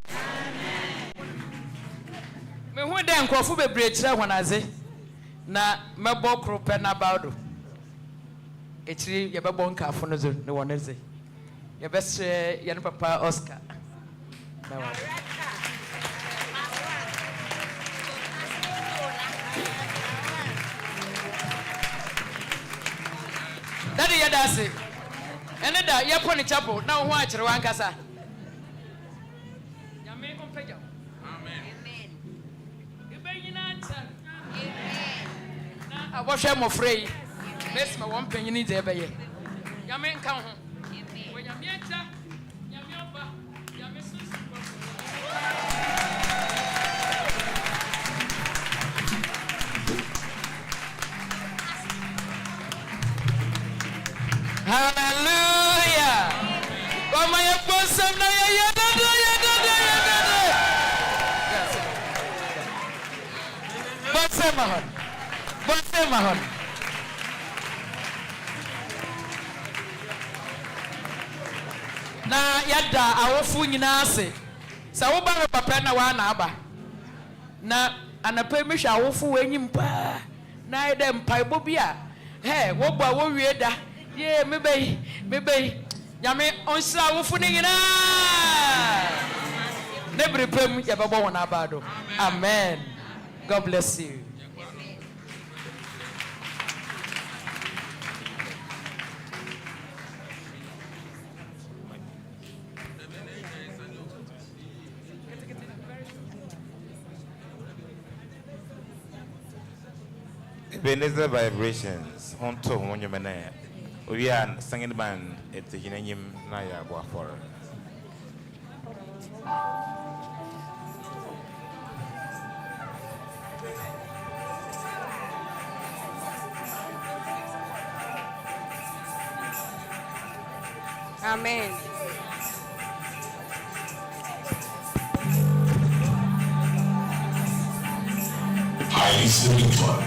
[SPEAKER 3] Me hu de nkofo bebre kire honaze na mebo krope na bawdo. Ekiri ye bebo nkafo no zo ne wonaze. Ye besre ye no papa Oscar. Na wa. Daddy ye dase. ene da ye poni chapel na ho a kire wan kasa nyame ompeja amen ibenyina nta na abohwe mo frei mesma won panyini de beye nyame nka ho wo nyame nta nyame oba nyame susu hallelujah. Come on, put some now. Bose mahon. Na yada awofu nyina ase. Sa wo ba me papa na wa na aba. Na anapa mi hwa awofu wanyim pa. Na ide mpaibo bia. Hey, wo ba wo wie da. Ye mebei. Nyame onsa awofu ni nyina. Nebrepem ya babo wona abado. Amen. God bless you.
[SPEAKER 7] EBENEZER vibrations onto Monyamene. We are singing band at the Jinayim Naya Wafor.
[SPEAKER 15] Amen.
[SPEAKER 16] Highly spiritual.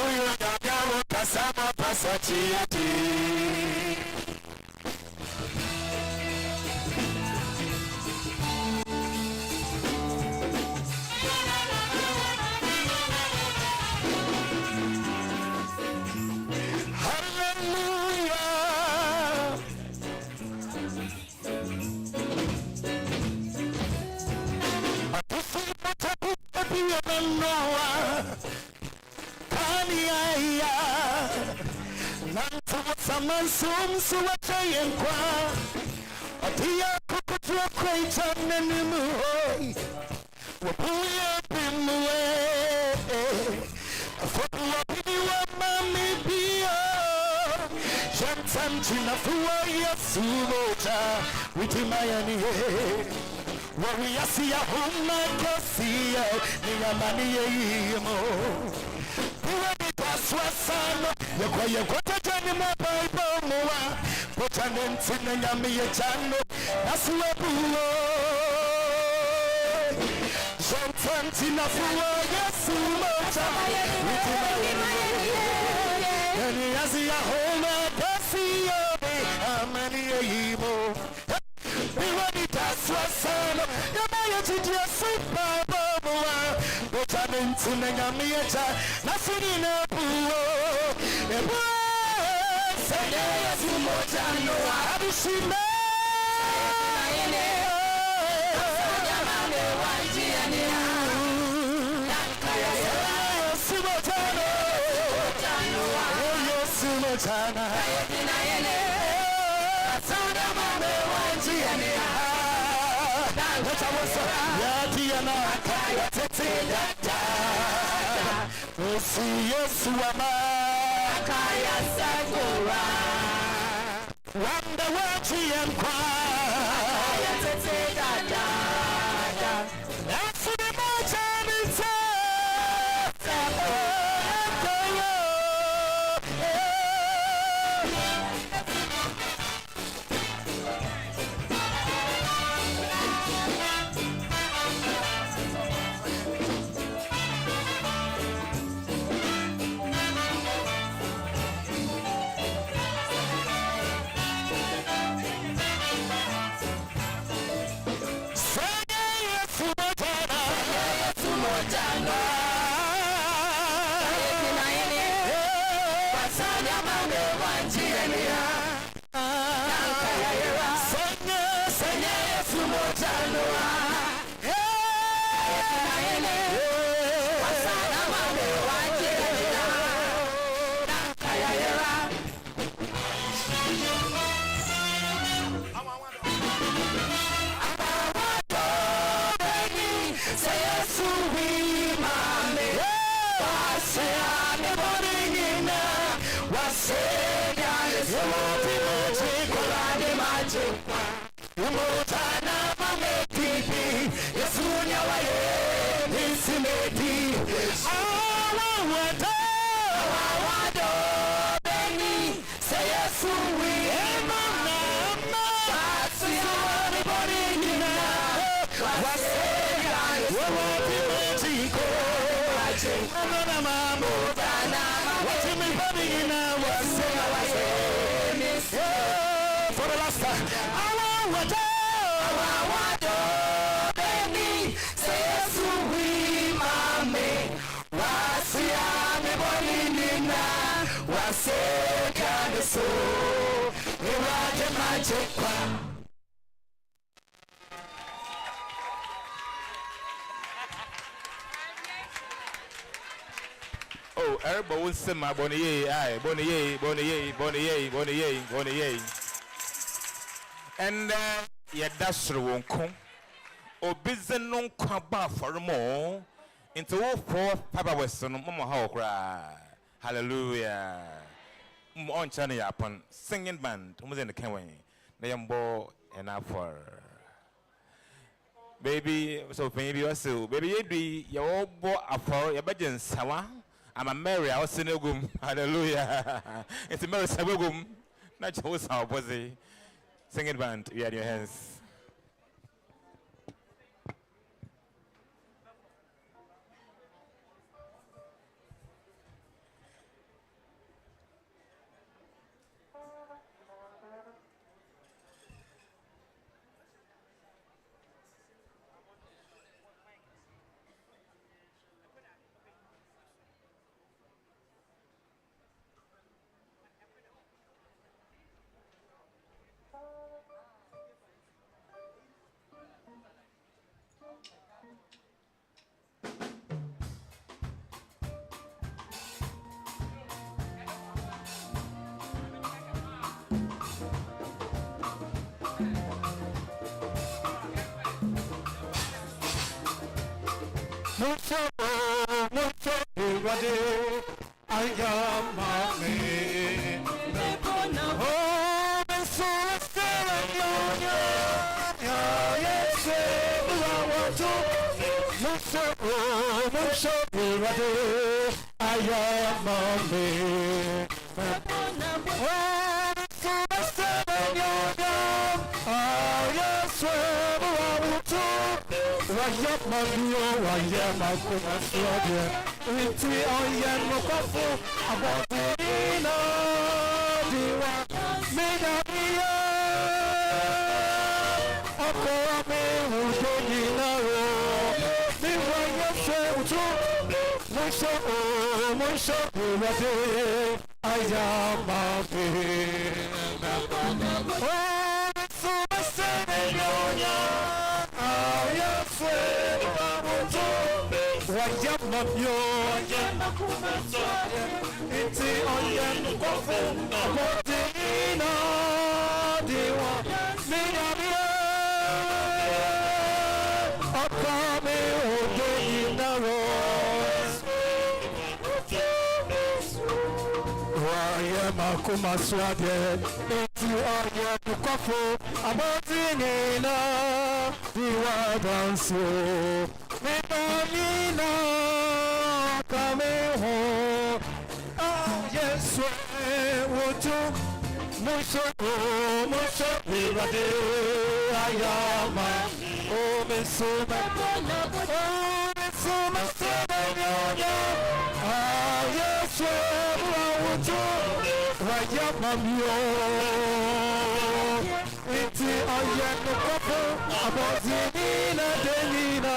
[SPEAKER 5] Hallelujah, Yagawa Kasama Pasachiati. Sum suwatayen kwa atia kukutua kwaita nenimu hoi wapuya bimwe afoku wapini wa mami pia jantam chinafuwa yesu moja witimayani wariyasi ya huma kasiya niyamani yeyimo Swasano, Yakoya Kotani Mabaibo Moa, Potanent in the Yami Chano, Nasuabuo, Jantantina Fua, Yasumota, and Yazia Homa, Casio, Amani Emo. Biwanita Swasano, Yamaya Tidia Super Boa, Potanent in the Yami Nasunina Buo, Sayaya Sumotano, Abishima, Sayamane, Wajiania, Sumotano, Sumotana, Sayamane, Wajiania, Yadiana, Kaya, Osi Yesu ama Akaya Sakura Wanda wachi yankwa Akaya tete dada Nasu ni moja nita Sabo Koyo for the last time,
[SPEAKER 7] Oh, everybody will say my bonnie, aye, bonnie. And yeah, that's the one come. O busy non kwaba for more into all four Papa Weston, Mama Hawkra. Hallelujah. On China upon singing band, almost in the Kenway. They am bo and for baby, so maybe also, baby, you be your old boy for your budget, Sawa. I'm a Mary, I was Senegum. Hallelujah. It's a Mary Sabugum. Not your house, was it? Singing band, you had your hands.
[SPEAKER 6] mucho, mucho, everybody. I am mommy. Oh, I'm so scared, yes, I want to. Mucho, mucho, everybody. I am mommy. Oh, I'm so scared, yes, I want to. Why up my view, why am I going to slow down? It's the oil no coffee. I want to know the one. Made a meal. I call me who don't know. Me why you say to my show, ready. I am a baby. Oh, it's so much. Wajamabyo, iti oyen kofu, amotina diwa, minabye, akame ogenaro. Wayama swade, iti oyen kofu, amotina diwa danso. Minamina kame ho, yes, wotu, muso, muso, irade, ayama, oh, mesuma, oh, mesuma, sebenyonya, yes, wotu, ayama mio, iti ayano kopo, abozina denina.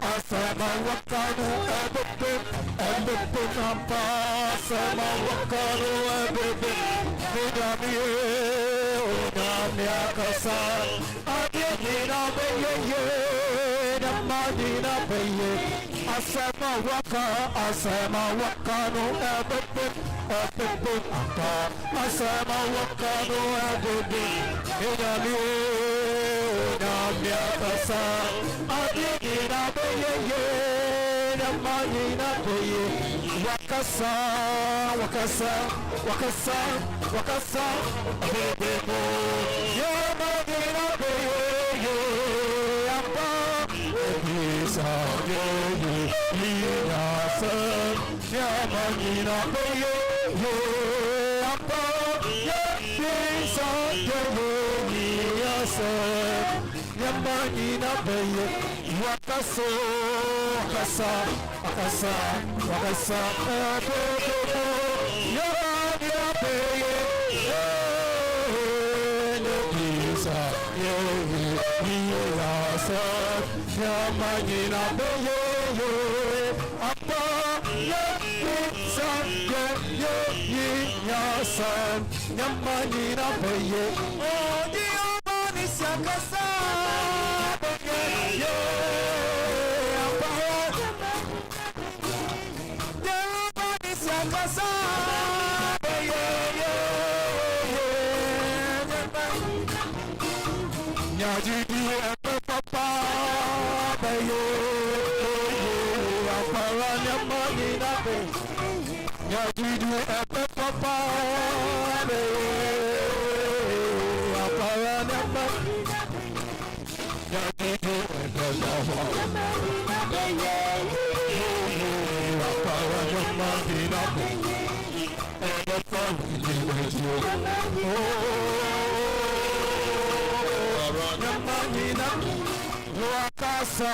[SPEAKER 6] Asama wakano ebebe ata asama wakano ebebe inami akasa adigina beye namayina beye wakasa bebe mo yamayina beye apa ebisa beye Yasan, Yamanina Baye, Apa, Yasan, Yasan, Yamanina Baye, Wakaso, Wakasa, Yamanina Baye, Yasan, Yamanina Baye. Apa ya san ya yasan nyamani na baye oh dia mani sakasa baye apa dia mani sakasa baye nyaji dia papa baye Yajidu epe papa be apara nama Yajidu epe papa apara nama dina epe papa nama dina wakasa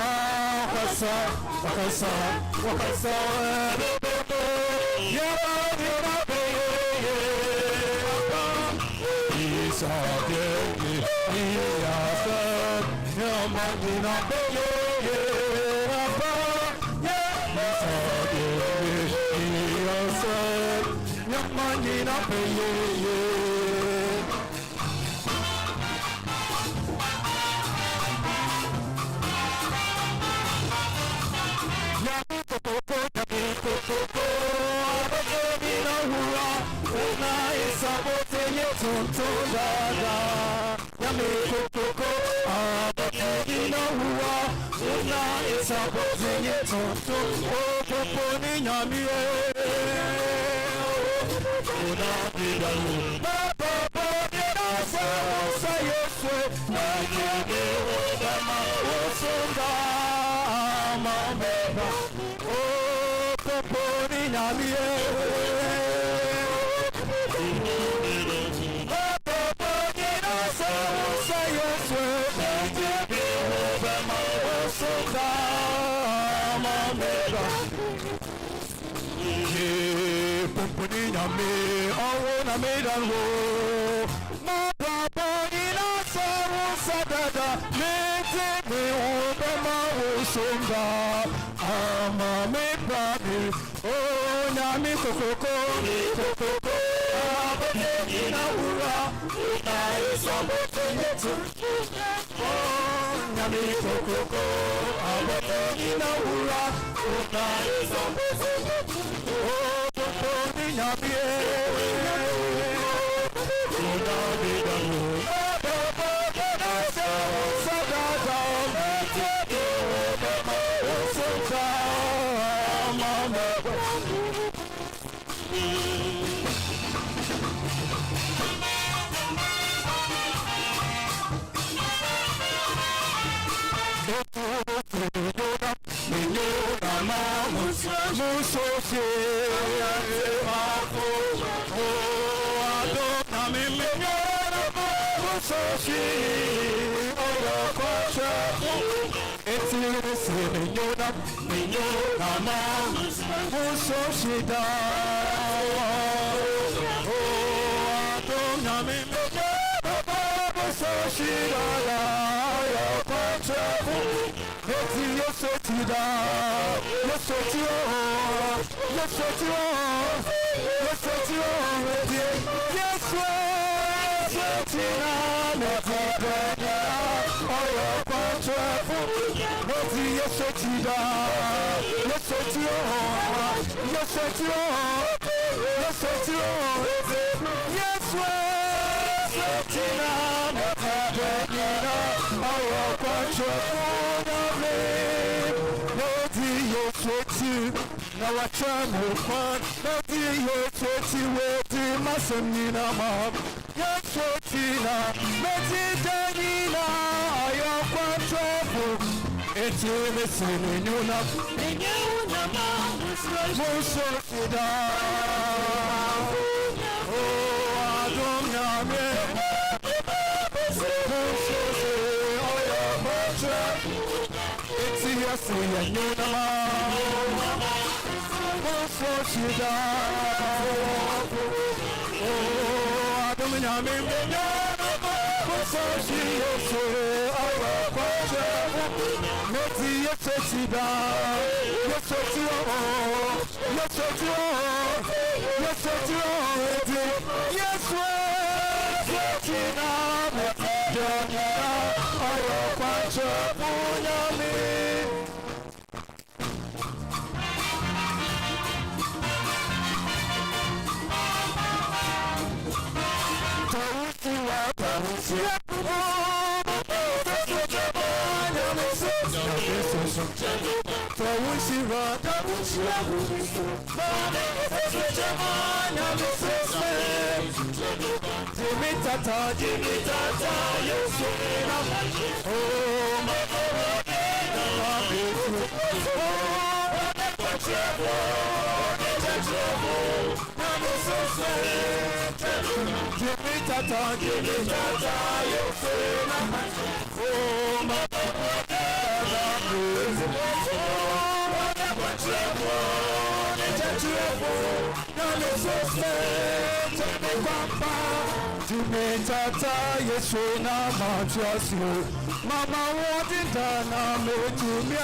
[SPEAKER 6] Mama, what did I know to me?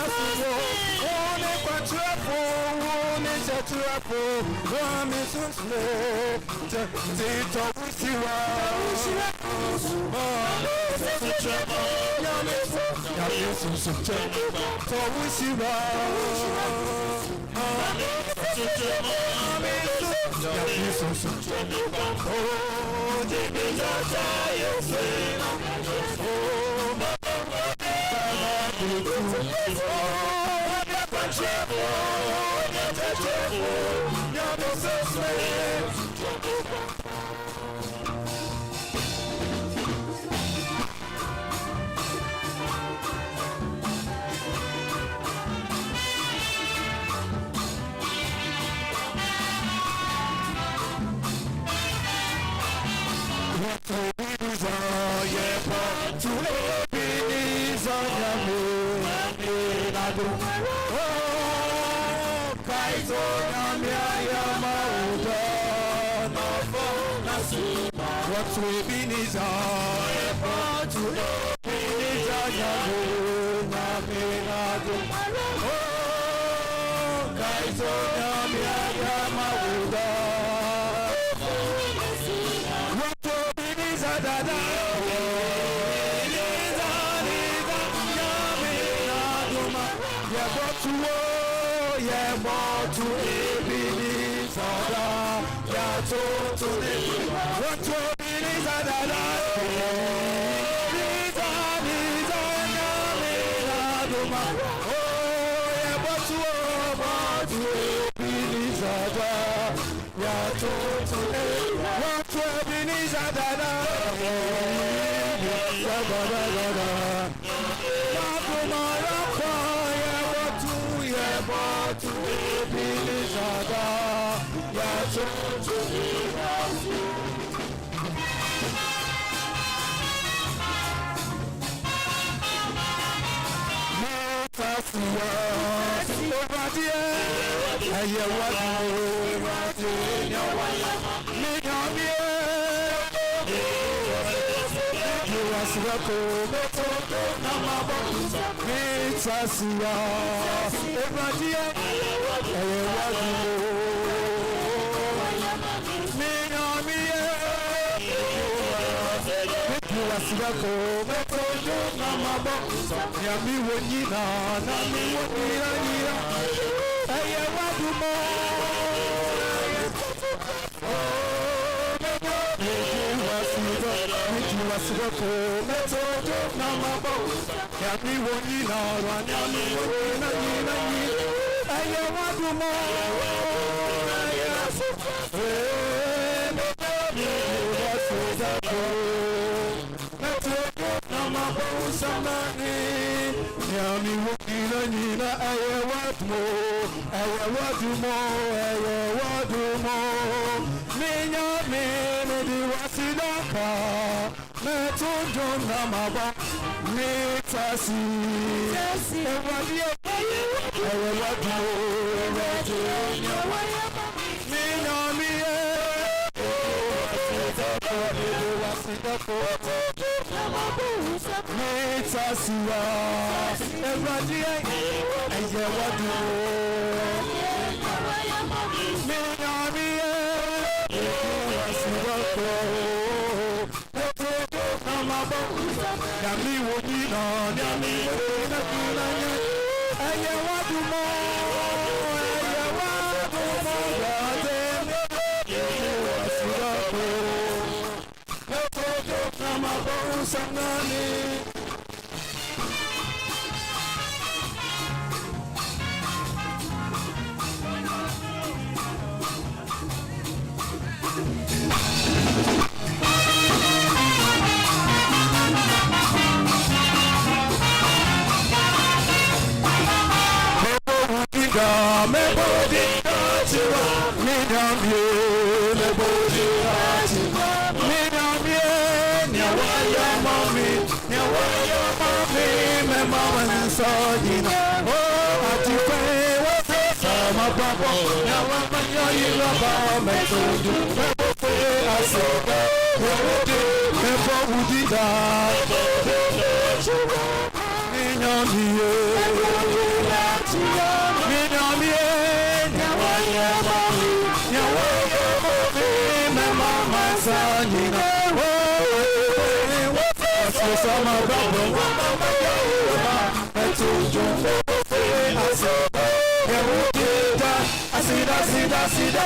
[SPEAKER 6] Minamie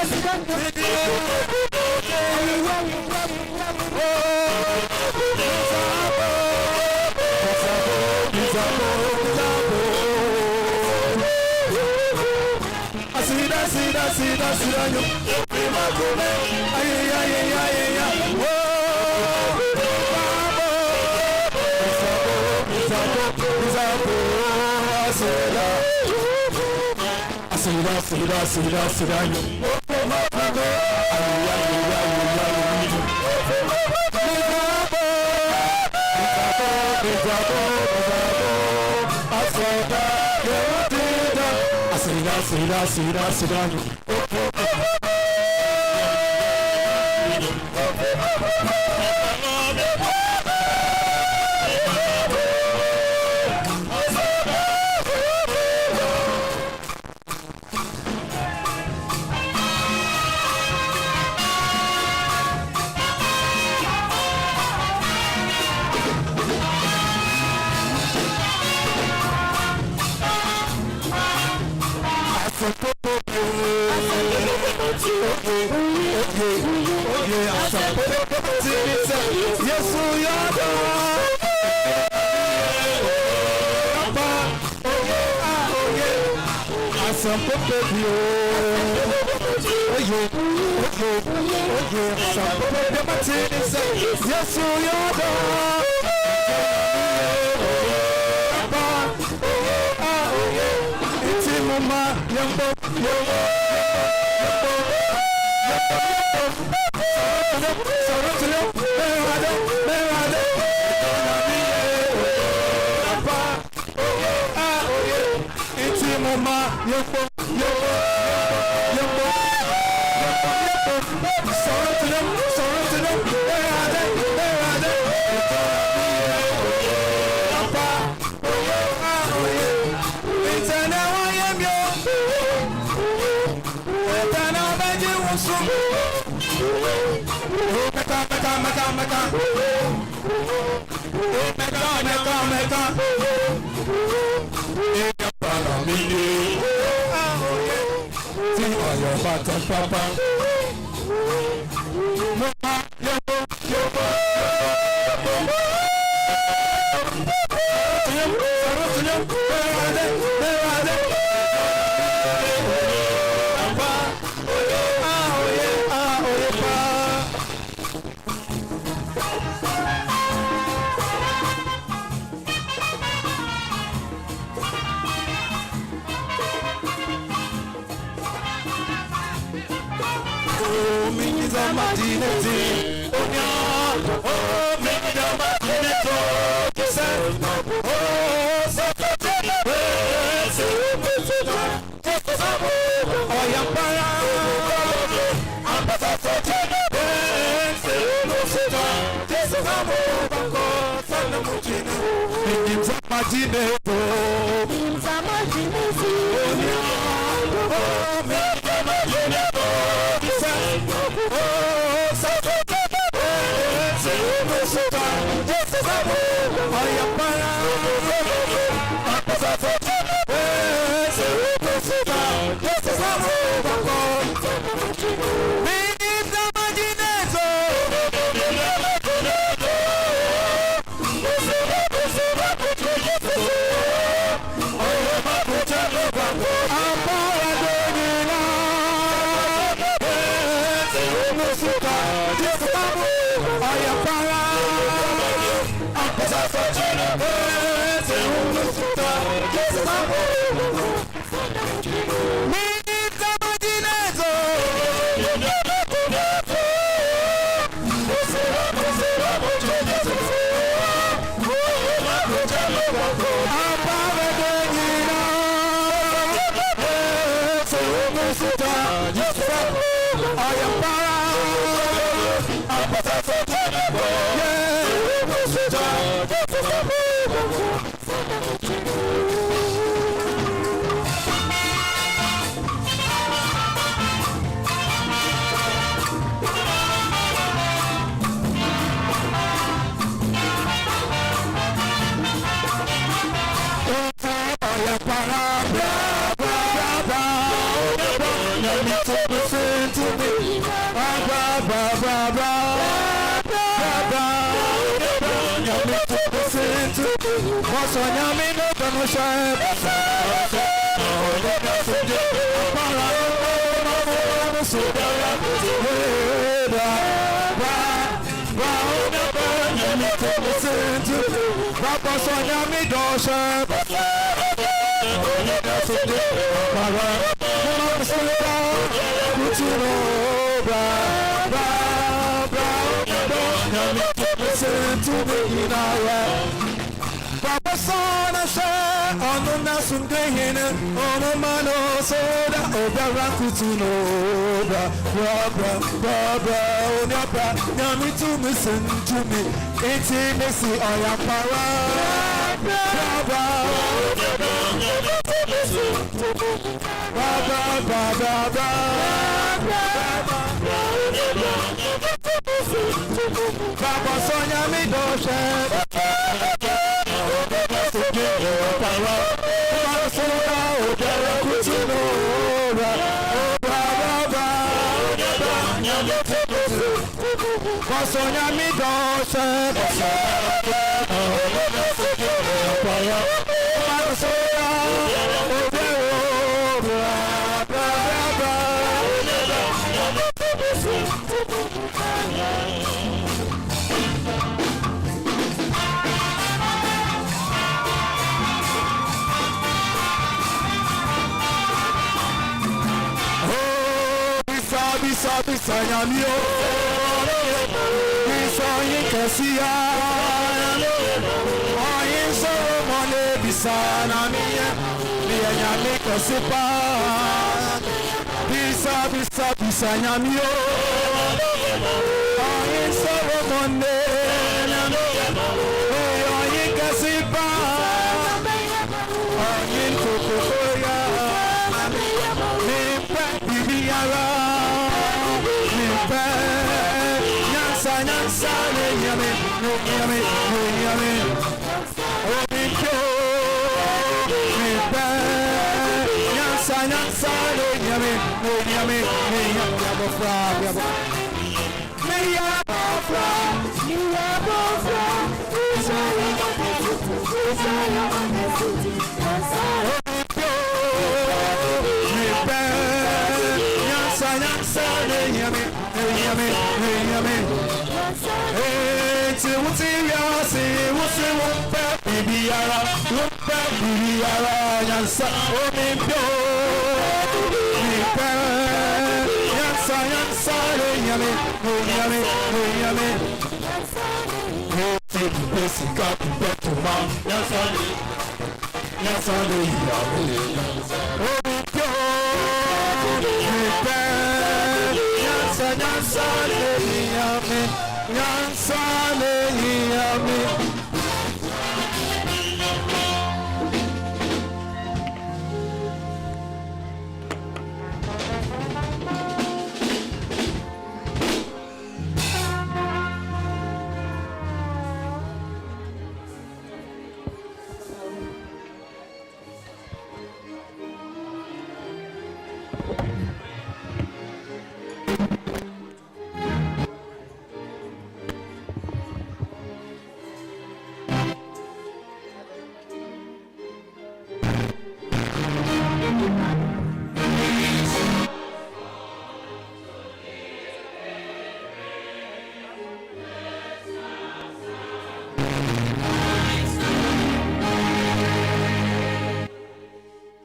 [SPEAKER 6] Para, bra, bra, bra, bra, bra, bra, bra, bra, bra, bra, bra, bra, bra,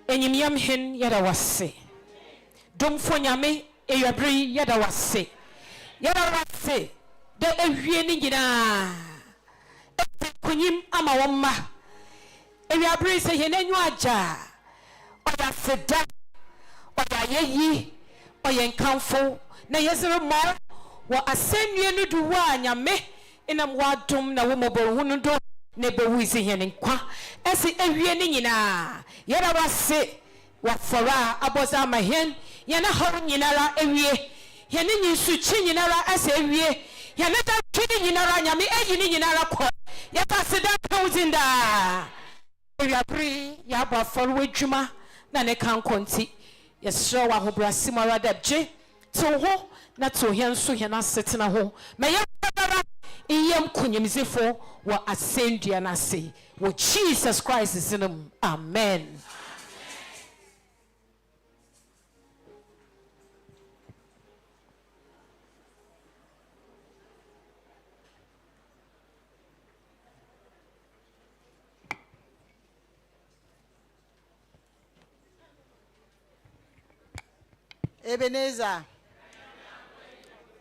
[SPEAKER 3] Enyimyam hen yada wase domfo nyame eyabri yada wase de ewie ni nyina kunyim ama womma eyabri se yenenyu aja oya seda oya yeyi oya nkamfo na yesere mo wo asennue no duwa nyame enam wadom na wo moboru no do ne bewu isi hene kwa esi ewie ni nyina yada wase wafora aboza mahen yana hawo nyinara ewie yene nyinsu chi nyinara asa ewie yana da twini nyinara nyame eyi ni nyinara ko yata seda thousand da ewiapri ya ba foro adwuma na ne kan konti yesro wa hobrasi marada je to ho na to hɛn so hɛn asetena ho ma yɛbara iyam kunyimzifo wa asendua na se wo Jesus Christ isinum amen.
[SPEAKER 17] Ebenezer.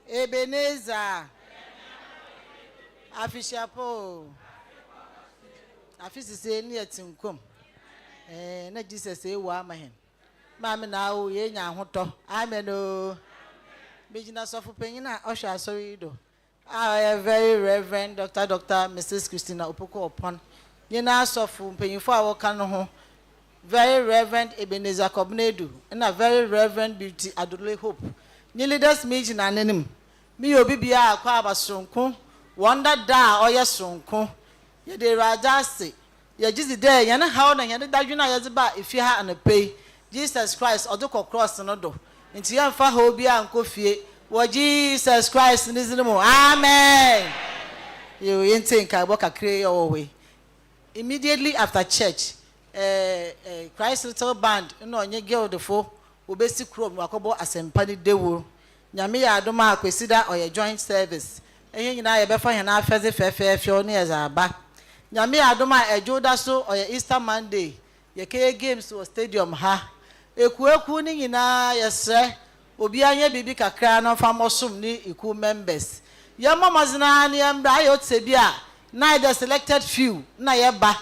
[SPEAKER 17] Ebenezer. Afishapo. Afisi se ni etinkom. Na Jesus e wa mahen. Mama na o ye nya hoto. Amen o. Bejina sofu penyina osha SIWDO. I very Reverend Dr. Mrs. Christina Opoko upon. Yena sofu penyifo a woka no ho. Very Reverend Ebenezer Kobnedu and a very Reverend Beauty Adole Hope. Ni leaders meeting anonym. Me obi bia akwa abasonko. Wonder da oya sonko. Ye de rajase. Ye jizi de ye na how na ye da dwuna ye ba ifie ha anapei. Jesus Christ odoko cross no do. Nti ye mfa ha obi anko fie. Wo Jesus Christ nizimu. Amen. You yente nka bo kakre yo we. Immediately after church Christ Little Band no onye Gildefo obesi krom wakobo asempani dewo nyame ya adoma akwesida oye joint service enye nyina ye befa hena afeze fefefe ne yazaba nyame ya adoma ejoda so oye Easter Monday ye ke games o stadium ha ekueku ni nyina yesre obi anya bibi kakra no famosum ni iku members ye mamazina ne embra ayo tsebia na the selected few na ye ba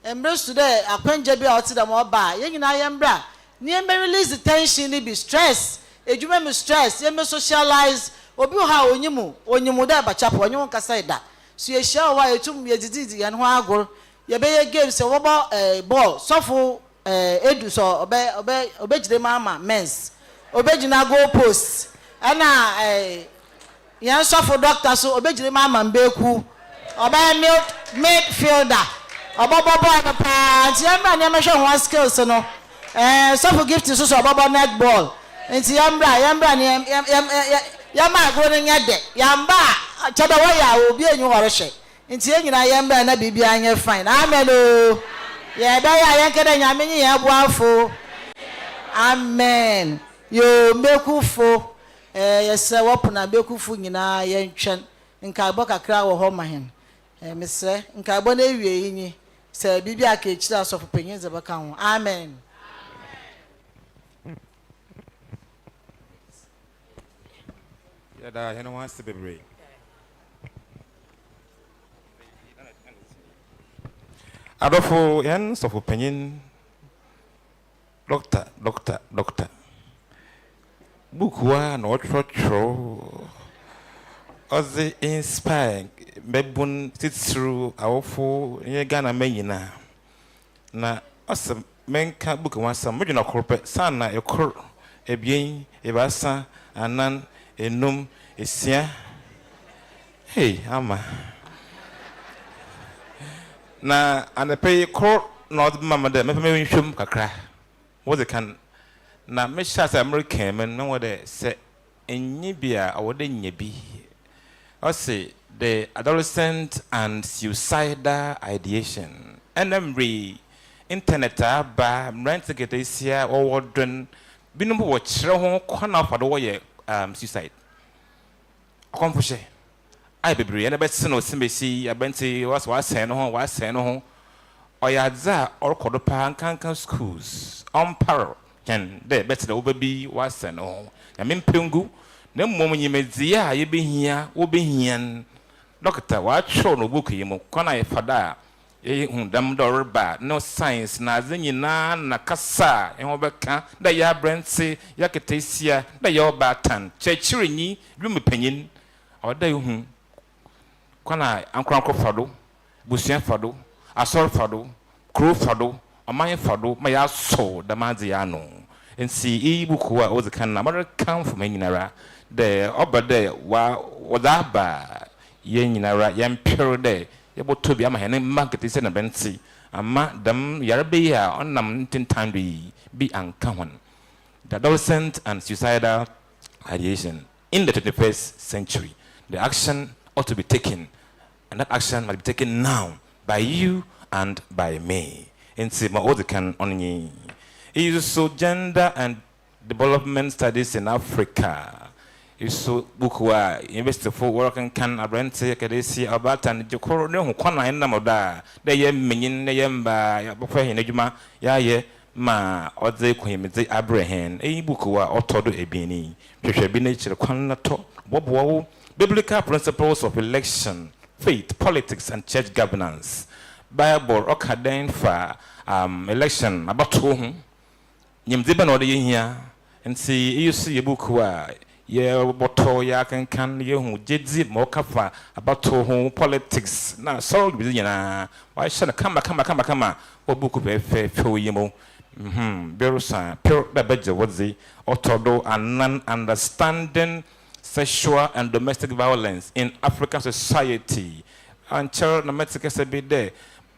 [SPEAKER 17] embrace today akwenje bi oti da mo ba ye nyina ye mbra ni em release the tension ni be stress ejuma me stress ye me socialize obi ha onyimu da ba chapo onyimu kasa ida so ye share wa etum ye dididi ye no agor ye be ye games wo ball sofo edu so obejire mama men's obejina goal post ana ye sofo doctor so obejire mama mbeku oba midfielder obobobo pa ti embra ne mehwe ho skills no so for gift so obobo netball enti yambra ne yama go ne nyade yamba chada wa ya obi enyu horehye enti enyina yambra na bibia anye fine amen o ye da ya yenkede nyame nyi ye boafo amen yo mekufo yese wopuna mekufu nyina ye ntwen nka bo kakra wo ho mahen mesre nka bo na ewie yinyi se bibia ka echira asofu penyin ze baka ho amen.
[SPEAKER 7] Yada hena wants to be brave. Adofo yan sofu penyin doctor bukwa no trotro ozi inspire mebun titru awofo nye Ghana menyina na asem menka buku wansa meduna korpe sana ekor ebien ebasa anan enum esia hey ama na anape kor no mama de me nhwem kakra what they can na me sha sa American men no de se enyi bia awode nyabi I say the adolescent and suicidal ideation. And every internet ba rent get this year or wardren binum watch corner for the way suicide. Confushe. I be brave and a best no simbesi, a benty was saying no or yadza or Kodopa and schools. On parrot can there better the baby was saying no. I mean Pungu. No moment you may see ya, you be here, will be here. Doctor, what show no book you can fada? Dam door bad, no science, nothing na cassa, and overcome the ya brancy, yakatasia, the your batan, churchini, room opinion, or the whom. Can I, Uncle Fado, Bussian Fado, a soul Fado, Crow Fado, a my Fado, my ass so, the Maziano. And see, e book was the can number come from Enara. The over there was that bad. Yenara, yam pure day, able to be a man market is in a bency. A madam Yarabia on them time be uncommon. The adolescent and suicidal ideation. in the 21st century. The action ought to be taken, and that action must be taken now by you and by me. In Sima Odikan Onyi. So gender and development studies in Africa. So Bukwa, University for working can abrente kadesi about and Jokoro no kwana in Namoda. They yem minin, they yemba, Bukwa in Ejuma, ya ma, or they quim, they Abraham, a Bukwa, or Todo Ebini, Pishabinich, Kwanato, Bobo, biblical principles of election, faith, politics, and church governance. Bible, Okaden for election, about whom. Nyimdiba no de here and see you see a book where ye boto ya can you who jidzi mo kafa about home politics na so na why should come what book be fe yimo berusa pure beje what's otodo and non-understanding sexual and domestic violence in African society and child na metric se be there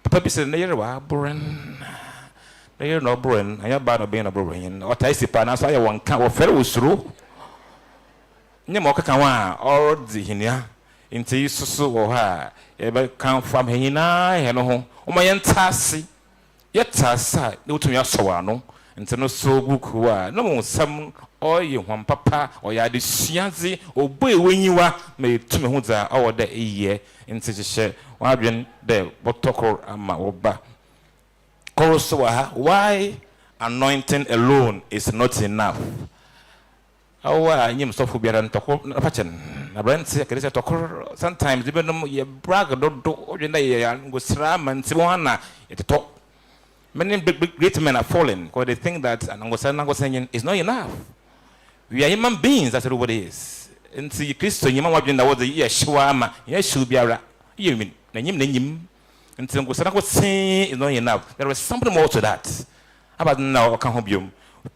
[SPEAKER 7] papa bi se na yerewa boren. You're no brain, I am bad of being a brain, or Taisipa, and I want count of fellows through. Nemokawa, or the Hinia, into Susu or her, ever come from Hina, and oh, my entasi. Yet, Tassa, no to me, so and to no so book who are no some or you one papa or ya the Sianzi or boy when you are made to me who's our day a year in such a share, one there, but talk and my oba. Why anointing alone is not enough? Sometimes even you brag many great men are falling because they think that is not enough. We are human beings, that's what it is. And see Christian, you might know what the Yeshua, Yeshua, you mean. And so is not enough. There is something more to that. About now, I can't help you.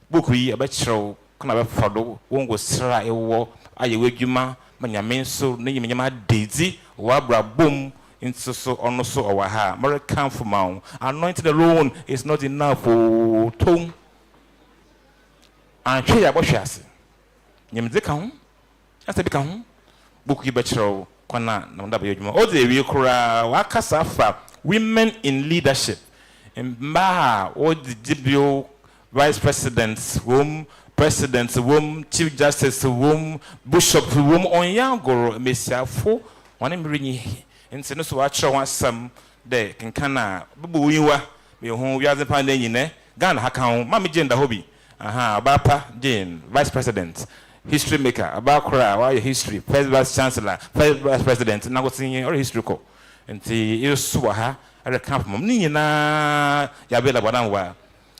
[SPEAKER 7] Book we about show can have follow. Won't go try a war. Are you with you, ma? When you mean so, name your daisy, wabra boom, into so on so our ha. American for mount. Anointed alone is not enough for tongue. And share about chassis. You may come. That's a become. Book you better. Women in leadership. What the debut vice presidents, presidents, chief justice, bishop, on Yangoro, Messiah, for one in Rini. And so, no, watch one some day can Bubuiwa, be home, we are the pandemic, Ghana, Hakao, Mammy Jane, the hobby. Bapa Jane, vice president. History maker, about cry, why history, first vice chancellor, first vice president, now what's in your historical. And see, you saw her at a camp, Nina, Yabella,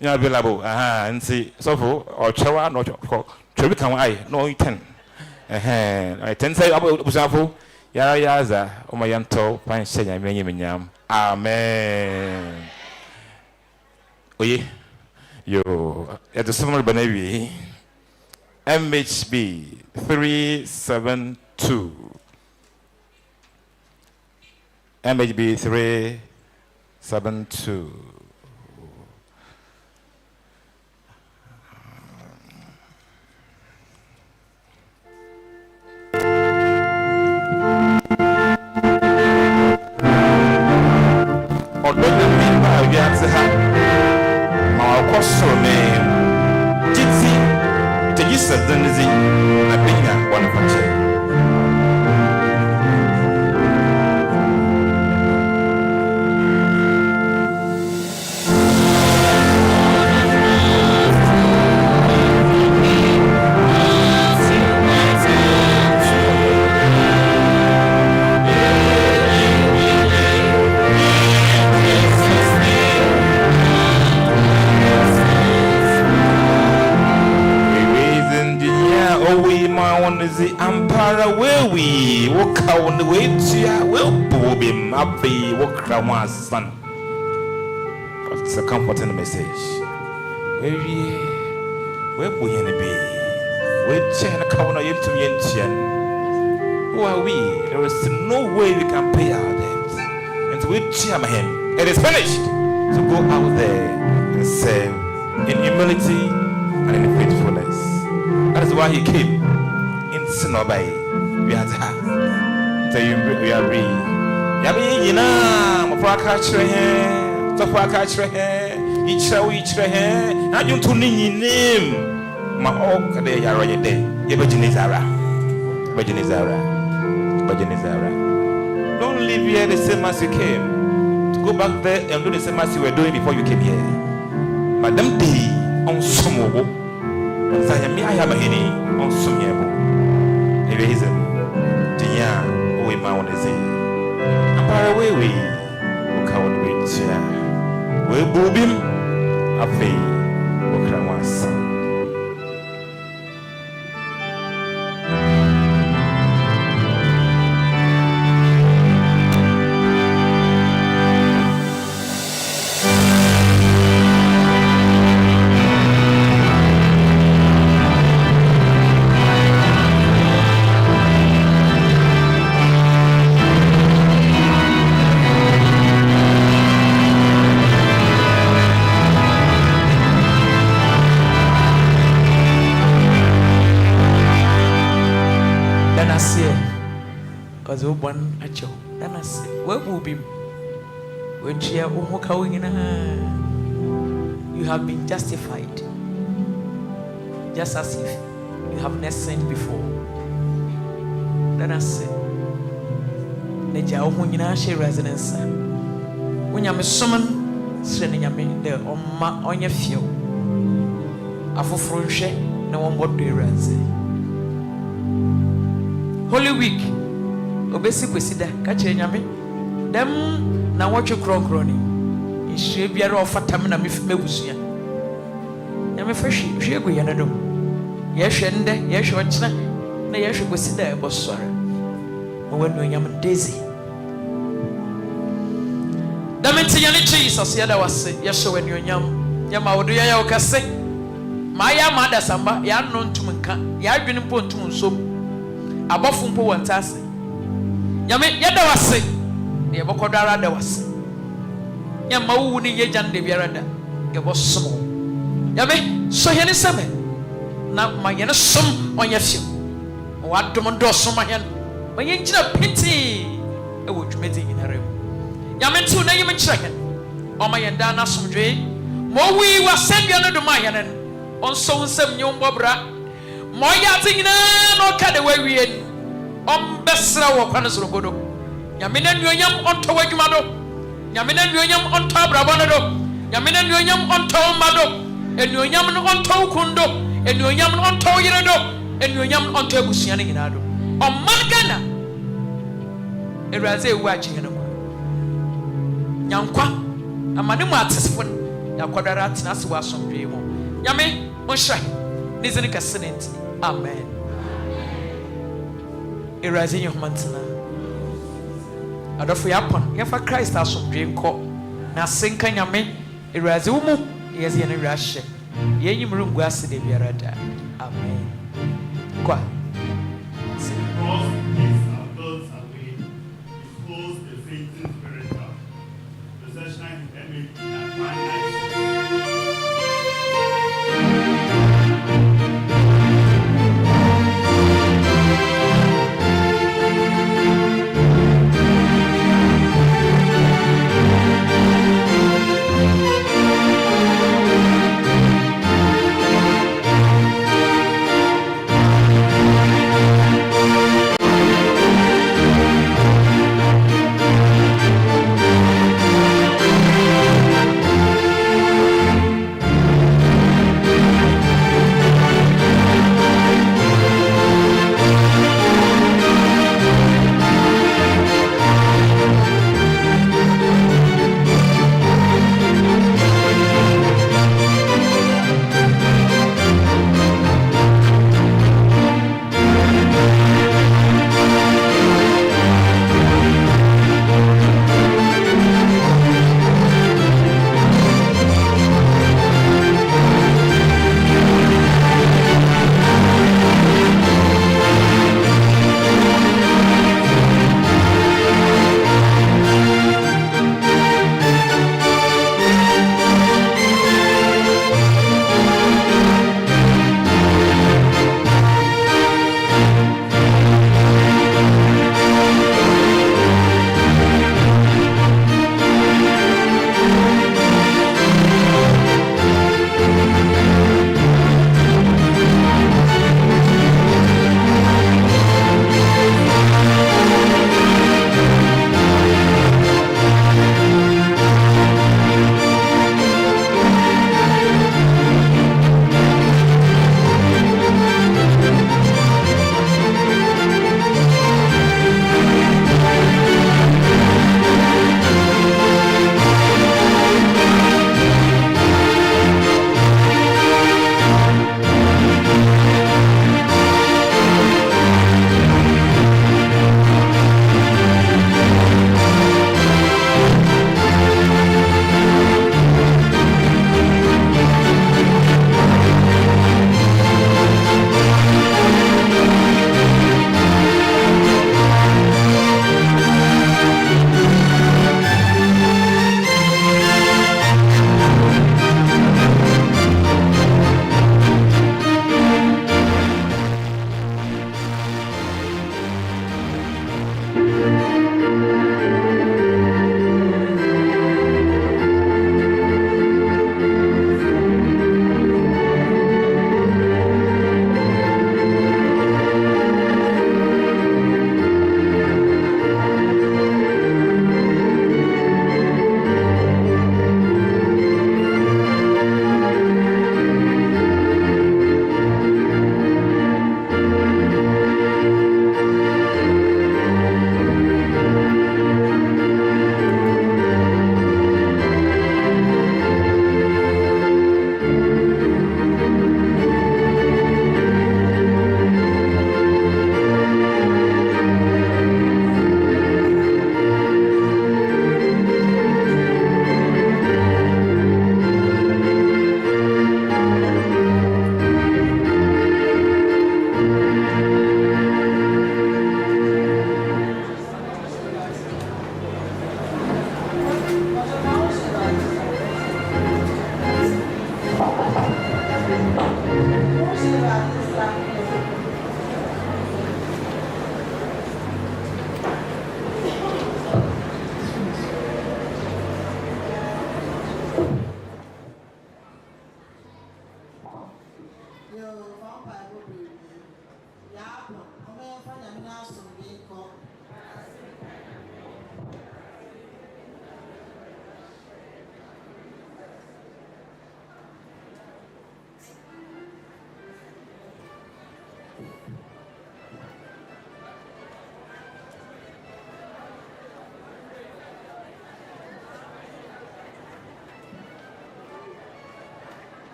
[SPEAKER 7] Yabella, and see, so for or Chawa, no, Trebicam, I, no, 10. I 10 say about example, Yaza, Omayanto, Pine Senya, Minyam. Amen. Oye, you at the summer Benevi. MHB 372. MHB 372. Although the member of Yansaha, my question name, Jitsi. Jesus Denizi, I think one of the Ampara where we walk on the way to ya will be Mappy walk around son. It's a comforting message. Where we in a be? We're checking a corner into Yentian. Who are we? There is no way we can pay our debt. And so we cheer him. It is finished. So go out there and serve in humility and in faithfulness. That is why he came. In Sinobai. We are there. We are free. Yabi, Mopaka Trehe, Topaka Trehe, each Trehe, and you to name. Ma oka de yara ye de ye Bejenezara. Don't live here the same as you came. To go back there and do the same as you were doing before you came here. Madam D on Sumobo. And Sayami I am any on Sumyabo. Ebenezer. Tia we mound is it. And by the way we can't wait. We boobim a fee. Okramwas.
[SPEAKER 5] One at you, and I say, where will be when she you have been justified, just as if you have not sinned before. Then I say, Naja, when you are she residence, when you are summoned, sending me there on your field. After French, no one but the Holy Week. Obesi kwesida ka kire nyame dem na wotwe kronkron ni ihye biara ofatam na mebusua nyame fashi hwe egu yana do ye hwe nde ye hwe ochina na ye hwe kwesida e bosore mo wanu nyame daisy damenti yane Jesus ya da wase ye hwe wanu nyam nyama wodo ya okase maya mada samba ya no ntum nka ya adwene mpo ntum nsom abofo mpo wantase Yame yada wase ye bokodara da wase Yama wu ni ye jande biara da ye bosomo Yame so hene sebe na ma ye ne som onye fie wa dom do som ahen ma ye ngina piti e wo dwumedi nyinare Yame ntu na ye me kyereke o ma ye nda na somdwe mo wi wasendua no do ma ye ne on so nsem nyom bobra mo ya tinyina no ka de wawie Besra wo kwana sorogodo nyamena nuonyam onto wadwuma do nyamena nuonyam onto abrabano do nyamena nuonyam onto mado enuonyam no onto kundo enuonyam no onto yire do enuonyam no onto abusua ne nyina do omagana eraze ewu agye no nyankwa amane mu atesefo yakwadara tenase wa asomdwe mu nyame onhra nizini kasenenti amen Erazi yomantina Adofo yapon yafa Christ asomdwe nko na senka nyame erazi umu yezi ye ne rahye ye nyimru ase de biara da amen kwa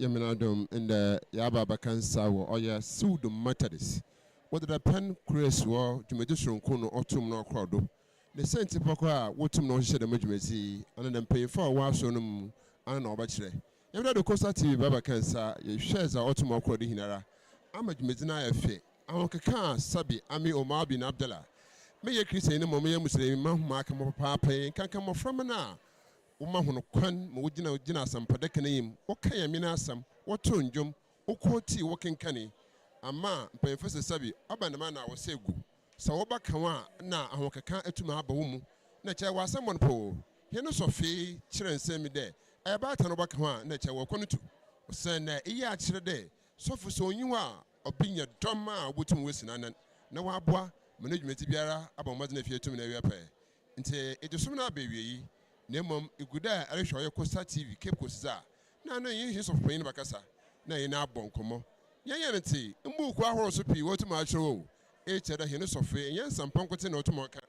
[SPEAKER 18] Yeminadum in the Yaba Bakansa or SIWDO Methodist. Whether the pen Chris war to Medicine Kuno or Tum no crowd. The Saint Poca, what to know shed the Majumesi, and then pay for a while sonum and no bachelor. If the Costa TV Baba Kansa, your shares are automo crowd hinara. I'm a Medina Fe. I'm a Kaka, Sabi, Ami Omar bin Abdallah. May a Christian Momia Muslim, Mark Papa, can come from now. Umahuno Kwan, Mudina Dinasam, Padekanim, okay, Minasam, what tunjum, Okoti, walking canny. Ama, Professor Sabi, Abanamana was say good. So Obakawa, na Ahokaka etuma Baum, Nature was someone poor. He no Sophie, children send me there. I about an Obakawa, Nature walk on it. Send a year day. So for so you are, opinion drama, wouldn't listen and no abwa, management biara, about Madden if you're to me a pair. Until it is sooner baby. Nemom iguda arisho yo Costa TV Cape Coast za na yin his of pain bakasa na yin abon komo yan nti mbu kwa horo so pi wotu ma chiro e cheda hene sofe yan sampan kote na otu moka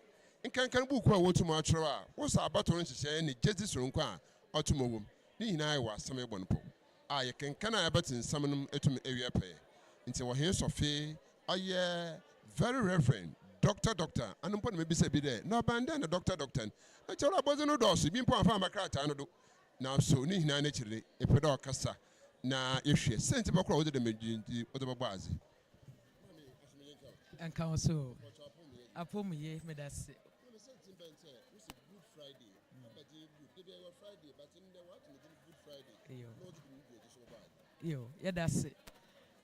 [SPEAKER 18] nkankan bu kwa wotu ma chiro a wo sa abato no hihye ni jezi soronko a otu mowom ni hina wa asam ebon po a ye kankan a abatin samnum etum ewie pe nti wo hene sofe aye very reverend Doctor, and I'm going to be said, no abandon a doctor. I tell about the no doors, being point of a now so near naturally a pedo cassa. Now, if she sent him across the Majin or the Babazi.
[SPEAKER 5] And council, I put me, me that's it.
[SPEAKER 18] Good Friday, but in the what? Good Friday.
[SPEAKER 5] Yo, yeah, that's it.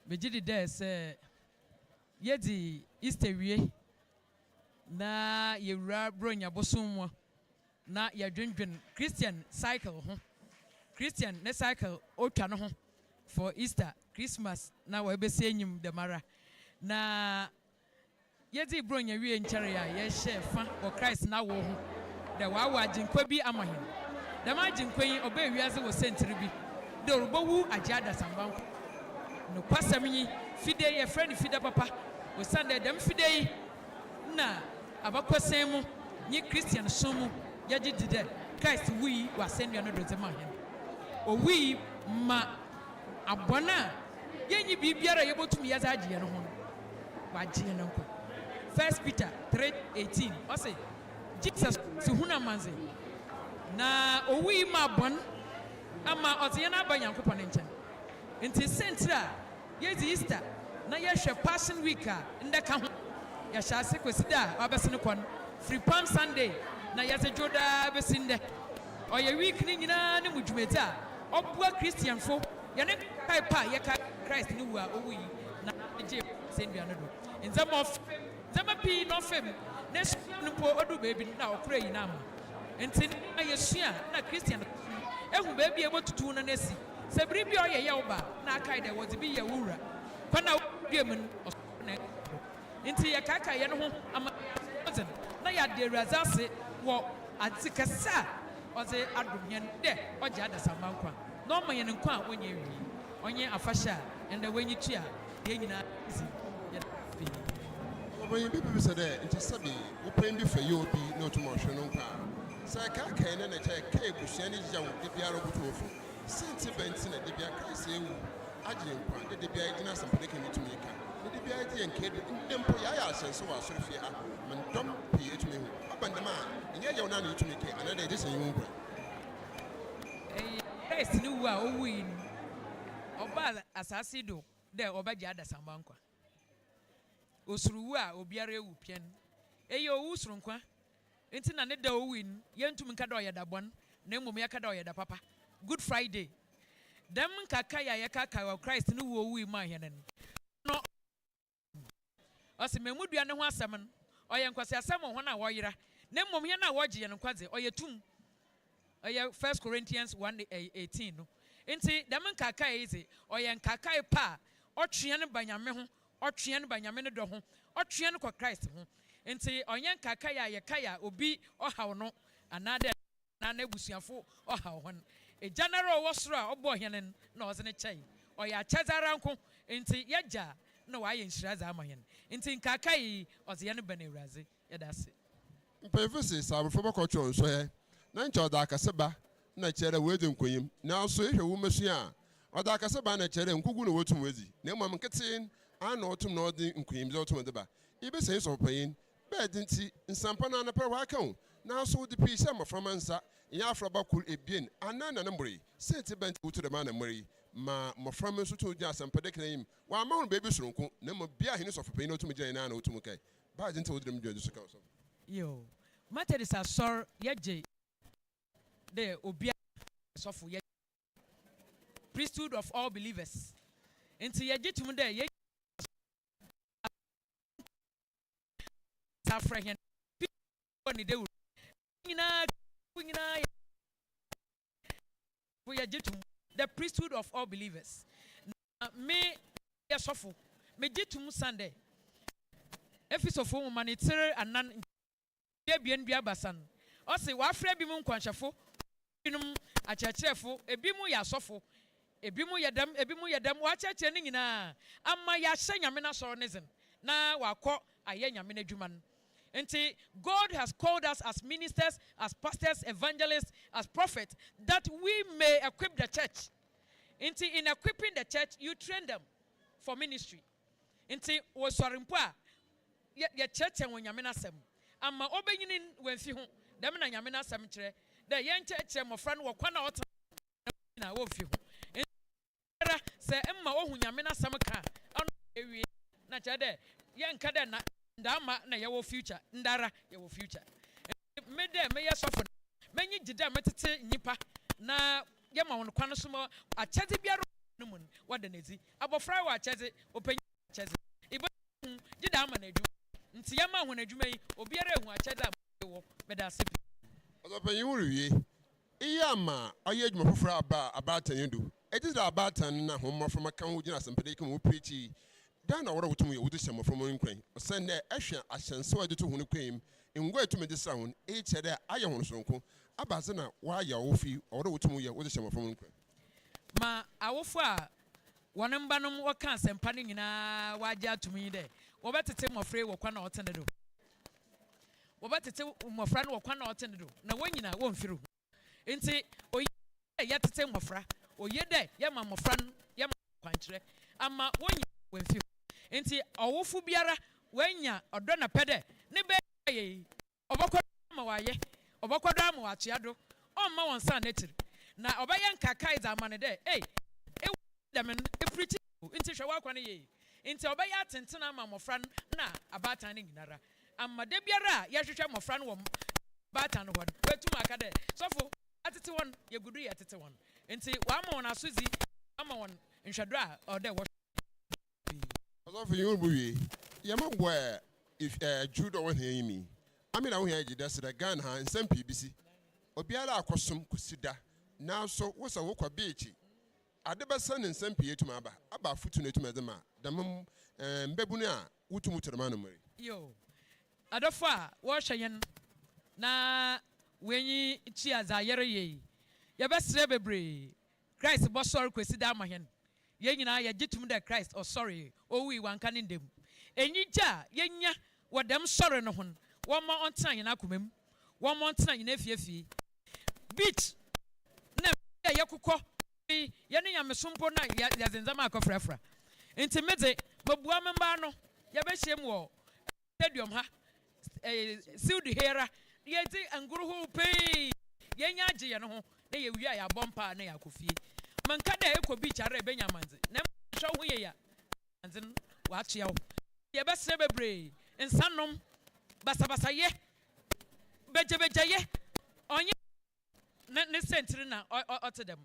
[SPEAKER 5] But did it say, yet the Easter way. Na yewura bronya bosom na yadwendwen Christian cycle ho Christian ne cycle otwa no ho for Easter Christmas na we be senyim de mara na yedi bronya wie nkyere ya ye hye fa o Christ na wo ho de wa aginkwa bi amahin de ma aginkwa yi oba wiase wo sentiri bi de rubowu agiada samban no pasam yi fide ye friend fide papa wo sande dem fide yi na abakwasemu ni Christian somu yaji dide Christ wi wasendua no dozema hen o wi ma abona yenyi bibiara yebotumi yaza agiye no ho wagiye no nko 1 Peter 3:18 o say Jesus si huna manze na o wi ma bon ama o te na abanyankopɔ ne nkyɛn nti sentra yezi Easter na yehwe Passion Week a ndeka ho ya shase kwesida abesene kon free palm Sunday na yase joda besinde oye week ni nyina ne mudwumeti a obua Christian fo ya ne kai pa ya ka Christ ni wa owi na je sendua no do nzama pi no fem ne no po odu baby na okura yi na ama enti na yesua na Christian ehu baby e botutu no nesi se biri bi oye ye oba na kai de wozi bi ye wura kwana bi mun inti ya kaka ya no ho amazon na ya de razase wo atikasa oze adumyen de oje adasamba nkwa no ma ye nkwa a onye wi onye afasha ende wenyi tua de nyina isi ya fi
[SPEAKER 18] oboyin bi said inti sabi wo pen bi fa yo bi no to mo hwe no nkwa sa kaka ne na che ka ebusuan ni jawo de biara butu ofu senti benti na de bia Christ ewu agye nkwa de bia gina sampa de kemi tumi ka de bia di enke de mpo ya ya asenso wa sorofie ha man dom pie tumi hu abandama nya yawo na na tumi ke anada de sen yu nkwa
[SPEAKER 5] Christ ni wa owi oba asase do de oba gya adasamba nkwa osuruwu a obiara ewu pien eye owu suru nkwa enti na ne da owi yentum nka da oyedabon na emom ya ka da oyeda papa Good Friday dem kaka ya kaka wa Christ ni wo owi ma henen no osimemudua ne ho asem no oye nkwase asem ho na wo yira na emom ya na wo gye ye nkwaze oye tum oye 1 Corinthians 1:18 no enti dem kaka eze oye nkaka pa otwe ne banyame ho otwe ne banyame ne do ho otwe ne kwa Christ ho enti onye nkaka ya ye kaya obi ohaw no anade na na ebusuafo ohaw ho a general wasra obo henen na ozene chai oya chazara nko enti yaja na wa ye nshiraza amahen enti nkaka yi oze ne bana ewraze yadase
[SPEAKER 18] mpefese sabofo bokọchọ nso he na ncha oda akaseba na chere we de nkoyim na so ehwe wo mesu a Oda kasa ba na chere nkugu no wotum wezi. Na mmom nketen ana otum na odi nkunim ze otum de ba. Ibe sen so payin. Be dinti nsampa na na pe wa kan. Na so di pi se maframa nsa. Ya afraba kul ebien. Anana na mbri. Senti bent wutu de ma na mbri. Ma maframa so to ja sampa de kran. Wa ma hon baby soronko. Na mo bia hene so payin otum gyan na otum kai. Ba dinti wodrim gyan so kan so.
[SPEAKER 3] Yo. Methodist asor yeje. De obia sofu ye priesthood of all believers. Into yeje tum de ye African people de the priesthood of all believers. Me yesofu me jitum Sunday. Efisofo manitire anan ebien bia basan. Ose wa afra bi mu nkwanhyefo binum achechefo ebi mu ya asofo ebi mu yedam wa cheche ne nyina amma ya hye nyame na soro nizem na wakọ aye nyame na dwuma no. Enti God has called us as ministers, as pastors, evangelists, as prophets, that we may equip the church. Enti in equipping the church, you train them for ministry. Enti wo sorimpo a ye church en nyame na sem amma obenyini wenfi ho dem na nyame na sem kire da yen church mofra no kwa na ota na wo fi ho era se emma wo hu nyame na sem ka ono ewie na kire de yen ka de na ndama na ye wo future ndara ye wo future me de me ye sofo menyi gida metete nyipa na ye ma won kwa no so mo acheze biaro no mun wada nezi abofra wa acheze openyi acheze ibo gida ama na edu nti ye ma won adwuma yi obiara ehu acheze wo meda sepi
[SPEAKER 18] ozopenyi wuriwie iya ma aye adwuma foforo aba tanyedu ejis da aba tan na homma from kan wo gina sempede kan wo preach dan na wora wotum ye wo de hyema from nkran osenne ehwe ahyenso ade to hunu kwem ngwa etum de sa hon e chere aye hon sonko abaze na wa ya wo fi wora wotum ye wo de hyema from nkran
[SPEAKER 3] ma awofo a wonem banom wo kan sempa ne nyina waje atumi de wo betete mofre wo kwa na otene do wo betete mofra no wo kwa na otene do na wonyina wo mfiru enti oye ye tete mofra oye de ye ma mofra ye ma kwankyere ama wonyi wo mfiru enti awofo biara wanya odo na pede ne be ye obokọ ma waye obokọ ama watua do o ma won san netiri na obaye nkakai za amane de dem preach enti hwe wa kwane ye enti obaye atentena ama mofra na abatan ne nyinara amma de biara ye hwehwe mofra no wo batan no hod wetum aka de sofo atete won ye gudu ye atete won enti wa ma won asozi ama won nhwedo a o de wo
[SPEAKER 18] sofo yubuye ye ma gwa if judo won here mi amina wo here gida se da gan ha nsam pbc obiara akosom kusida na so wo se wo kwa beach adebesa ne nsam pie tuma aba futu ne tuma dema damam mbebunu a wutumu terma no mari
[SPEAKER 3] yo adofo a wo hweyen na wenyi chi azayere ye ye besre bebre Christ bo sorry kwesida amahen ye nyina ye gitum de Christ oh sorry o wi wanka ne ndem enyija ye nya wodem sorry no hon wo ma ontan nyina akomam wo ma ontan nyina afiafie beach na ye kokọ ye ne nyamesompo na ya zenzama akofrafra enti meze babua memba no ye be hiem wo stadium ha SIWDO hera ye ti anguru ho pay ye nya age ye no ho na ye wia ya bompa na ya kofie manka da ekọ beach ara be nyamanze na hwo ho ye ya anzen wa tua wo ye be sre bebre insanom basabasa ye bejebeje ye onye ne sentire na otedem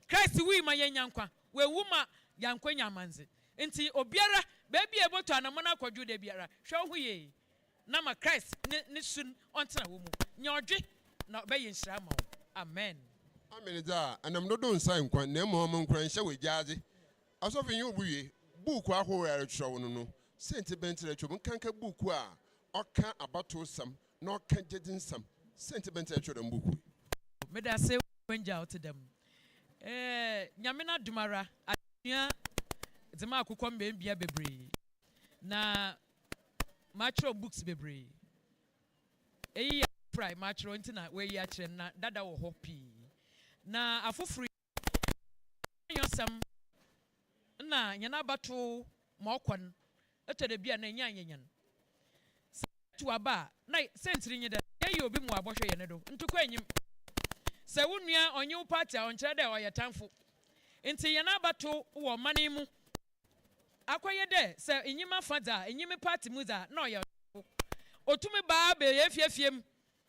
[SPEAKER 3] Christ wi ma ye nyankwa we wu ma yankwa nyamanze enti obiara bebi eboto anamona kwadwo de biara hwo ho ye na ma Christ ne sun ontena wo mu nyodwe na be ye nhira ma wo amen
[SPEAKER 18] amen da anam dodo nsan nkwa na mo mo nkran hye we gyaade asofin yu buye buku ahoro ya retwo no no senti bentere two kanka buku a oka abato sam na oka jedin sam senti bentere two dem buku
[SPEAKER 3] me da say wenja out dem nyame na dumara adua zema akukọ mbe bia bebre na matro books bebre eyi fry matro ntina we yi akire na dada wo ho pi na afoforo
[SPEAKER 19] yosam na nyana bato mokon etede bia na nyanyanyan to aba na sentri nyeda ye obi mu abohwe ye ne do ntukwa enyim se wonua onye wo party a onkyere de oye tamfo nti yana bato wo mane mu akoye de se enyima fada enyime party mu za na oye otumi ba be ye fiefiem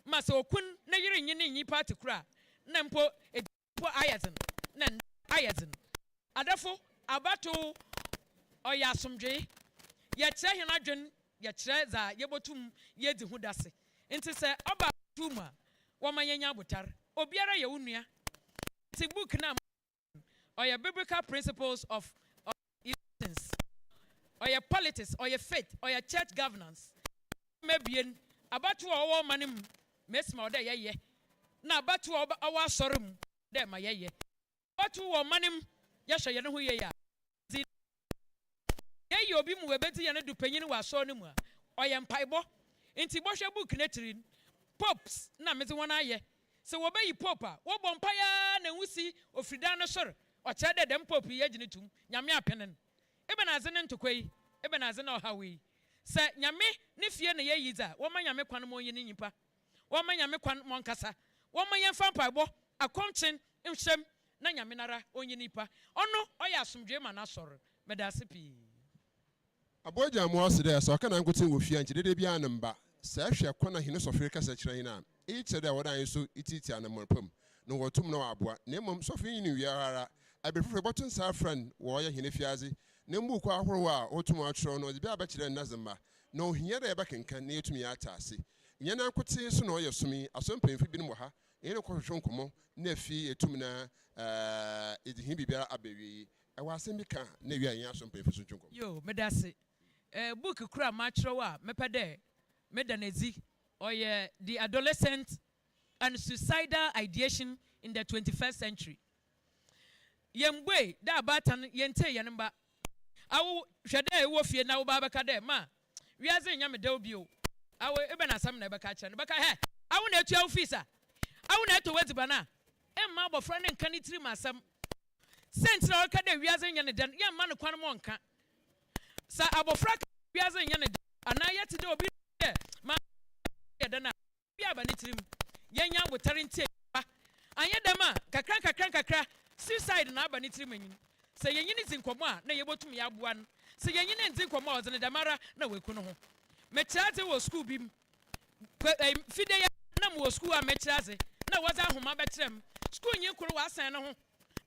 [SPEAKER 19] ma se okun na yiri nyine nyi party kura na mpo ayazin na ayazin adafo abato oya asomdwe ye kire hena dwen ye kire za ye botum ye di hu dase nti se oba tuma wo manyanya botar obiara ye wonua nti book na oya biblical principles of existence oya politics oya faith oya church governance mebien abato owo manim mesma oda ye na abato owo asorum de ma ye abato wo manim ya hye ye ne ho ye ya ye obi mu webeti ye ne du panyin wa so ne mu a oya mpaibo nti bohwe book na tirin popes na mezi wona ye se wo bayi pope a wo bo mpaya na wusi ofrida no sor o kire dem pope ye gine tum nyame apenen ebenaze ne ntokoi ebenaze na ohawi se nyame ne fie na ye yiza wo ma nyame kwan mo yin nyipa wo ma nyame kwan mo nkasa wo ma yen fa mpaibo akonchen nhwem na nyame nara onyi nipa ono oya asomdwe ma na sor medase pi
[SPEAKER 18] aboja mo asede so kana nkotin wo fie anche dede bia namba sa hwe kwana hene sofere kasa kira hina e kire da wodan so ititi anamorpam no wotum no aboa na mom sofere ni wiara abefre botun sa friend wo ye hene fiaze na mbu kwa ahoro a otum atro no bia ba kire nazamba na ohia da eba kenkan na etumi atase nya na nkotin so na oye sumi asompemfi bi no ha ene ko hwehwe nkomo na fi etum na edihin bibia abewi ewa asembika na wi anya asompemfi so ntwonkom
[SPEAKER 19] yo medase book kura matro wa mepede medanezi oye the adolescent and suicidal ideation in the 21st century yemgbe da batan yente yenba awu hwede wo fie na wo ba beka de ma wiaze nyame da obi o awu ebe na sam na beka kire beka he awu na etu ofisa awu na eto wezi bana emma bofra ne nka ni tiri masam sentra o ka de wiaze nyane dan ye ma no kwan mo nka sa abofra wiaze nyane ana yete de obi de ma ye dana bia ba ni tirim yenya botare ntie ba anye dama kakra suicide na aba ni tirim anyin se yenyini zinkomo a na yebotum ya aboa no se yenyini nzinkomo a ozene damara na weku no ho mechiaze wo school bim fide ya na mo school a mechiaze na waza homa betrem school nyi kuru wa asan no ho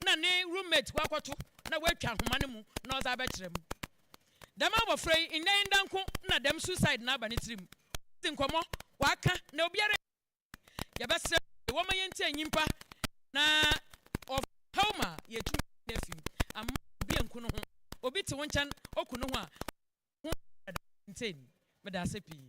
[SPEAKER 19] na ne roommate kwakoto na watwa homa ne mu na oza betrem dama abofrei indanko na dem suicide na aba ni tirim zinkomo waka na obiara ya bese wo mayenti anyimpa na of homa ye tu nefim am bi enku no ho obi te wonchan oku no ho a nten medase pi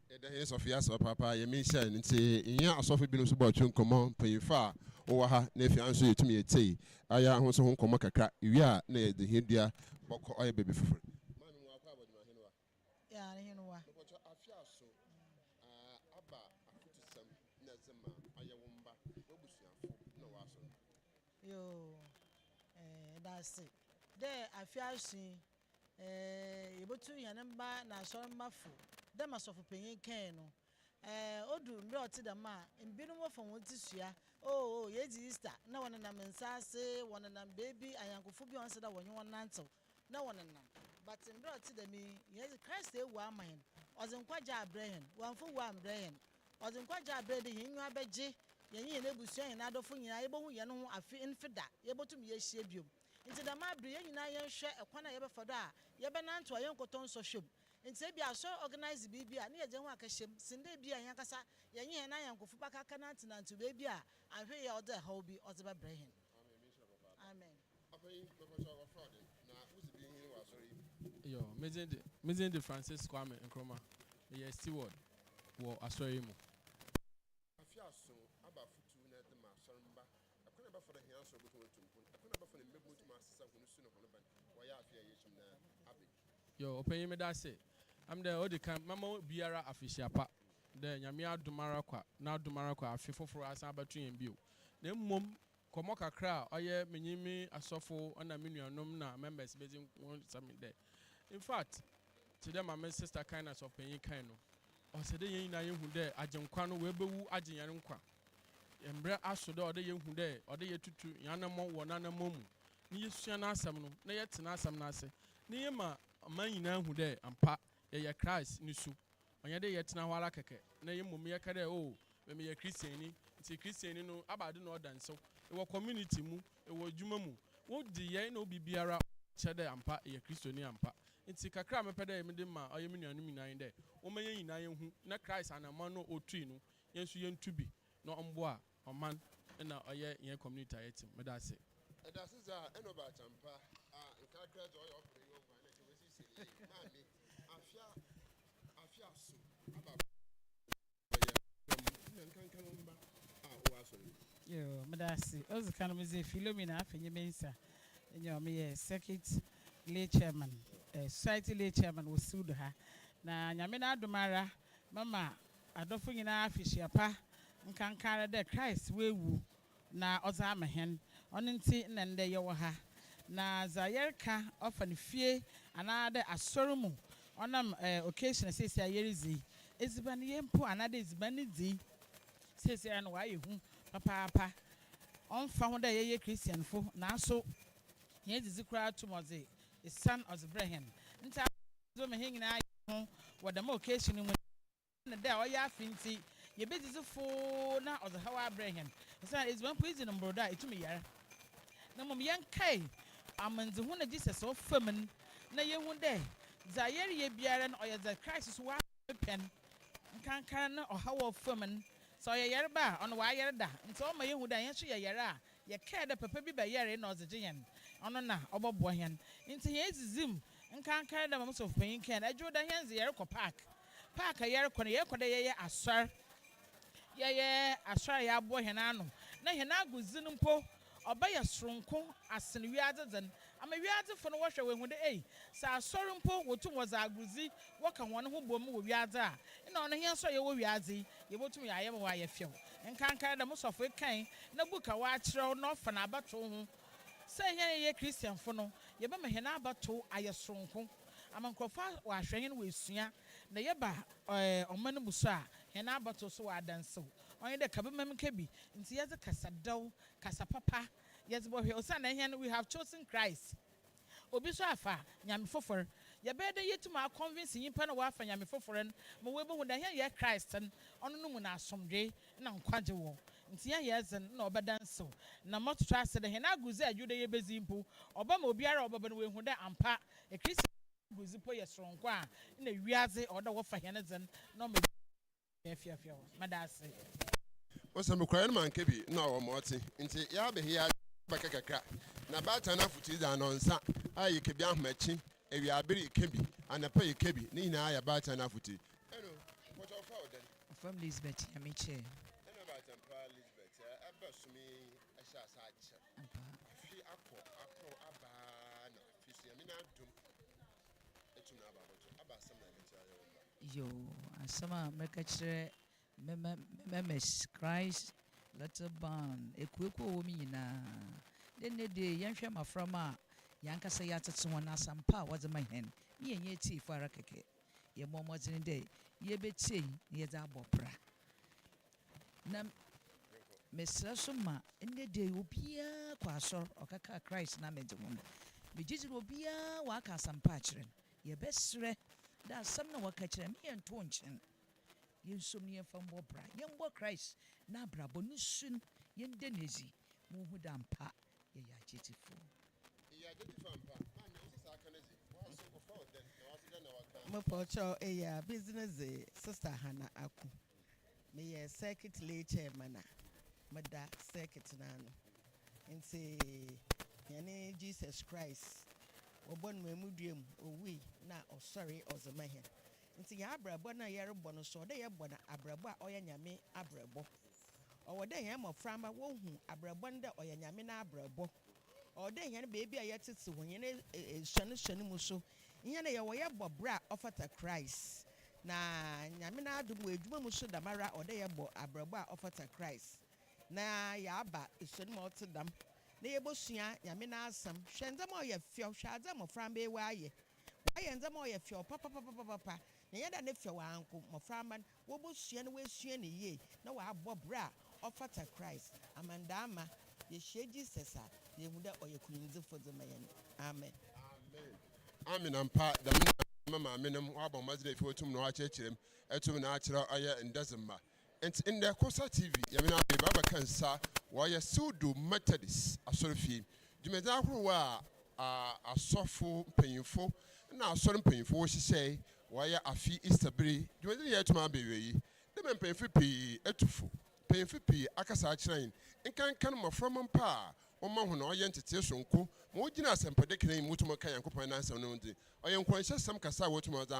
[SPEAKER 18] eda he sofia so papa ye mention nti inya asofo bi no so ba twonkomo payfa wo ha na efi anso yetumi etei aya ho so ho nkomo kakra iwi a na ye de hedua bokọ oye bebe fufuru mami nwa kwa abodima henwa
[SPEAKER 17] ya ne henwa
[SPEAKER 18] bocho afia so aba akutusam na zema aye womba obusuafo na waso
[SPEAKER 17] yo that's it there afia so yebotu yanemba na sormafu dem asofu penyin kan no odu mbe oti da ma mbinu mo fon wonti sua ye di Easter na wonana mensase wonana baby ayankofu bi onse da wonye wonantew na wonana but mbe oti da mi ye Christ ewu amahen ozinkwaja abraham wanfu wa abraham ozinkwaja abraham de yenwa beje yenye na ebusua yen adofo nyina yebohu ye no afi infida yebotum ye hie biom nti da ma bru ye nyina ye hwe ekwana ye befodo a ye benanto ye nkoton so hwem nti bia so organize bibia na ye je ho akahye sinde bia yan kasa yenye na yankofu bakaka na antinanto bibia ahwe ye oda ha obi oziba brahim amen
[SPEAKER 18] abai baba so friday na uzi bi hin wa sorry
[SPEAKER 20] yo mezen de Francis Kwame Nkrumah ye steward wo asori mu
[SPEAKER 18] afia so aba futu na de ma sormba akona ba for the here so butu tunpun akona ba for the mebutu ma sisa hunu su no hono ban wa ya afia ye chim na abi
[SPEAKER 20] yo openye me da say am there all the kan mama biara afisiapa de nyame adomara kwa na adomara kwa afifoforo asan abatu yen bio na mmom komo kakra oye menyimi asofo na menuanom na members bezin want something there. In fact, today my sister kindness of penyin kind no. O se de yin na yehu de agenkwa no we bewu agenyare nkwa. Embre aso de o de yehu de o de yetutu yanamo wo nanamo mu. Ni yesua na asem no na yetena asem na ase. Ni yema man nyina hu de ampa ye Christ ni su. Onye de yetena hwara keke na yemom ye kare o me ye Christian ni nti Christian no abade no odanso e wo community mu e wo djuma mu wo di ye na obi biara chede ampa ye Christian ni ampa nti kakra me pede me de ma oye me nuanu minan de wo menye nyina ye hu na Christ anama no otui no yensu yentubi na ombo a oman na oye ye community ayetim me da se
[SPEAKER 18] that is eno ba champa nka graduate oyo opere yo ngwa na ke wesi sele mami afia so aba
[SPEAKER 21] yo madasi ozu kana meze Philomena afenye mensa enyo me circuit lay chairman society lay chairman wo SIWDO ha na nyame na adomara mama adofo nyina afihyiapa nkankara de Christ wewu na oza amahen onenti na nde ye wo ha na zayerka ofan fie anade asorumu onam occasion sesi ayerizi ezibane yempo anade ezibane di sesi an wa yehu papa onfa ho da ye Christian fo na so ye dizikura tomoze son of Abraham nta zo me hingina ho wadama occasion mu na da oya afinti ye bedizifo na of Abraham so ezibane po izi no broda etumi yara na mom yankai amanzi hu na Jesus o famen na yehu de zayeri ye biara na oya Christ so wa pen nkankan na ohawo famen so ye yere ba ono wa yere da nti o ma yehu da yen so ye yere a ye ka da papa bi ba yere na ozegeyen ono na obobo hen nti ye zizim nkankan da mamso pen ken adwo da hen ze yere ko park yere ko ye ko da ye asar ye asar ya abo hen anu na hen aguzin mpo obaya sronko asene wiade den ama wiade fo no wo hwe we hu de sa asori mpo wotum wo za aguzi wo ka won ho bom wo wiade a ina ono hia so ye wo wiade ye botum ya yem wa ye fiew nkankan da musofo kan na buka wa akire no fa na abato ho se hia ye Christian fo no ye be me hena abato aye sronko ama nkrofa wa hwenye we sua na ye ba omane muso a hena abato so wa danso onye de kabemem kebi nti ye ze kasadaw kasapapa yes bo he osa na hia we have chosen Christ obi so afa nyame fofor ye be de yetuma convince yimpa na wa afa nyame fofor mo we bo hu da hia ye Christ ono no mu na asomdwe na nkwaje wo nti ya yezen na obedanso na mototo ase de hena aguzi ajude ye bezimpo oba ma obiara oba no we hu da ampa e Christ aguzi po ye soronko a na wiaze oda wo fa hene zen na me fiafia madase
[SPEAKER 18] Osa me kwara man kebi na wo moti nti ya be hia bakakakra na bata na futu da no nsa ayi kebi ahmachi ewi abiri kebi anapa ye kebi ni na ya bata na futu eno what of how then
[SPEAKER 22] from Lisbeth Yamiche
[SPEAKER 18] eno bata pa Lisbeth abasumi asha sacha fi akọ aba na fi su yami na dum etu na aba asam na meti ayo
[SPEAKER 22] yo asama mekachire memes Christ little band ekueko wo mi nyina den ne de yanhwe maframa yankasa yatete won asampa wo de mahen ni yenye ti fara keke ye momozin de ye betie ye za abopra na mesra so ma ne de obia kwa asor okaka Christ na mede won be jijiro obia wa aka asampa akire ye besre da asam na waka kire me ento nchen yensom ne fambo bra yembo Christ na brabo nusun yende nezi mu hu da mpa ye ya chetifo
[SPEAKER 18] ya chetifo mpa man no sisa kanezi wa so go for then na wa so na waka
[SPEAKER 23] mo pocho ya business sister Hana Aku me ye circuit lay chairman mada circuit na no nti yene Jesus Christ obon mamuduem owi na osori ozemahen nti ya abrabo na yere bo no so de ye bo na abrabo a oya nyame abrabo owo de ye moframa wo hu abrabo nda oya nyame na abrabo o de ye beebi a yetete ho ye hwane mu so ye na ye wo ye bo bra ofata Christ na nyame na adum edwuma mu so damara o de ye bo abrabo a ofata Christ na yaba iso no to dam na yebosua nyame na asam hwe nzama oyɛ fɛw hwe adza mofra mbe waayɛ nzama oyɛ fɛw papa na yɛda ne fɛw anko mofra man wobosua no wesua ne ye na waabɔ bra ɔfata Christ amandama yɛhyɛ Jesus a yɛhu dɛ ɔyɛ kunimdzefo dze ma yɛn amen
[SPEAKER 18] amen ampa da mama menem wabɔ mazina ifi wotum no akyerɛkyerɛm ɛtum na akyerɛ ɔyɛ ndazemma ent in the Kosa TV yamina be baba kansa wɔyɛ SIWDO METHODIST asɔrefie dwumadi ahorow a asɔfo mpanyimfo na asɔre mpanyimfo wɔhyehyɛ wɔyɛ afi Easterbere dwumadi yɛ tuma abewe yi dem mpanyimfo pii etufo mpanyimfo pii akasa akyerɛn nkankan mmɔframma mpa a wɔma ho na ɔyɛ ntete sonko ma wogyina asɛmpade kran mu mutum ka yankopɔn na asɛm no ndi ɔyɛ nkwanhyɛ sam kasa a wɔtum ɔdza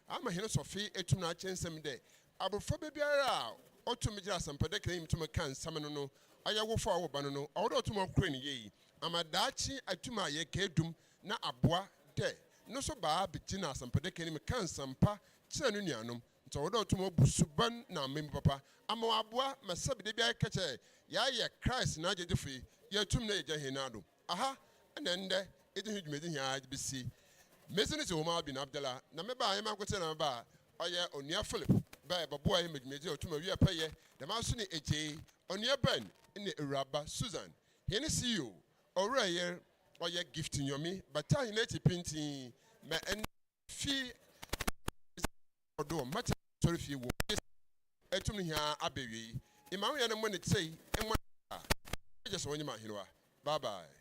[SPEAKER 18] ama hene sɔfe etum na akyɛnsɛm dɛ abrofo bebiara a otum gyina asɛmpade kran mu mutum ka nsɛm no ɔyɛ wofo a wɔba no ɔwɔ dɛ otum ɔkora ne yie ama daakye atum a yɛka edum na aboa dɛ no so baa begyina asɛmpade kran mu ka nsɛmpa kyerɛ no nuanom nti ɔwɔ dɛ otum ɔbu suban na amem papa ama waboa ma sɛbi de bia ka kyɛ yɛayɛ Christ na agyegyefo yi yɛtum na yɛgya hene ado aha ɛna ndɛ ɛdi ho dwumadi hia bisi mesi ne sɛ wɔn abi na Abdallah na meba ayɛ ma nkote na meba ɔyɛ onua Philip ba ɛbɛboa yɛ medwumadi ɔtum awie pɛyɛ dɛm aso ne egye onua Ben ne Awuraba Susan hene CEO ɔwura yɛ ɔyɛ gift nyomi bata hene ti pintin ma ɛn fi ɔdo mate sɔre fi wɔ ɛtum ne hia abewie imawo yɛ no mo ne tsei ɛmo a ɛgye so wɔnyima hene wa bye bye